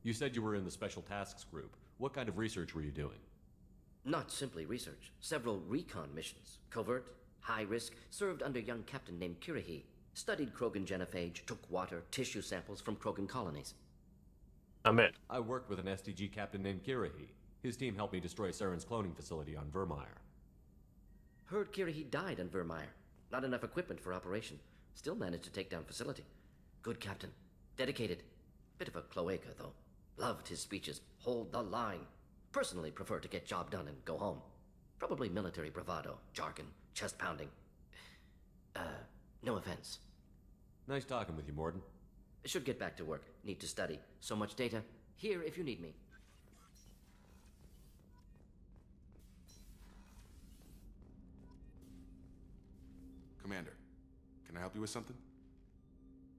You said you were in the Special Tasks Group. What kind of research were you doing? Not simply research. Several recon missions. Covert, high risk, served under young captain named Kirihi. Studied Krogan genophage, took water, tissue samples from Krogan colonies. I'm in. I worked with an STG captain named Kirihi. His team helped me destroy Saren's cloning facility on Vermeer. Heard Kirihi died on Vermeer. Not enough equipment for operation. Still managed to take down facility. Good captain. Dedicated. Bit of a cloaca, though. Loved his speeches. Hold the line. Personally prefer to get job done and go home. Probably military bravado, jargon, chest pounding. No offense. Nice talking with you, Morden. Should get back to work. Need to study. So much data. Here if you need me. Commander, can I help you with something?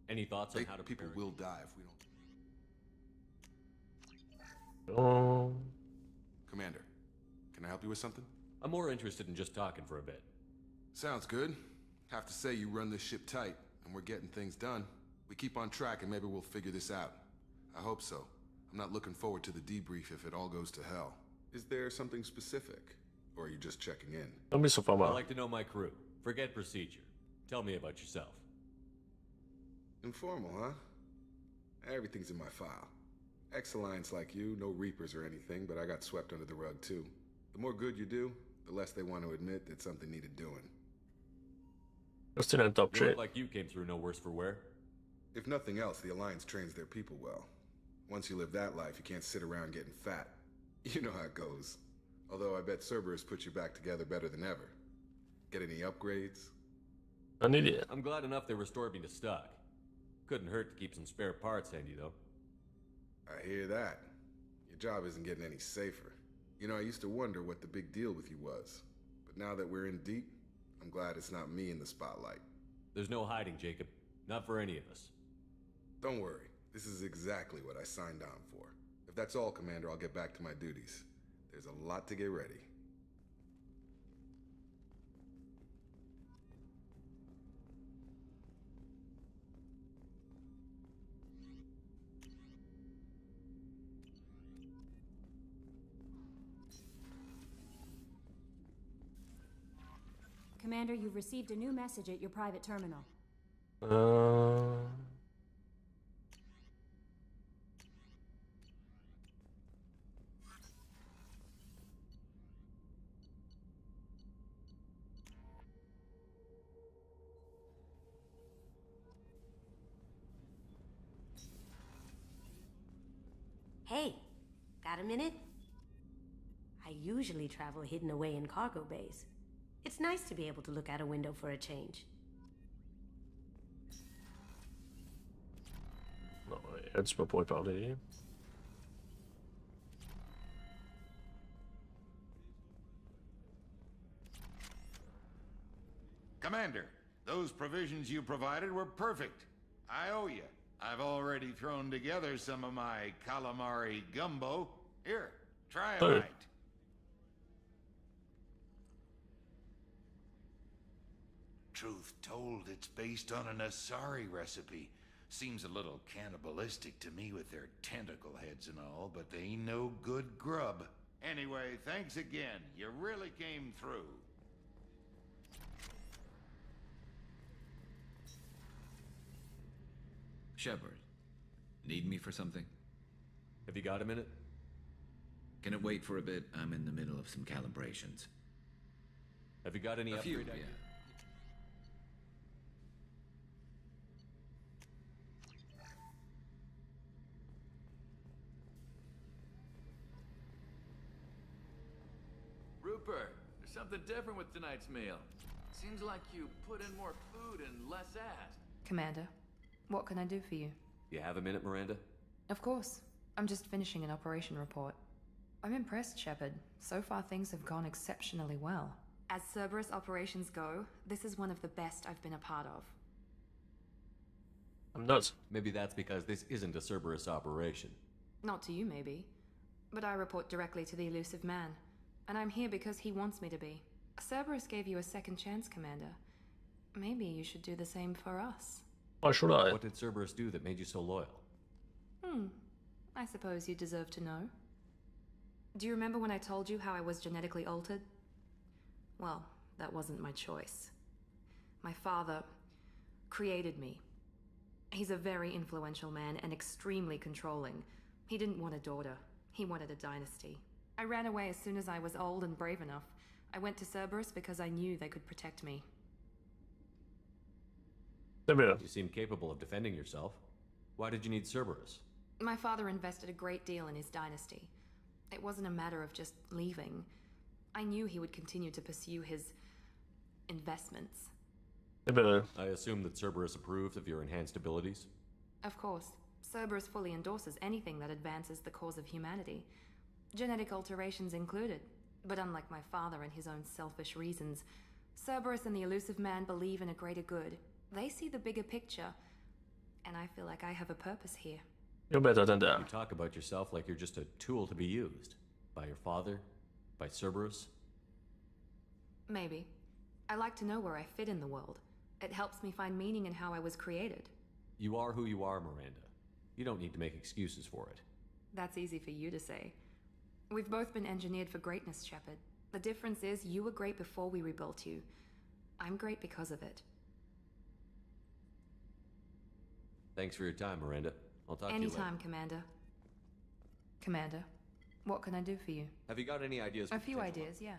Any thoughts on how to people prepare? will die if we don't. Oh. Commander, can I help you with something? I'm more interested in just talking for a bit. Sounds good. Have to say you run this ship tight, and we're getting things done. We keep on track and maybe we'll figure this out. I hope so. I'm not looking forward to the debrief if it all goes to hell. Is there something specific? Or are you just checking in? Don't be so far I out. like to know my crew. Forget procedure. Tell me about yourself. Informal, huh? Everything's in my file. Ex-Alliance like you, no Reapers or anything, but I got swept under the rug too. The more good you do, the less they want to admit that something needed doing. Just in a top You shit. look like you came through no worse for wear. If nothing else, the Alliance trains their people well. Once you live that life, you can't sit around getting fat. You know how it goes. Although I bet Cerberus put you back together better than ever. Get any upgrades? An idiot. I'm glad enough they restored me to stock. Couldn't hurt to keep some spare parts handy, though. I hear that. Your job isn't getting any safer. You know, I used to wonder what the big deal with you was. But now that we're in deep, I'm glad it's not me in the spotlight. There's no hiding, Jacob. Not for any of us. Don't worry. This is exactly what I signed on for. If that's all, Commander, I'll get back to my duties. There's a lot to get ready. Commander, you've received a new message at your private terminal. Hey, got a minute? I usually travel hidden away in cargo bays. It's nice to be able to look out a window for a change. Non, ouais, tu peux pas y parler. Commander, those provisions you provided were perfect. I owe you. I've already thrown together some of my calamari gumbo. Here, try a bite. Truth told, it's based on an Asari recipe. Seems a little cannibalistic to me with their tentacle heads and all, but they ain't no good grub. Anyway, thanks again. You really came through. Shepard, need me for something? Have you got a minute? Can it wait for a bit? I'm in the middle of some calibrations. Have you got any A few, upgrade ideas? yeah. something different with tonight's meal. Seems like you put in more food and less ass. Commander, what can I do for you? You have a minute, Miranda? Of course. I'm just finishing an operation report. I'm impressed, Shepard. So far things have gone exceptionally well. As Cerberus operations go, this is one of the best I've been a part of. I'm nuts. Maybe that's because this isn't a Cerberus operation. Not to you, maybe. But I report directly to the elusive man. And I'm here because he wants me to be. Cerberus gave you a second chance, Commander. Maybe you should do the same for us. Why should I? What did Cerberus do that made you so loyal? I suppose you deserve to know. Do you remember when I told you how I was genetically altered? Well, that wasn't my choice. My father created me. He's a very influential man and extremely controlling. He didn't want a daughter. He wanted a dynasty. I ran away as soon as I was old and brave enough. I went to Cerberus because I knew they could protect me. You seem capable of defending yourself. Why did you need Cerberus? My father invested a great deal in his dynasty. It wasn't a matter of just leaving. I knew he would continue to pursue his investments. I assume that Cerberus approved of your enhanced abilities? Of course. Cerberus fully endorses anything that advances the cause of humanity. Genetic alterations included. But unlike my father and his own selfish reasons, Cerberus and the elusive man believe in a greater good. They see the bigger picture, and I feel like I have a purpose here. You're better than that. You talk about yourself like you're just a tool to be used. By your father? By Cerberus? Maybe. I like to know where I fit in the world. It helps me find meaning in how I was created. You are who you are, Miranda. You don't need to make excuses for it. That's easy for you to say. We've both been engineered for greatness, Shepard. The difference is you were great before we rebuilt you. I'm great because of it. Thanks for your time, Miranda. I'll talk to you later. Anytime, Commander. Commander, what can I do for you? Have you got any ideas for A few ideas, yeah.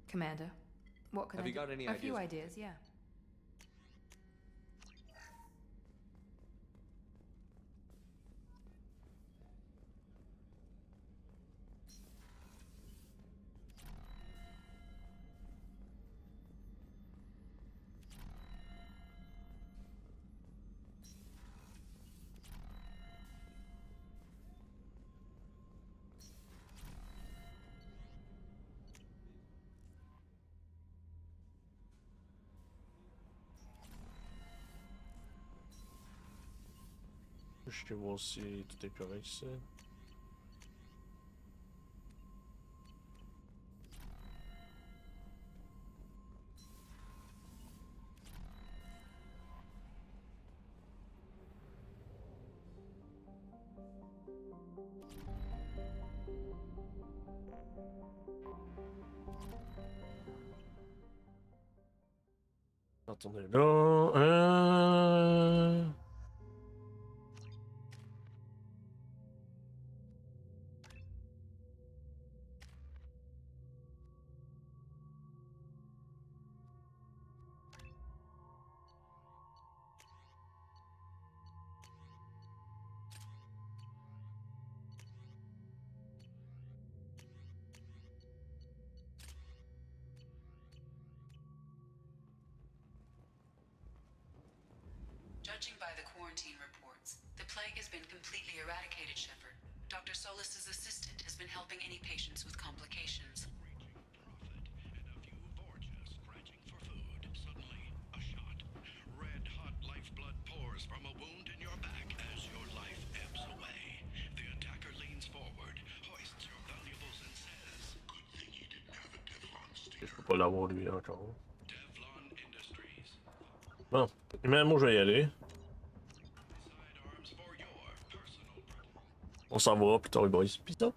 Commander, what can I do? Have you got any ideas? A few ideas? Ideas, yeah. Je vais voir si tout est correct ici. Attendez là. Judging by the quarantine reports, the plague has been completely eradicated, Shepard. Dr. Solis's assistant has been helping any patients with complications. Scratching for food. Suddenly, a shot. Red-hot lifeblood pours from a wound in your back as your life ebbs away. The attacker leans forward, hoists your valuables and says, "Good thing you didn't have a Devlon sticker." Je peux pas l'avoir lui encore. Devlon Industries. Bon, mais moi je vais y aller. On s'en va plus tard les boys. Peace out.